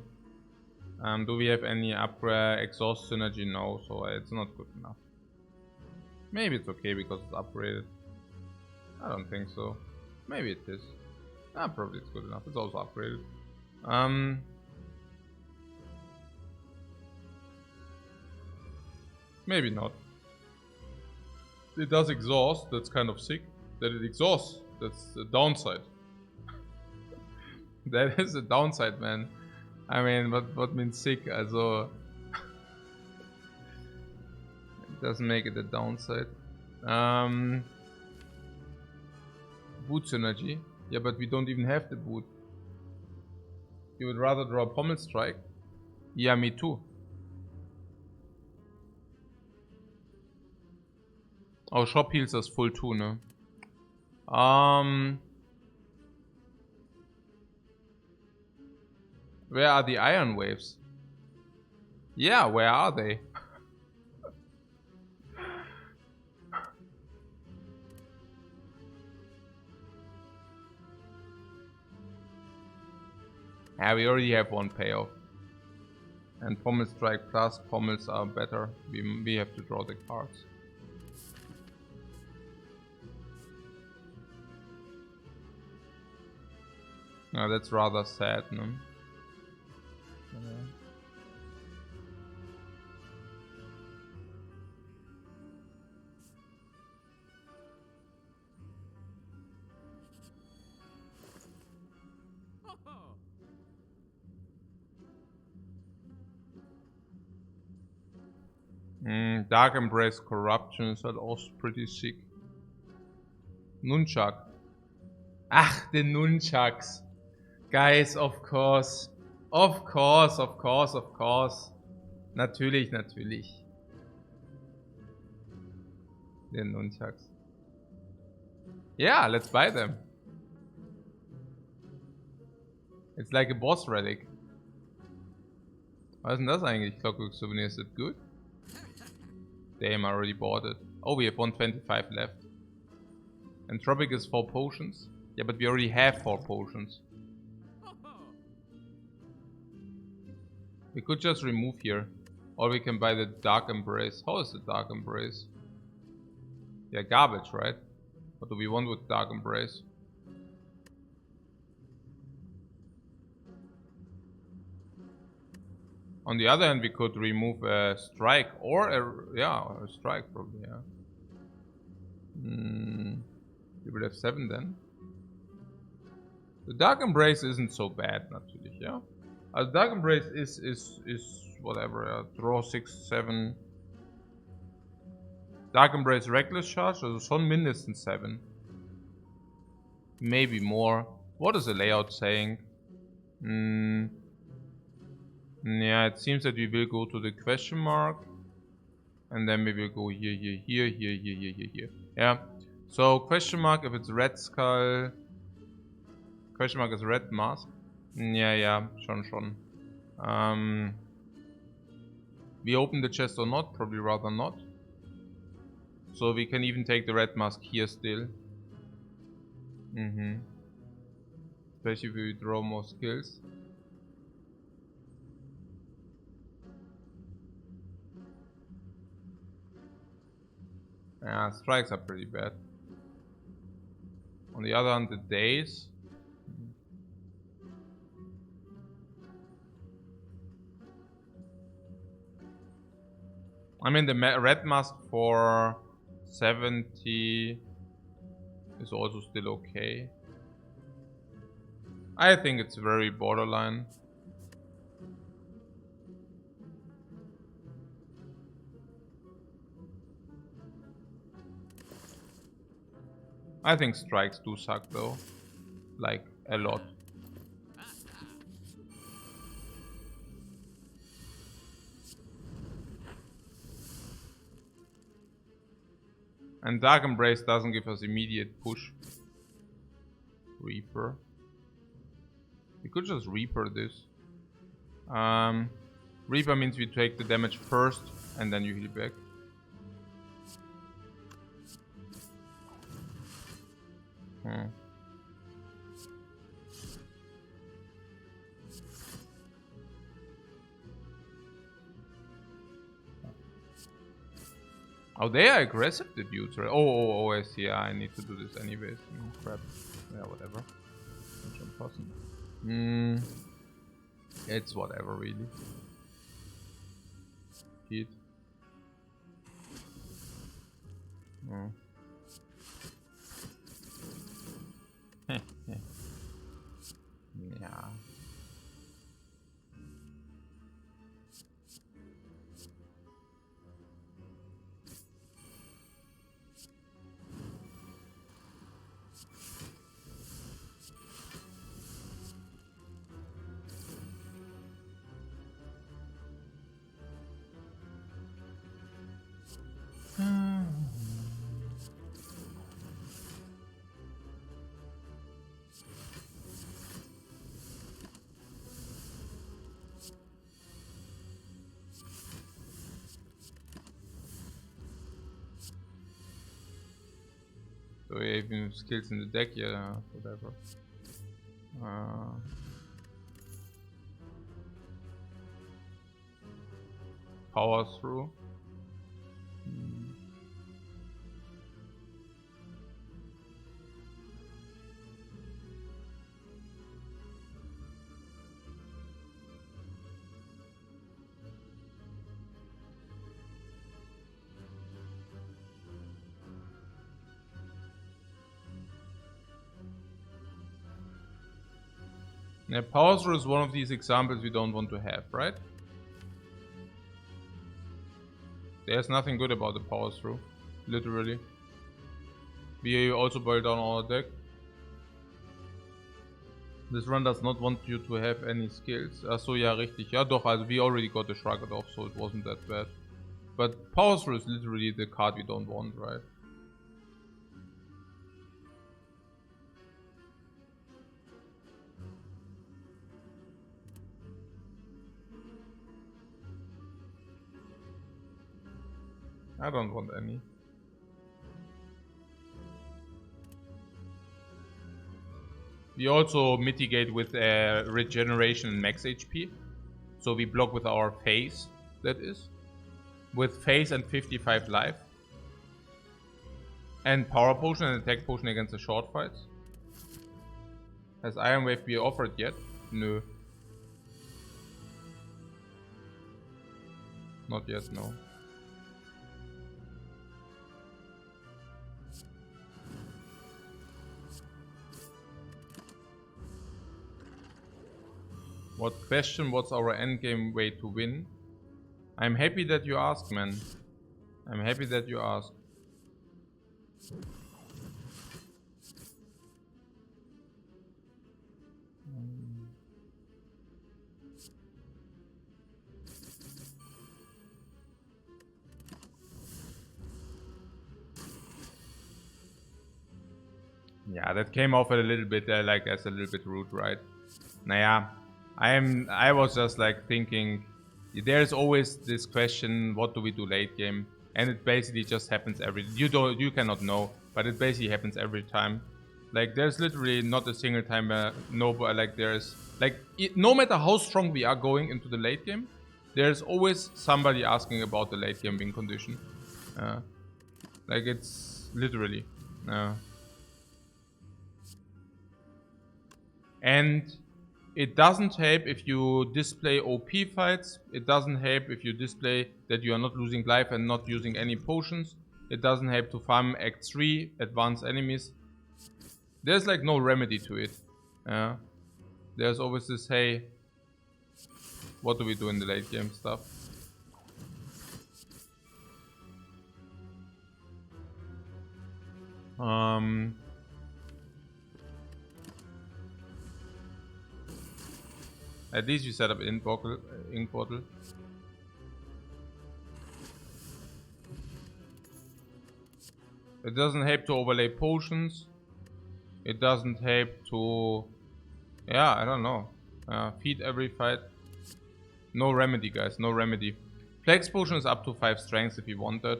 Do we have any upgrade exhaust synergy? No, so it's not good enough. Maybe it's okay because it's upgraded. I don't think so. Maybe it is. Probably it's good enough. It's also upgraded. Maybe not. It does exhaust, that's kind of sick. That it exhausts, that's the downside. That is a downside, man. I mean, what means sick? Also, it doesn't make it a downside. Boot synergy. Yeah, but we don't even have the boot. You would rather draw Pommel Strike? Yeah, me too. Oh, Shop heals us full too, ne? Where are the Iron Waves? Yeah, where are they? Yeah, we already have one payoff. And Pommel Strike plus Pommels are better. We have to draw the cards. No, that's rather sad, no? Dark Embrace Corruption is halt also pretty sick. Nunchuck. Ach, the Nunchucks. Guys, of course. Of course. Natürlich. The Nunchucks. Yeah, let's buy them. It's like a boss relic. Was ist denn das eigentlich? Clockwork Souvenir, is it good? Damn, I already bought it. Oh, we have 125 left. Entropic is 4 potions. Yeah, but we already have 4 potions. We could just remove here. Or we can buy the Dark Embrace. How is the Dark Embrace? Yeah, garbage, right? What do we want with Dark Embrace? On the other hand, we could remove a strike or a strike probably, yeah. We will have 7 then. The Dark Embrace isn't so bad, natürlich, yeah. The Dark Embrace is whatever, draw 6, 7. Dark Embrace Reckless Charge, also schon mindestens 7. Maybe more. What is the layout saying? Yeah, it seems that we will go to the question mark. And then we will go here. Yeah. So question mark if it's red skull. Question mark is red mask. Yeah, schon. We open the chest or not? Probably rather not. So we can even take the red mask here still. Especially if we draw more skills. Yeah, strikes are pretty bad. On the other hand, the days. I mean, the red mask for 70 is also still okay. I think it's very borderline. I think strikes do suck though. Like, a lot. And Dark Embrace doesn't give us immediate push. Reaper. We could just Reaper this. Reaper means we take the damage first and then you heal back. Oh, they are aggressive, the dudes, right? Oh, I see. Yeah, I need to do this anyways. Crap. Yeah, whatever. It's whatever, really. Heat. Yeah. So we have even skills in the deck, yeah, whatever. Power through. Yeah, power through is one of these examples we don't want to have, right? There's nothing good about the power through, literally. We also boil down our deck. This run does not want you to have any skills. Achso, ja, richtig. Ja, doch, also we already got the Shrug off, so it wasn't that bad. But power through is literally the card we don't want, right? I don't want any. We also mitigate with regeneration and max HP. So we block with our phase, that is. With phase and 55 life. And power potion and attack potion against the short fights. Has Iron Wave been offered yet? No. Not yet, no. What question? What's our endgame way to win? I'm happy that you asked, man. I'm happy that you asked. Yeah, that came off a little bit like as a little bit rude, right? Naja, I was just like thinking, there's always this question, what do we do late game? And it basically just happens you cannot know, but it basically happens every time. Like there's literally not a single time where no matter how strong we are going into the late game, there's always somebody asking about the late game win condition. Like it's literally. And it doesn't help if you display OP fights. It doesn't help if you display that you are not losing life and not using any potions. It doesn't help to farm Act 3, advanced enemies. There's like no remedy to it. There's always this, hey, what do we do in the late game stuff? At least you set up ink bottle. It doesn't help to overlay potions. It doesn't help to... Yeah, I don't know. Feed every fight. No remedy, guys. No remedy. Flex potion is up to 5 strengths if you want that.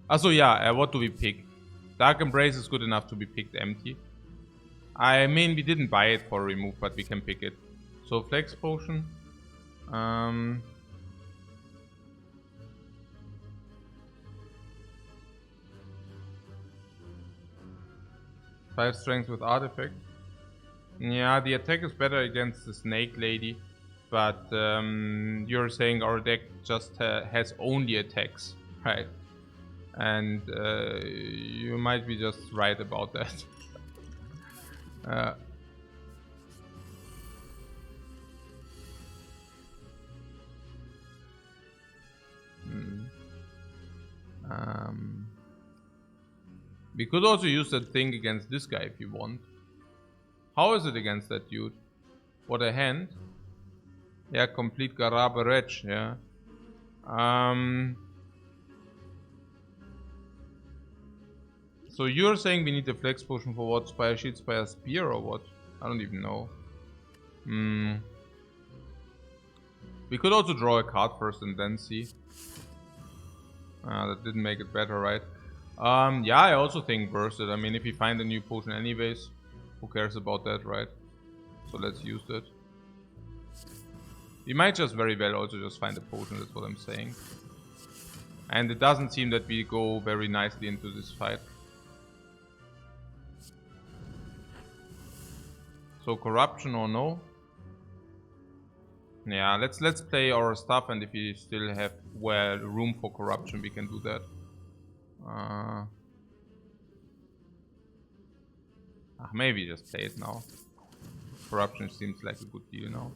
Also, yeah, what do we pick? Dark Embrace is good enough to be picked empty. I mean, we didn't buy it for remove, but we can pick it. So, Flex Potion. 5 strength with artifact. Yeah, the attack is better against the Snake Lady. But you're saying our deck just has only attacks, right? And you might be just right about that. We could also use that thing against this guy if you want. How is it against that dude? What a hand. Yeah, complete garbage, yeah. So you're saying we need a flex potion for what? Spire Shield, Spire Spear or what? I don't even know. We could also draw a card first and then see. That didn't make it better, right? Yeah, I also think burst it. I mean, if you find a new potion anyways, who cares about that, right? So let's use that. We might just very well also just find a potion, that's what I'm saying. And it doesn't seem that we go very nicely into this fight. So corruption or no? Yeah, let's play our stuff, and if we still have room for corruption, we can do that. Maybe just play it now. Corruption seems like a good deal now.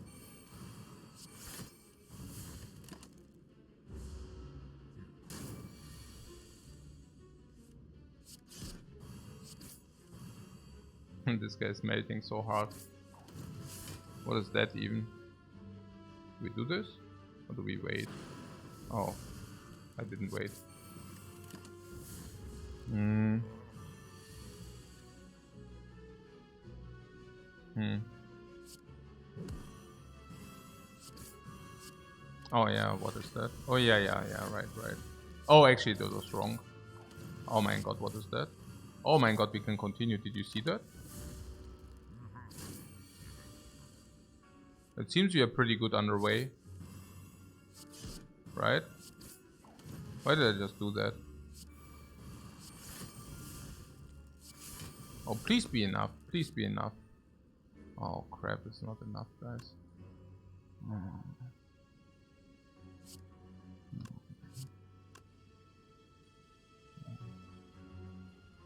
This guy is melting so hard. What is that even? Do we do this? Or do we wait? Oh, I didn't wait. Oh yeah, what is that? Oh yeah, right. Oh, actually that was wrong. Oh my god, what is that? Oh my god, we can continue. Did you see that? It seems we are pretty good underway. Right? Why did I just do that? Oh, please be enough. Please be enough. Oh crap, it's not enough, guys.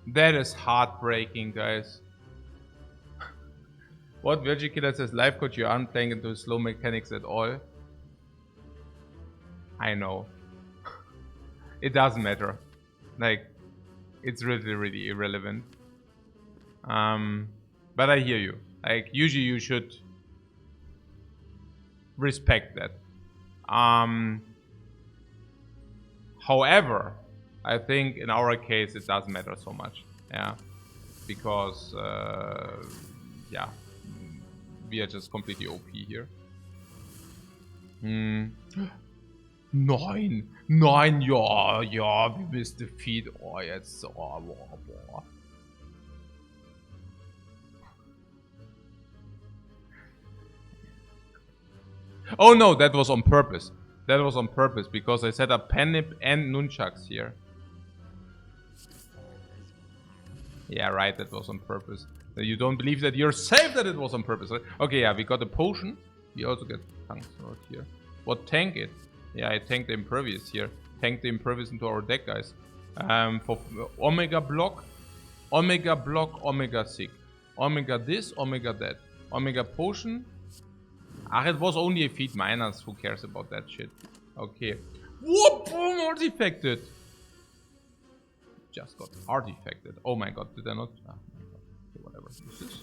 That is heartbreaking, guys. What? Virgin Killer says, Lifecoach, you aren't playing into slow mechanics at all. I know. It doesn't matter. Like, it's really irrelevant. But I hear you. Like, usually you should respect that. However, I think in our case it doesn't matter so much. Yeah. Because, yeah. we are just completely OP here. Hmm. 9! 9! Ja, ja, we missed the feed. Oh, jetzt. Oh, boah, boah. Oh no, that was on purpose. That was on purpose because I set up Penip and Nunchucks here. Yeah, right, that was on purpose. You don't believe that you're safe that it was on purpose, right? Okay, yeah, we got a potion. We also get tanks right here. What tank it? Yeah, I tanked the impervious here. Tank the impervious into our deck, guys. For Omega block, Omega sick. Omega this, Omega that. Omega potion. Ah, it was only a feat minus. Who cares about that shit? Okay. Whoop! Boom! Artifacted! Just got artifacted. Oh my god, did I not? Ah, my god. Okay, whatever. What's this?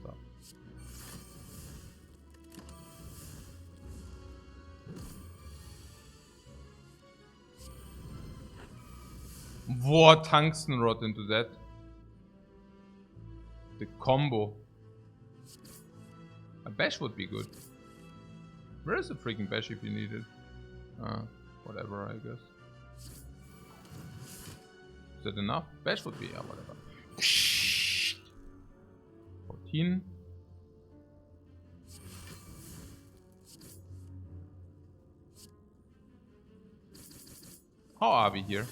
So. What tungsten rod into that? The combo. A bash would be good. Where is the freaking bash if you need it? Whatever, I guess. Is that enough? Bash would be, yeah, whatever. 14. How are we here?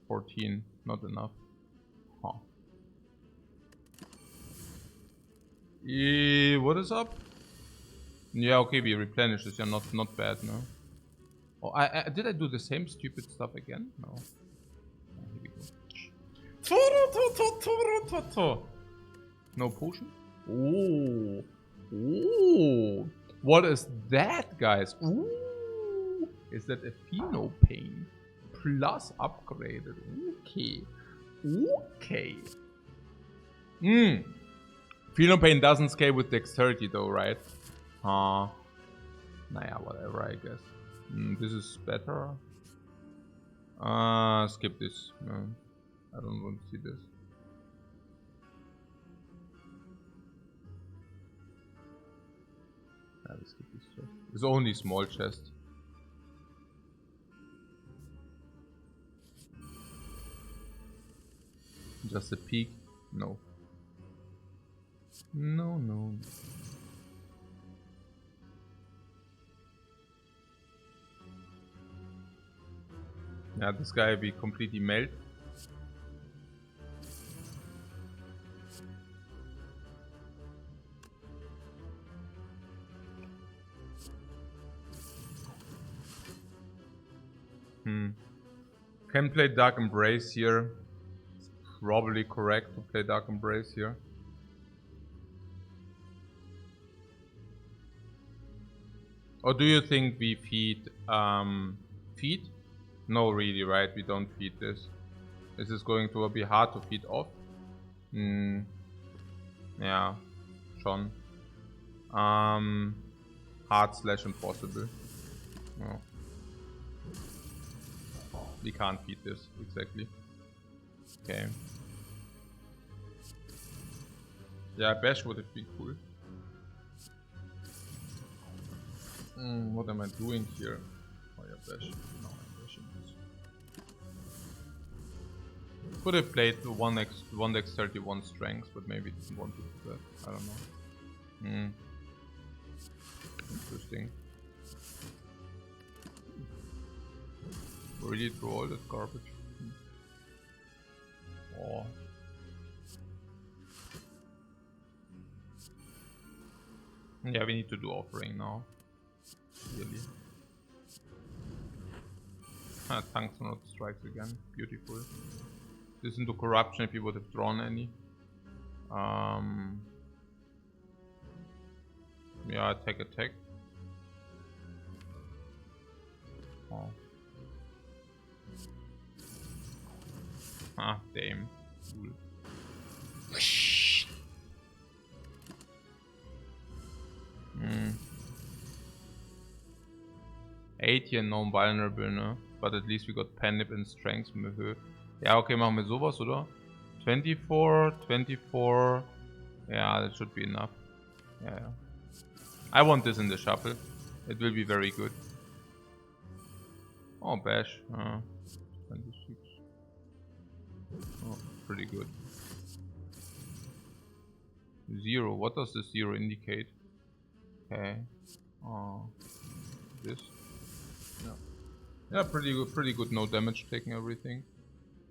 14. Not enough. Huh. What is up? Yeah, okay, we replenish this. Yeah, not bad, no. Oh, did I do the same stupid stuff again? No. Here we go. No potion? Oh. Oh. What is that, guys? Ooh. Is that a Pheno Pain? Plus upgraded. Okay. Okay. Pheno Pain doesn't scale with dexterity though, right? Naja, whatever, I guess. This is better. Skip this. No, I don't want to see this. Yeah, we skip this chest. It's only small chest. Just a peek? No. No, no. Yeah, this guy will be completely melt. Can play Dark Embrace here. It's probably correct to play Dark Embrace here. Or do you think we feed? Feed? No, really, right? We don't feed this. This is going to be hard to feed off. Yeah, schon. Hard/impossible. No. We can't feed this, exactly. Okay. Yeah, bash would have been cool. What am I doing here? Oh yeah, bash. No, I'm bashing this. Could have played 1 dexterity, 1 strength, but maybe didn't want to do that. I don't know. Interesting. Really throw all that garbage. Oh. Yeah, we need to do offering now. Really. Tungsten rod strikes again. Beautiful. This into corruption if you would have drawn any. Yeah, attack. Oh. Ah, damn. Cool. 80 and non-vulnerable, ne? But at least we got Pennip and Strength mit Höhe. Ja, okay, machen wir sowas, oder? 24, 24. Yeah, that should be enough. Yeah. I want this in the shuffle. It will be very good. Oh, bash. 26. Oh, pretty good. 0. What does the 0 indicate? Okay. Oh, this. Yeah. Yeah, pretty good. Pretty good. No damage taking everything.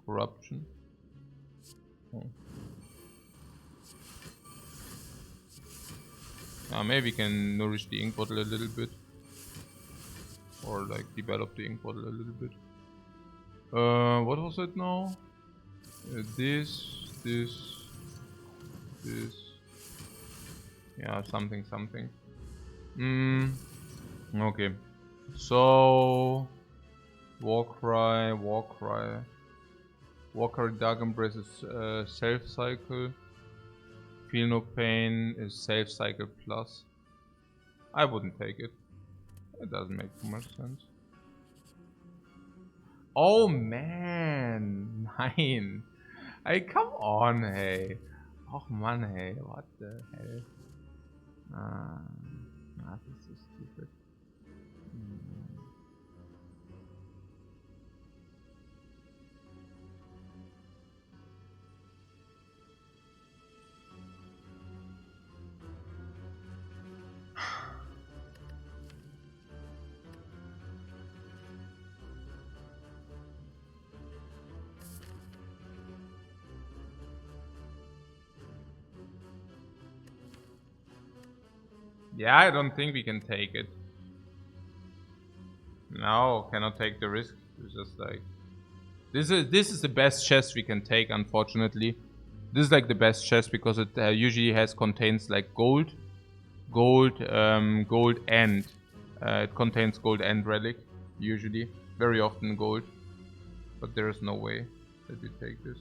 Corruption. Oh. Maybe we can nourish the ink bottle a little bit. Or like develop the ink bottle a little bit. What was it now? This. Yeah, something. Okay. So Warcry. Warcry Dark Embrace is self cycle. Feel No Pain is self cycle plus. I wouldn't take it. It doesn't make too much sense. Oh man, nein. Hey, come on, hey. Och man, hey, what the hell? This is so stupid. Yeah, I don't think we can take it. No, cannot take the risk. It's just like this is the best chest we can take, unfortunately. This is like the best chest because it usually contains like gold, and it contains gold and relic, usually, very often gold. But there is no way that we take this.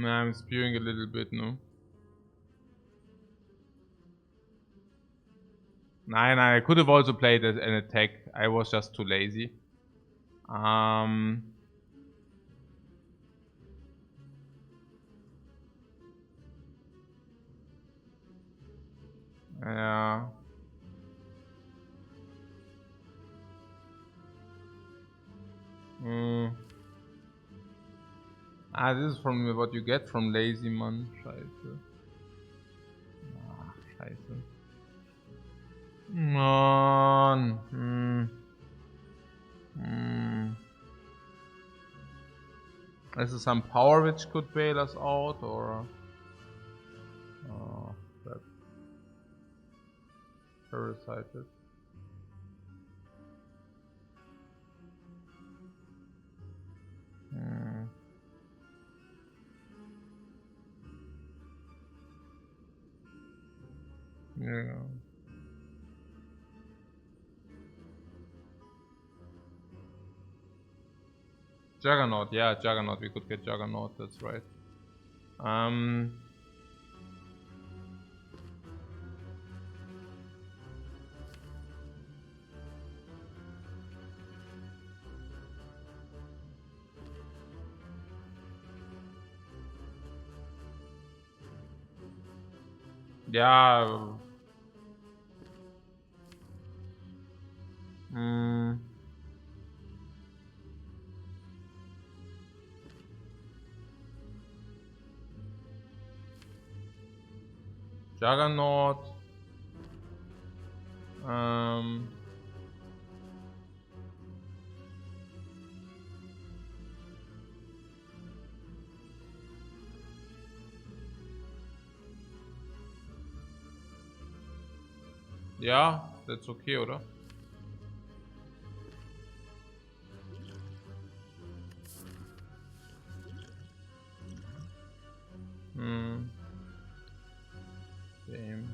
I'm spewing a little bit, no? Nein, I could have also played as an attack. I was just too lazy. Yeah. This is from what you get from lazy, man. Scheiße. Scheiße. Man. Is there some power which could bail us out, or? Oh, that parasited. Juggernaut, yeah, Juggernaut. We could get Juggernaut, that's right. Ja. Juggernaut. Ja, that's okay, oder? Same.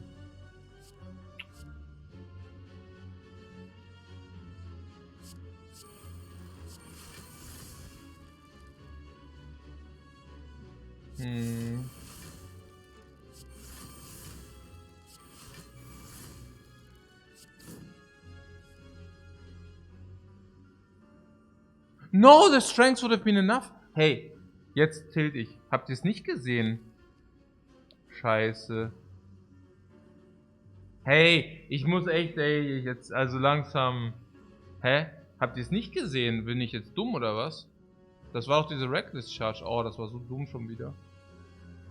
No, the strength would have been enough. Hey, jetzt tilt ich. Habt ihr es nicht gesehen? Scheiße. Hey, ich muss echt, ey, jetzt, also langsam. Hä? Habt ihr es nicht gesehen? Bin ich jetzt dumm oder was? Das war doch diese Reckless Charge. Oh, das war so dumm schon wieder.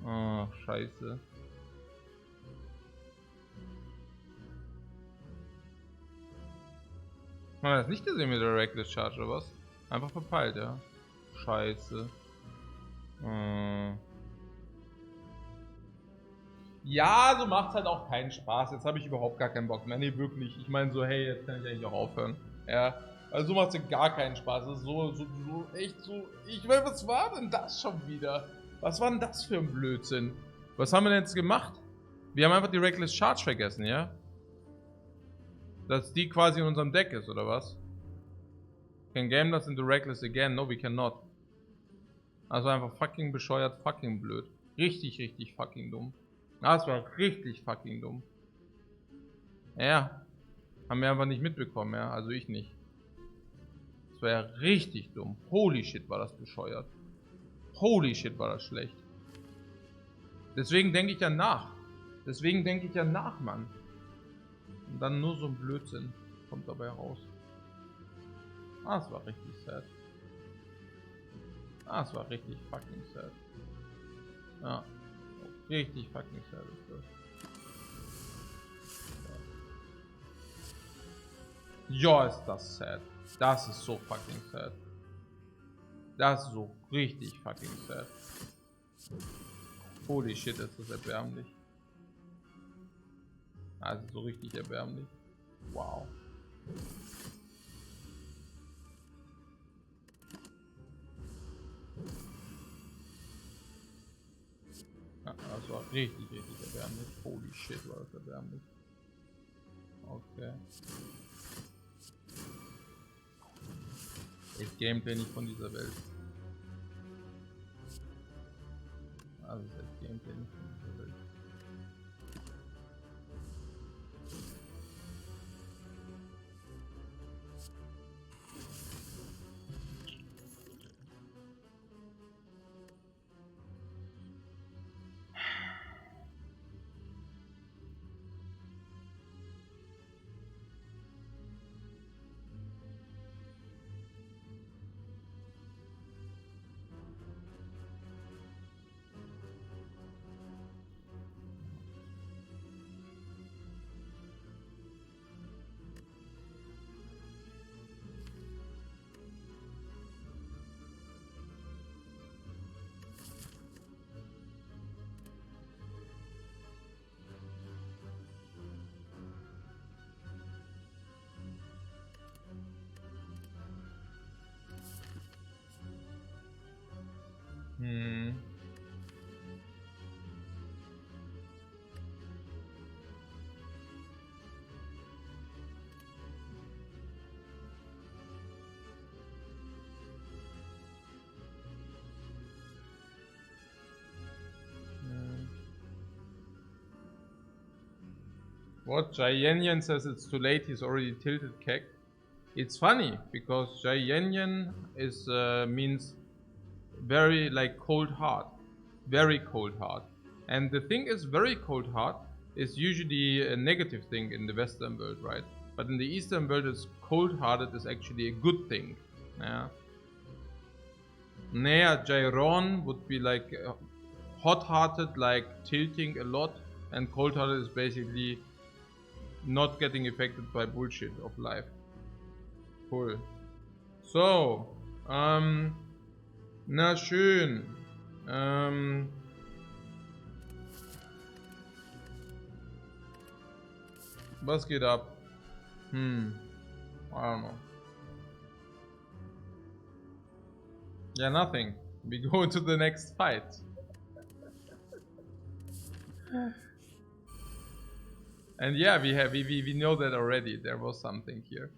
Oh, scheiße. Man hat das nicht gesehen mit der Reckless Charge oder was? Einfach verpeilt, ja. Scheiße. Ja, so macht's halt auch keinen Spaß. Jetzt habe ich überhaupt gar keinen Bock mehr. Nee, wirklich. Ich meine so, hey, jetzt kann ich eigentlich auch aufhören. Ja. Also so macht's ja gar keinen Spaß. Das ist so echt so. Ich meine, was war denn das schon wieder? Was war denn das für ein Blödsinn? Was haben wir denn jetzt gemacht? Wir haben einfach die Reckless Charge vergessen, ja? Dass die quasi in unserem Deck ist, oder was? Can game das into Reckless again? No, we cannot. Also einfach fucking bescheuert, fucking blöd. Richtig, richtig fucking dumm. Das war richtig fucking dumm. Ja. Haben wir einfach nicht mitbekommen, ja. Also ich nicht. Das war ja richtig dumm. Holy shit, war das bescheuert. Holy shit, war das schlecht. Deswegen denke ich ja nach. Deswegen denke ich ja nach, Mann. Und dann nur so ein Blödsinn kommt dabei raus. Ah, es war richtig sad. Ah, es war richtig fucking sad. Ja. Richtig fucking sad ist das. Ja, ist das sad. Das ist so fucking sad. Das ist so richtig fucking sad. Holy shit, ist das erbärmlich. Also so richtig erbärmlich. Wow. Ja, das war richtig, richtig erbärmlich. Holy shit, war das erbärmlich. Okay. Ich Gameplay nicht von dieser Welt. Also ist echt Gameplay nicht von dieser Welt. What? Jayenyan says it's too late, he's already tilted Kek. It's funny, because Jayenyan is, means very, like, cold heart. Very cold heart. And the thing is, very cold heart is usually a negative thing in the Western world, right? But in the Eastern world, it's cold-hearted is actually a good thing. Yeah. Nea Jairon would be like hot-hearted, like tilting a lot, and cold-hearted is basically not getting affected by bullshit of life. Cool. So, na schön. Was geht ab? I don't know. Yeah, nothing. We go to the next fight. And yeah, we know that already. There was something here.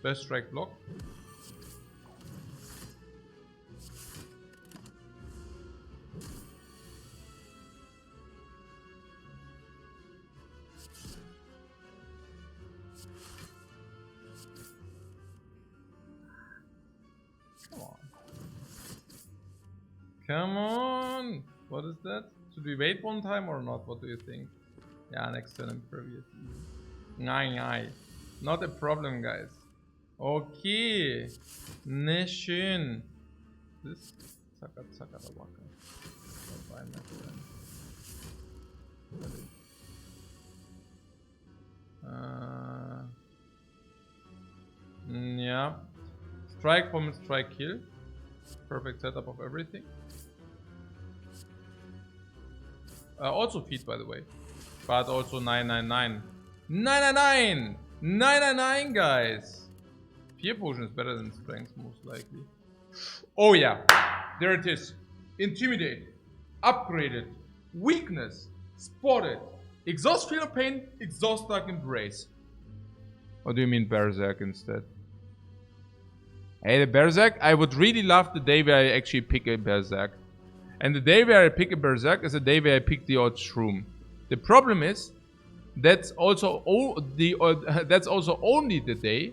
Best strike block. Come on. Come on! What is that? Should we wait one time or not? What do you think? Yeah, next turn and previous. Nein. Not a problem, guys. Okay. Ne schön. This Zaka the waka. Bye, my friend. Yeah. Strike, bomb, strike, kill. Perfect setup of everything. Also feed, by the way. But also 999. 999! 999, guys! Fear potion is better than strength, most likely. Oh yeah, there it is. Intimidate, upgraded, weakness, spotted, exhaust feel of pain, exhaust dark embrace. What do you mean berserk instead? Hey, the berserk, I would really love the day where I actually pick a berserk. And the day where I pick a berserk is the day where I pick the odd shroom. The problem is, that's also only the day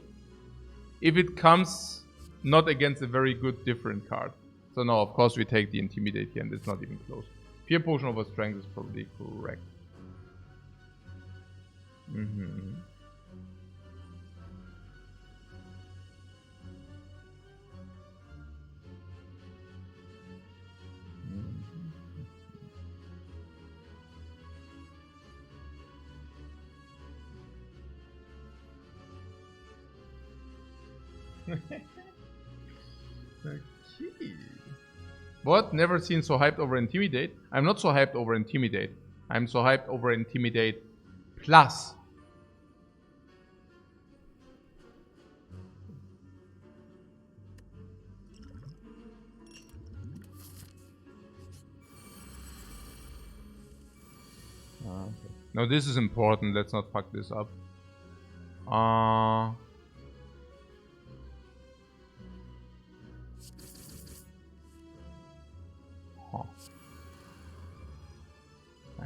if it comes not against a very good different card. So no, of course we take the intimidate here, and it's not even close. Fear potion over strength is probably correct. Okay. What? Never seen so hyped over Intimidate? I'm not so hyped over Intimidate. I'm so hyped over Intimidate Plus. Okay. No, this is important. Let's not fuck this up.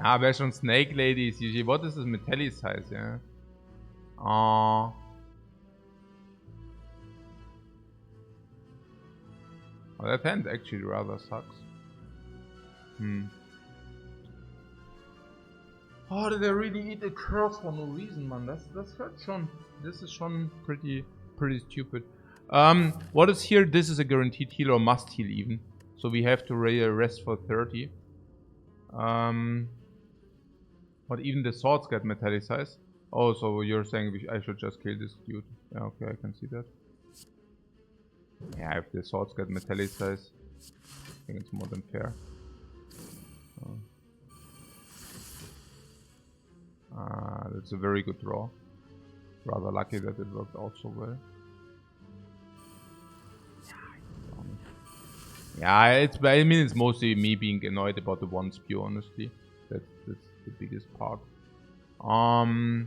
Ah, wäre schon Snake Ladies. Usually, what is this Metallicize, yeah? Oh, that hand actually rather sucks. Oh, did I really eat a curse for no reason, man? That's hurt schon. This is schon pretty stupid. What is here? This is a guaranteed heal or must heal even. So we have to rest for 30. But even the swords get metallicized. Oh, so you're saying I should just kill this dude. Yeah, okay, I can see that. Yeah, if the swords get metallicized, I think it's more than fair. That's a very good draw. Rather lucky that it worked out so well. Yeah, I mean, it's mostly me being annoyed about the one spew, honestly. That's the biggest part. Okay.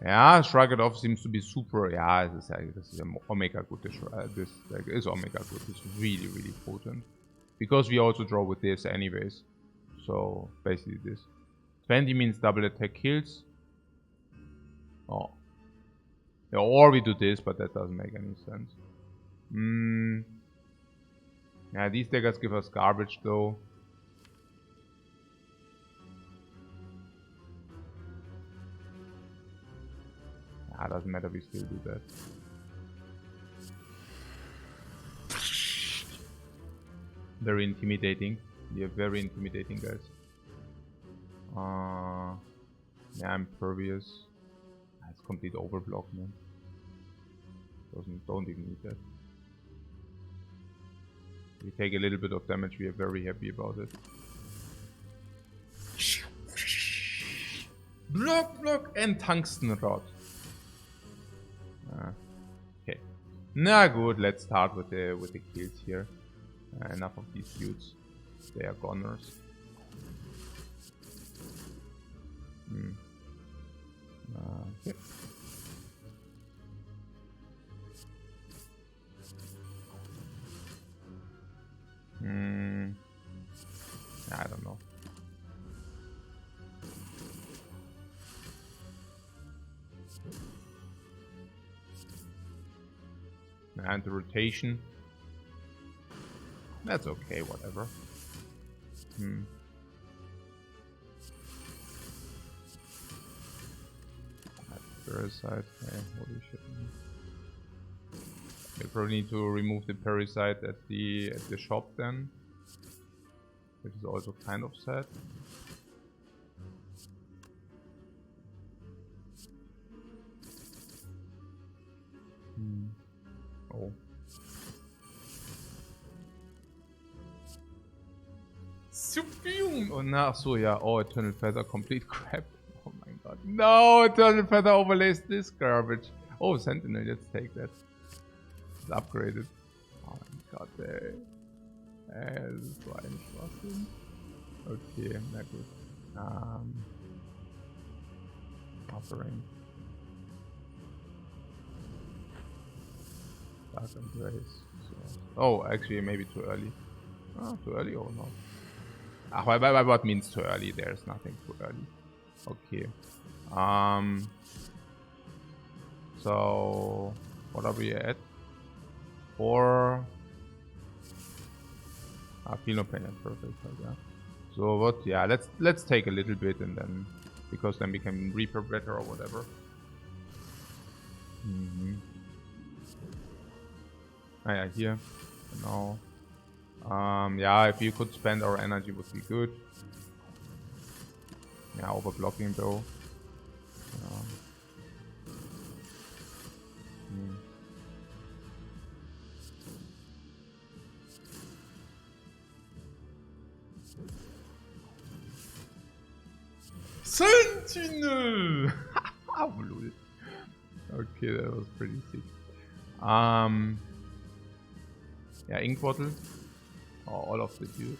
Yeah, Shrug It Off seems to be super. Yeah, this is Omega good. This is Omega good. It's really, really potent. Because we also draw with this anyways. So, basically this. 20 means double attack kills. Oh. Yeah, or we do this, but that doesn't make any sense. Yeah, these daggers give us garbage though. Ah, doesn't matter, we still do that. Very intimidating. We are very intimidating, guys. Yeah, impervious. It's complete overblock, man. Don't even need that. We take a little bit of damage, we are very happy about it. Block, and tungsten rod. Okay. Na good, let's start with the kills here. Enough of these dudes. They are goners. Okay. I don't know. And the rotation. That's okay, whatever. Parasite. Hey, holy shit. We probably need to remove the parasite at the shop then. Which is also kind of sad. Oh. Oh, no, so yeah. Oh, Eternal Feather, complete crap. Oh my god. No, Eternal Feather overlays this garbage. Oh, Sentinel, let's take that. It's upgraded. Oh my god, ey. Das ist so ein Schwachsinn. Okay, na gut. Offering. Dark Embrace. So. Oh, actually, maybe too early. Oh, too early or not? By what means too early? There's nothing too early. Okay. So what are we at? 4. Feel no pain, perfect. Yeah. So what? Yeah, let's take a little bit and then, because then we can Reaper better or whatever. Ah, yeah, here. Genau. Yeah, if you could spend our energy would be good. Yeah, overblocking though. Sentinel! Okay, that was pretty sick. Yeah, Ink Bottle. Oh, all of the dudes.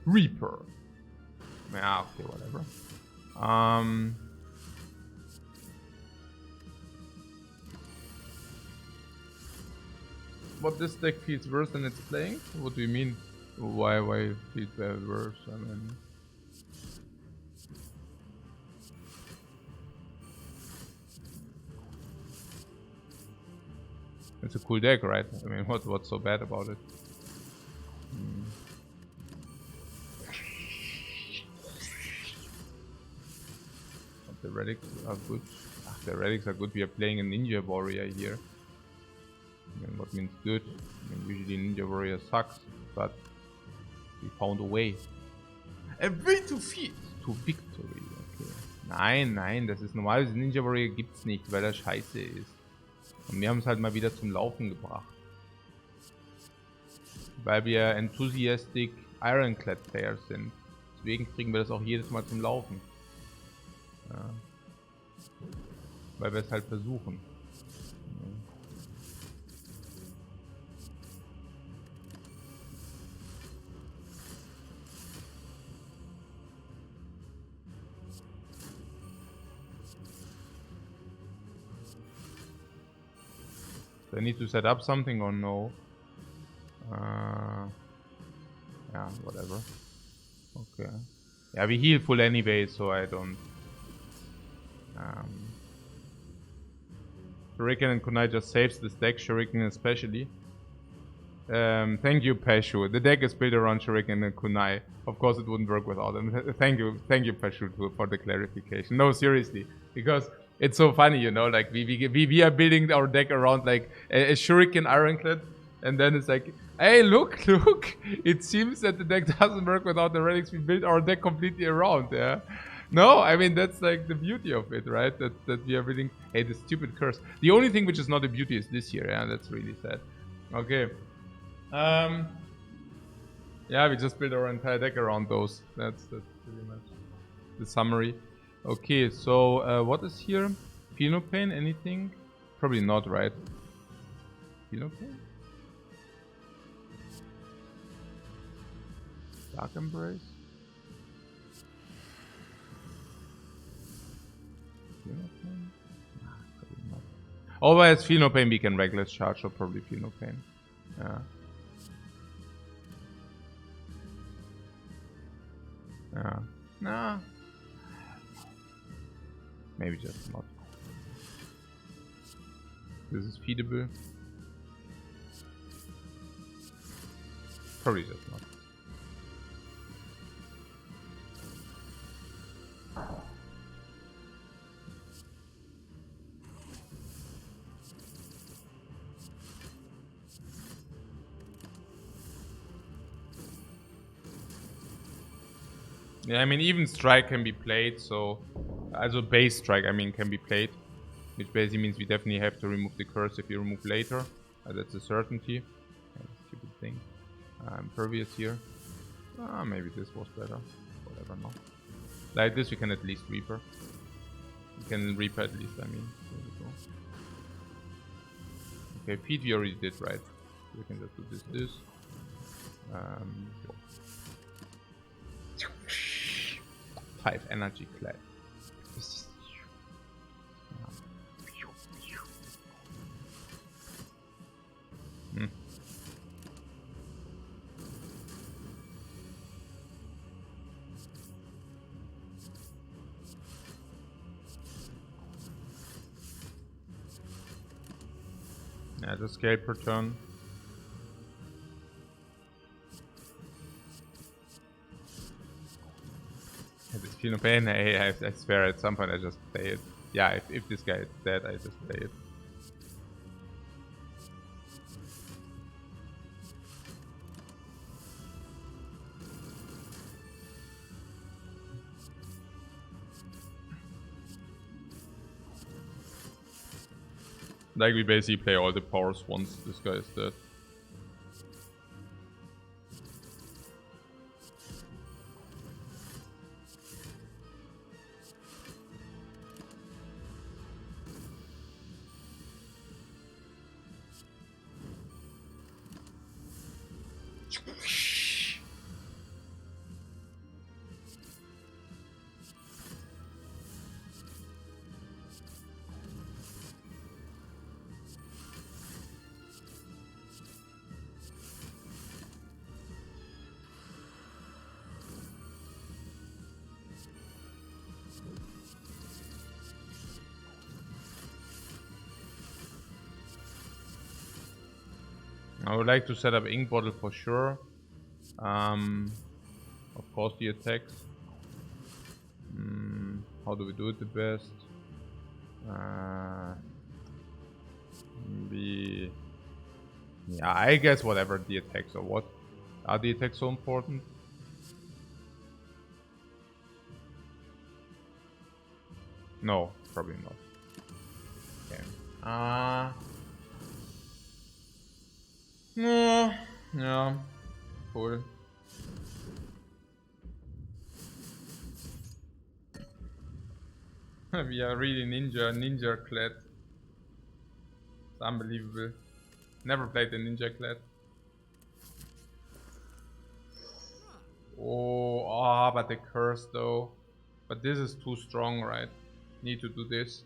Reaper. Yeah, okay, whatever. What this deck feels worse than it's playing? What do you mean? Why it feels worse? I mean, it's a cool deck, right? I mean, what's so bad about it? But the relics are good. The relics are good. We are playing a Ninja Warrior here. I mean, what means good? I mean, usually Ninja Warrior sucks, but we found a way. A way to victory. Okay. Nein, das ist normalerweise Ninja Warrior gibt's nicht, weil er scheiße ist. Und wir haben es halt mal wieder zum Laufen gebracht. Weil wir enthusiastic Ironclad Players sind. Deswegen kriegen wir das auch jedes Mal zum Laufen. Ja. Weil wir es halt versuchen. Do I need to set up something or no? Yeah, whatever. Okay. Yeah, we heal full anyway, so I don't. Shuriken and Kunai just saves this deck, Shuriken especially. Thank you, Peshu. The deck is built around Shuriken and Kunai. Of course, it wouldn't work without them. Thank you, Peshu, for the clarification. No, seriously, because it's so funny, you know. Like we are building our deck around like a Shuriken Ironclad, and then it's like, hey, look! It seems that the deck doesn't work without the relics. We built our deck completely around. Yeah. No, I mean that's like the beauty of it, right? That we are building. Hey, the stupid curse. The only thing which is not a beauty is this year. Yeah, that's really sad. Okay. Yeah, we just built our entire deck around those. That's pretty much the summary. Okay, so what is here? Feel no pain? Anything? Probably not, right? Feel no pain? Dark Embrace? Feel no pain? Nah, probably not. Always feel no pain, we can reckless charge or probably feel no pain. Yeah. Yeah. Nah. Maybe just not. This is feedable. Probably just not. Yeah, I mean, even strike can be played, so also base strike, I mean, can be played, which basically means we definitely have to remove the curse if you remove later. That's a certainty. Yeah, stupid thing. Impervious here. Maybe this was better. Whatever, no. Like this, we can at least Reaper. We can Reaper at least, I mean. There we go. Okay, feed we already did, right? We can just do this. 5 energy clad. Yeah, just scale per turn. This feel no pain. I swear at some point I just play it. Yeah, if this guy is dead, I just play it. Like we basically play all the powers once this guy is dead. I would like to set up ink bottle for sure. Of course the attacks. How do we do it the best? Yeah, I guess whatever the attacks or what. Are the attacks so important? No, probably not. Okay. Yeah. Cool. We are really ninja clad. It's unbelievable. Never played the ninja clad. Oh, but the curse though. But this is too strong, right? Need to do this.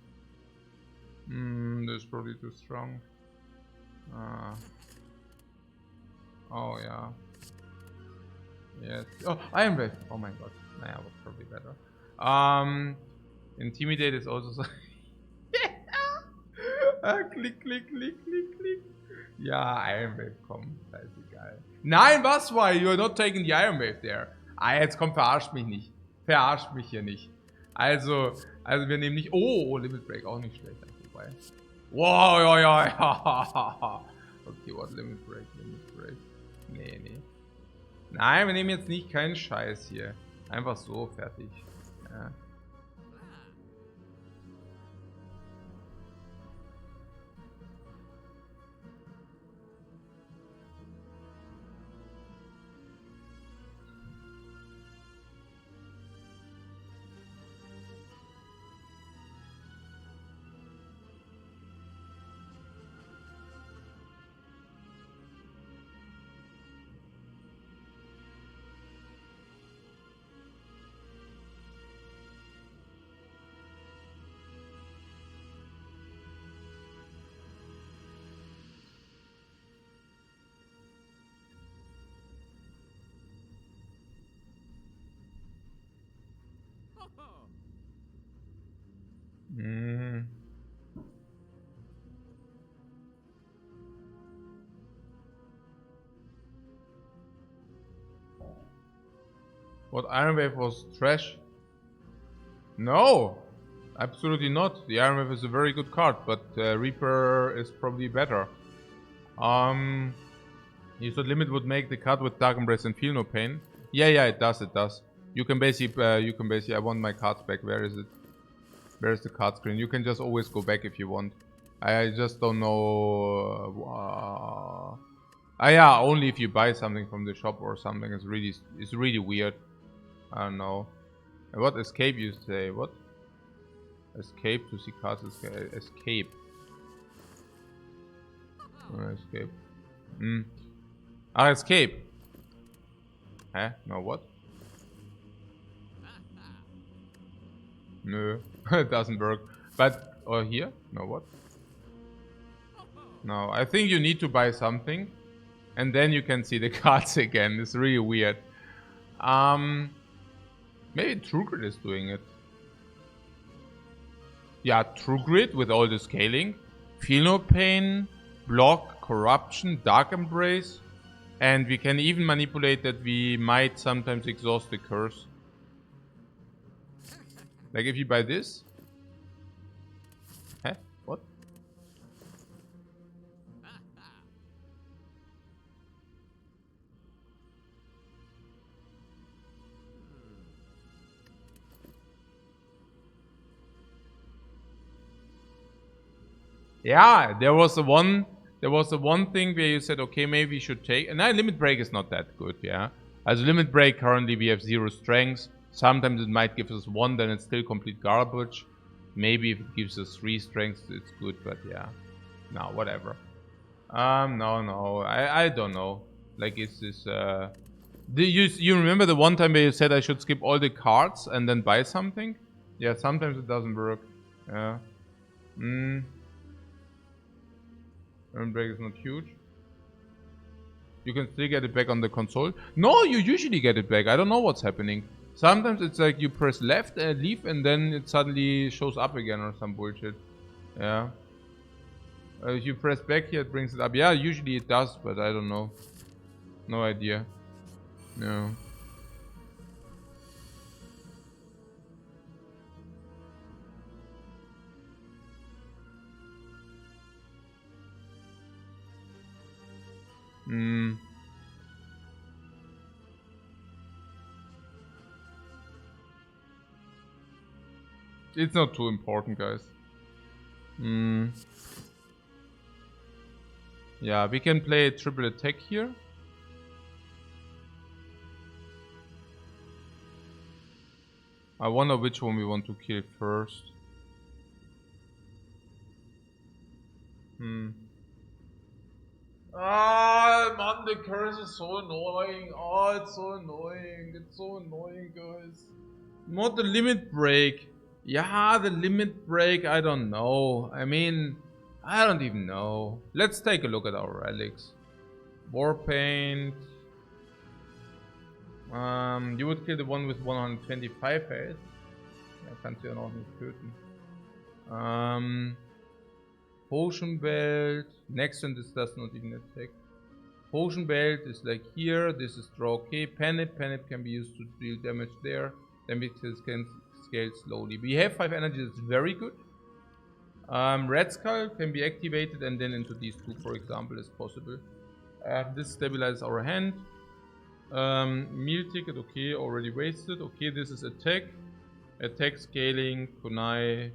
This is probably too strong. Oh yeah. Yes. Oh, Iron Wave. Oh my god. Nah, was probably better. Intimidate is also so klick, klick, klick, klick, klick. Ja, Iron Wave, komm, da ist egal. Nein, was war? You're not taking the Iron Wave there. Ah, jetzt komm, verarscht mich nicht. Verarscht mich hier nicht. Also wir nehmen nicht... Oh, Limit Break, auch nicht schlecht. Wobei. Wow, ja. Okay, what? Limit Break. Nee. Nein, wir nehmen jetzt nicht keinen Scheiß hier. Einfach so, fertig. Ja. What, Iron Wave was trash? No, absolutely not. The Iron Wave is a very good card, but Reaper is probably better. You said Limit would make the card with Dark Embrace and Feel No Pain. Yeah, it does. You can basically, I want my cards back. Where is it? Where is the card screen? You can just always go back if you want. I just don't know. Yeah, only if you buy something from the shop or something. It's really weird. I don't know. What escape you say? What? Escape to see cards. Escape. Escape. Escape. Huh? No, what? No, it doesn't work. But, or here? No, what? No, I think you need to buy something. And then you can see the cards again. It's really weird. Maybe True Grid is doing it. Yeah, True Grid with all the scaling. Feel No Pain, Block, Corruption, Dark Embrace. And we can even manipulate that we might sometimes exhaust the curse. Like if you buy this. Huh? What? Yeah, there was the one thing where you said, okay, maybe we should take, and now Limit Break is not that good, yeah. As Limit Break, currently we have 0 strengths. Sometimes it might give us 1, then it's still complete garbage. Maybe if it gives us 3 strengths, it's good, but yeah. No, whatever. No, I don't know. Like, is this, you remember the one time where you said I should skip all the cards and then buy something? Yeah, sometimes it doesn't work. Yeah. Limit Break is not huge. You can still get it back on the console. No, you usually get it back. I don't know what's happening. Sometimes it's like you press left and leave and then it suddenly shows up again or some bullshit. Yeah. If you press back here, it brings it up. Yeah, usually it does, but I don't know. No idea. No. It's not too important, guys. Yeah, we can play a triple attack here. I wonder which one we want to kill first. Ah, man, the curse is so annoying. Oh, it's so annoying. It's so annoying, guys. Not the limit break. Yeah, the limit break, I don't know. I mean, I don't even know. Let's take a look at our relics. Warpaint. You would kill the one with 125 health. Ja, kannst du ja noch nicht töten. Potion belt. Next one, this does not even attack. Potion belt is like here. This is draw okay. Panic. Panic can be used to deal damage there. Damage can scale slowly. We have 5 energy, that's very good. Red Skull can be activated and then into these two, for example, is possible. This stabilizes our hand. Meal ticket, okay, already wasted. Okay, this is attack. Attack scaling, kunai,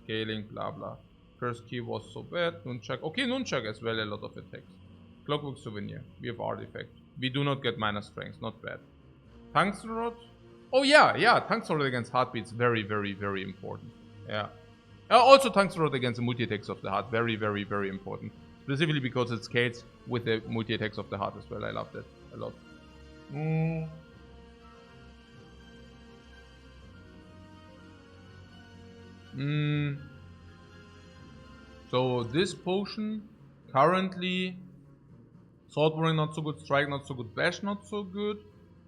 scaling, blah blah. First key was so bad. Nunchuck. Okay, Nunchuck as well, a lot of attacks. Clockwork Souvenir. We have Artifact. We do not get minus strength, not bad. Tungsten Rod. Oh yeah, Tungsten Rod against Heartbeats, very, very, very important. Yeah. Also Tungsten Rod against the multi-attacks of the heart, very, very, very important. Specifically because it scales with the multi-attacks of the heart as well. I love that a lot. So this potion, currently, Sword Warring not so good, Strike not so good, Bash not so good.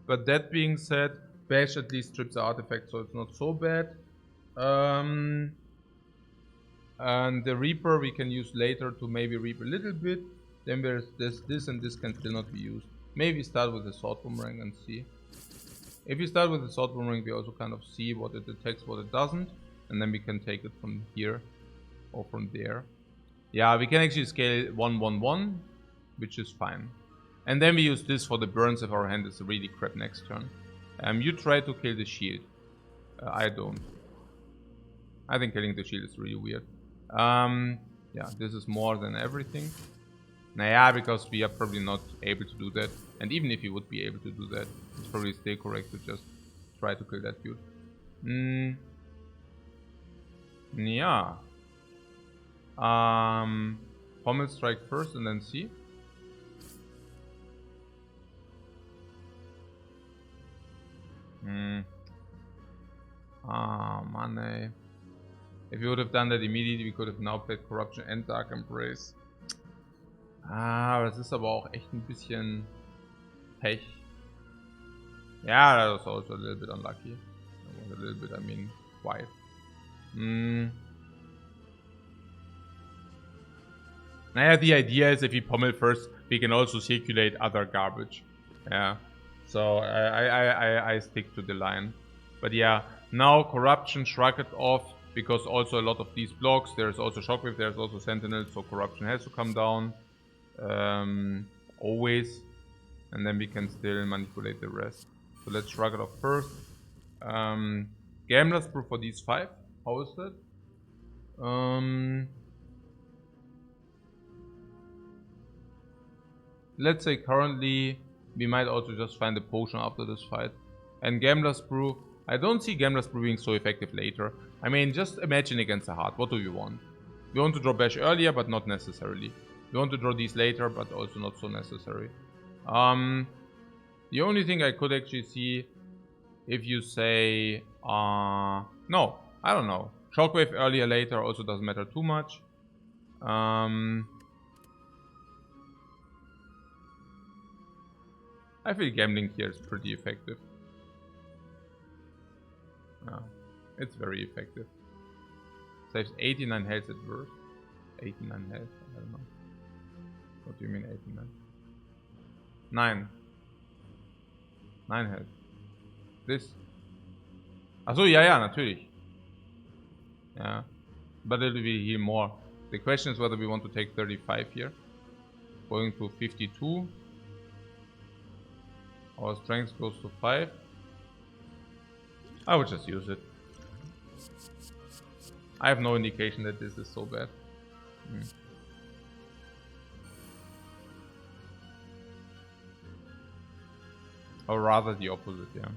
But that being said, Bash at least strips the artifact, so it's not so bad. And the Reaper we can use later to maybe reap a little bit. Then there's this and this can still not be used. Maybe start with the Sword Boomerang and see. If you start with the Sword Boomerang, we also kind of see what it attacks, what it doesn't. And then we can take it from here or from there. Yeah, we can actually scale 1-1-1, which is fine. And then we use this for the burns if our hand is really crap next turn. You try to kill the shield. I don't. I think killing the shield is really weird. Yeah, this is more than everything. Naja, because we are probably not able to do that. And even if you would be able to do that, it's probably still correct to just try to kill that dude. Yeah. Pommel strike first and then see. Man, if you would have done that immediately, we could have now played Corruption and Dark Embrace. Das ist aber auch echt ein bisschen Pech. Yeah, that was also a little bit unlucky. A little bit, I mean, quite. Naja, the idea is if we pommel first, we can also circulate other garbage. Yeah. So I stick to the line. But yeah, now Corruption, shrug it off, because also a lot of these blocks, there's also Shockwave, there's also Sentinel, so Corruption has to come down. Always. And then we can still manipulate the rest. So let's shrug it off first. Gambler's Brew for these 5. How is that? Let's say currently we might also just find a potion after this fight. And Gambler's Brew, I don't see Gambler's Brew being so effective later. I mean, just imagine against the heart. What do you want? We want to draw Bash earlier, but not necessarily. We want to draw these later, but also not so necessary. The only thing I could actually see, if you say, no, I don't know. Shockwave earlier, later also doesn't matter too much. I feel gambling here is pretty effective. Yeah, it's very effective. Saves 89 health at worst. 89 health, I don't know. What do you mean 89? 9. 9 health. This. Achso, ja, natürlich. Yeah. But it will heal more. The question is whether we want to take 35 here. Going to 52. Our strength goes to 5. I would just use it. I have no indication that this is so bad. Or rather the opposite, yeah.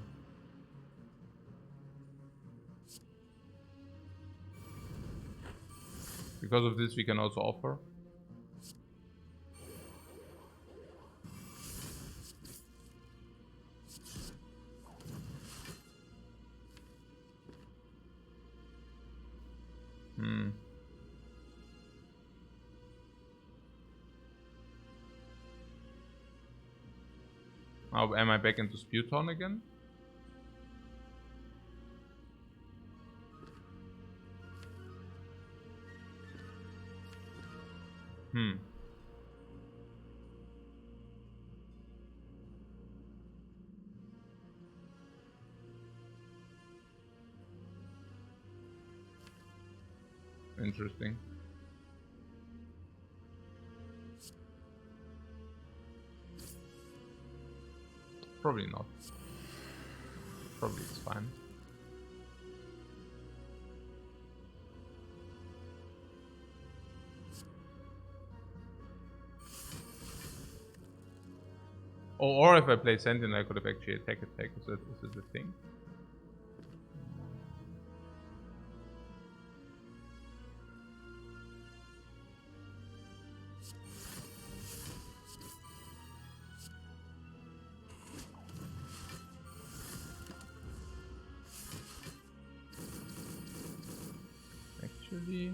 Because of this we can also offer. Now am I back into Spewtown again? Interesting. Probably not. Probably it's fine. Or if I play Sentinel, I could have actually attack. Is that a thing? Actually,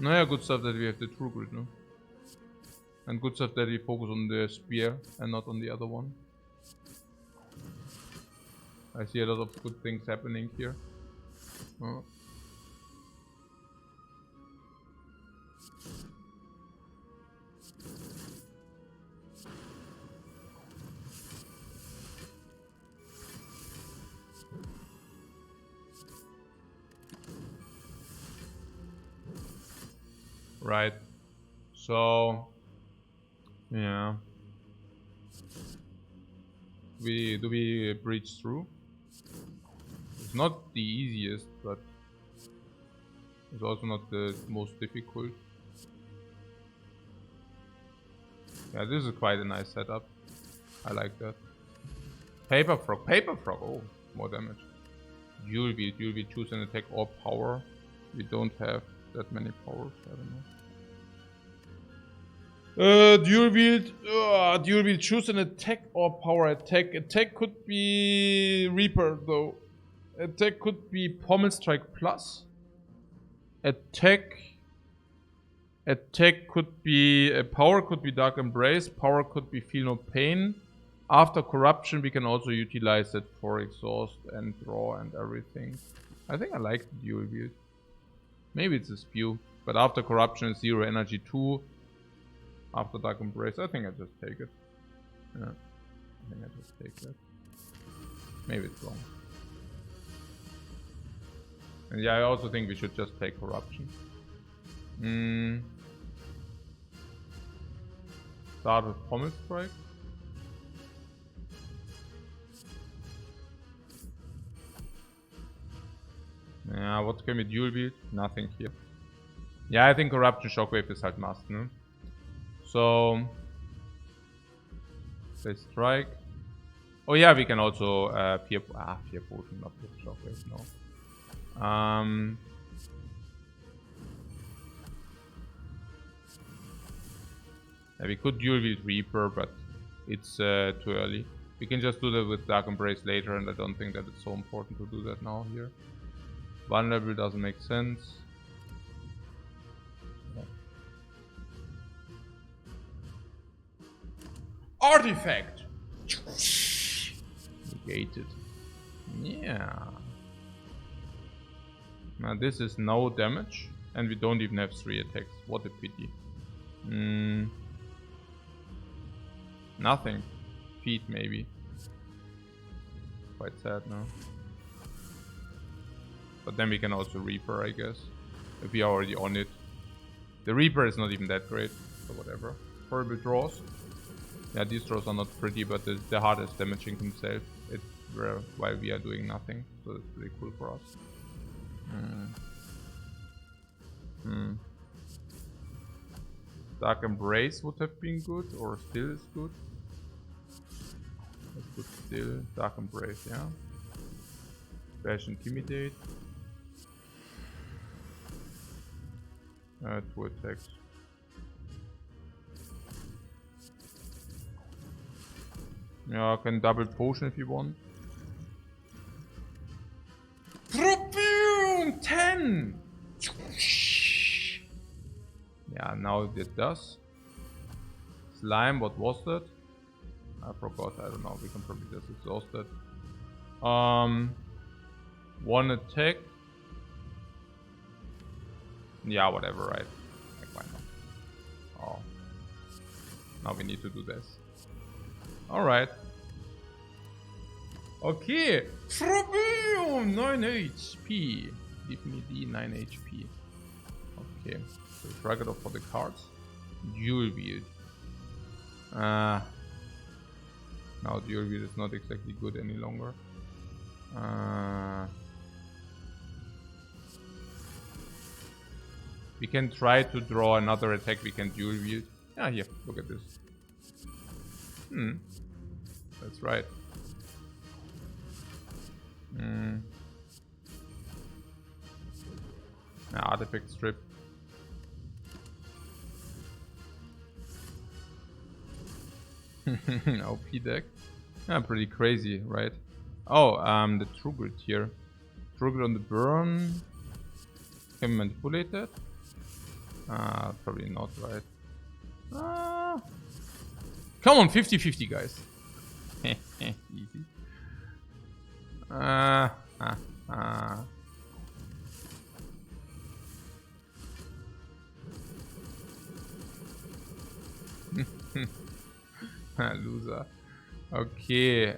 Naja, good stuff that we have the true grid, no? And good stuff that we focus on the Spire and not on the other one. I see a lot of good things happening here. Oh. Right. So, yeah. Do we breach through? It's not the easiest, but it's also not the most difficult. Yeah, this is quite a nice setup. I like that. Paper Frog. Oh, more damage. Dual Wield. Choose an attack or power. We don't have that many powers. I don't know. Dual Wield. Choose an attack or power. Attack could be Reaper though. Attack could be Pommel Strike Plus. Attack could be power could be Dark Embrace. Power could be Feel No Pain. After Corruption, we can also utilize it for exhaust and draw and everything. I think I like the Dual Wield. Maybe it's a Spew, but after Corruption is 0 energy 2. After Dark Embrace, I think I just take it. Yeah, I think I just take that. Maybe it's wrong. And yeah, I also think we should just take Corruption. Start with Pommel Strike. Yeah, what can we dual wield? Nothing here. Yeah, I think Corruption Shockwave is halt must, no? So they strike. Oh yeah, we can also Fear Potion, not with Shockwave, no. Yeah, we could dual wield Reaper, but it's too early. We can just do that with Dark Embrace later, and I don't think that it's so important to do that now here. Vulnerable doesn't make sense. Artifact! Negated. Yeah. Now this is no damage, and we don't even have 3 attacks. What a pity. Nothing. Feet, maybe. Quite sad, no? But then we can also Reaper, I guess. If we are already on it. The Reaper is not even that great. So whatever. Horrible draws. Yeah, these draws are not pretty, but the heart is damaging himself. It's while we are doing nothing. So it's pretty cool for us. Dark Embrace would have been good, or still is good. Let's put still. Dark Embrace, yeah. Bash Intimidate. 2 attacks. Yeah, I can double potion if you want. Boom! 10! Yeah, now it does. Slime, what was that? I forgot, I don't know, we can probably just exhaust that. 1 attack. Yeah, whatever, right? Like, why not? Oh. Now we need to do this. Alright. Okay. 9 HP. Give me the 9 HP. Okay. So drag it off for the cards. Dual wield. Now dual wield is not exactly good any longer. We can try to draw another attack we can dual wield. Yeah, here, look at this. That's right. Artifact strip. OP deck. Yeah, pretty crazy, right? Oh, the Trugrit here. Trugrit on the burn. Can we manipulate that? Probably not, right? Come on, 50-50, guys. Easy. Loser. Okay.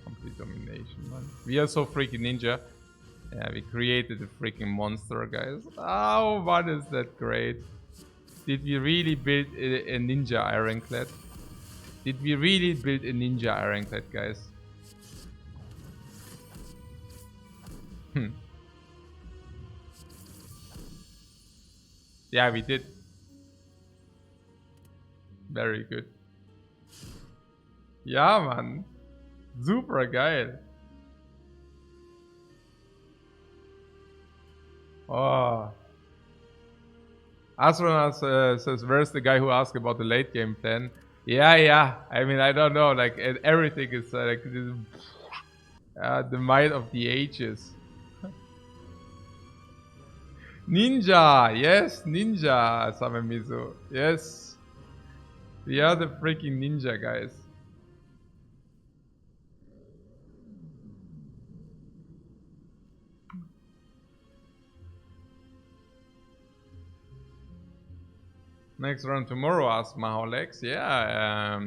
Complete domination, man. We are so freaking ninja. Yeah, we created a freaking monster, guys. Oh, what is that great? Did we really build a ninja Ironclad? Did we really build a ninja Ironclad, guys? Yeah, we did. Very good. Ja, Mann. Super geil. Oh. Astronaut says, where's the guy who asked about the late game plan? Yeah. I mean, I don't know. Like, everything is like the might of the ages. Ninja! Yes, ninja, Samemizu. Yes. We are the freaking ninja, guys. Next round tomorrow, asked Maholex. Yeah,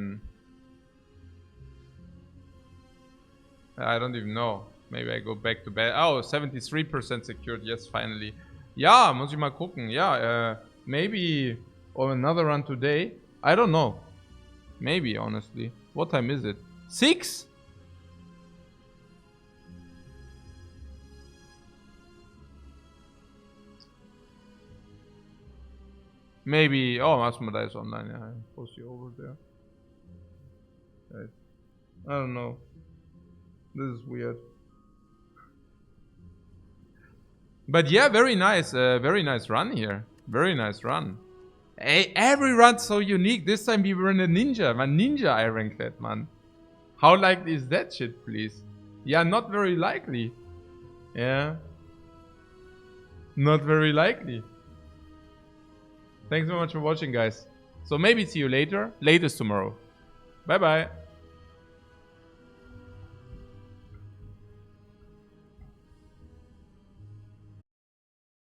I don't even know. Maybe I go back to bed. Oh, 73% secured. Yes, finally. Ja, muss ich mal gucken. Yeah, maybe on another run today. I don't know. Maybe, honestly. What time is it? 6? Maybe. Oh, Asmodai is online. Yeah, I'll post you over there. Right. I don't know. This is weird. But yeah, very nice run here. Very nice run. Hey, every run's so unique. This time we were in a ninja. Man, ninja Ironclad, man. How likely is that shit, please? Yeah, not very likely. Yeah. Not very likely. Thanks so much for watching, guys. So maybe see you later. Latest tomorrow. Bye-bye.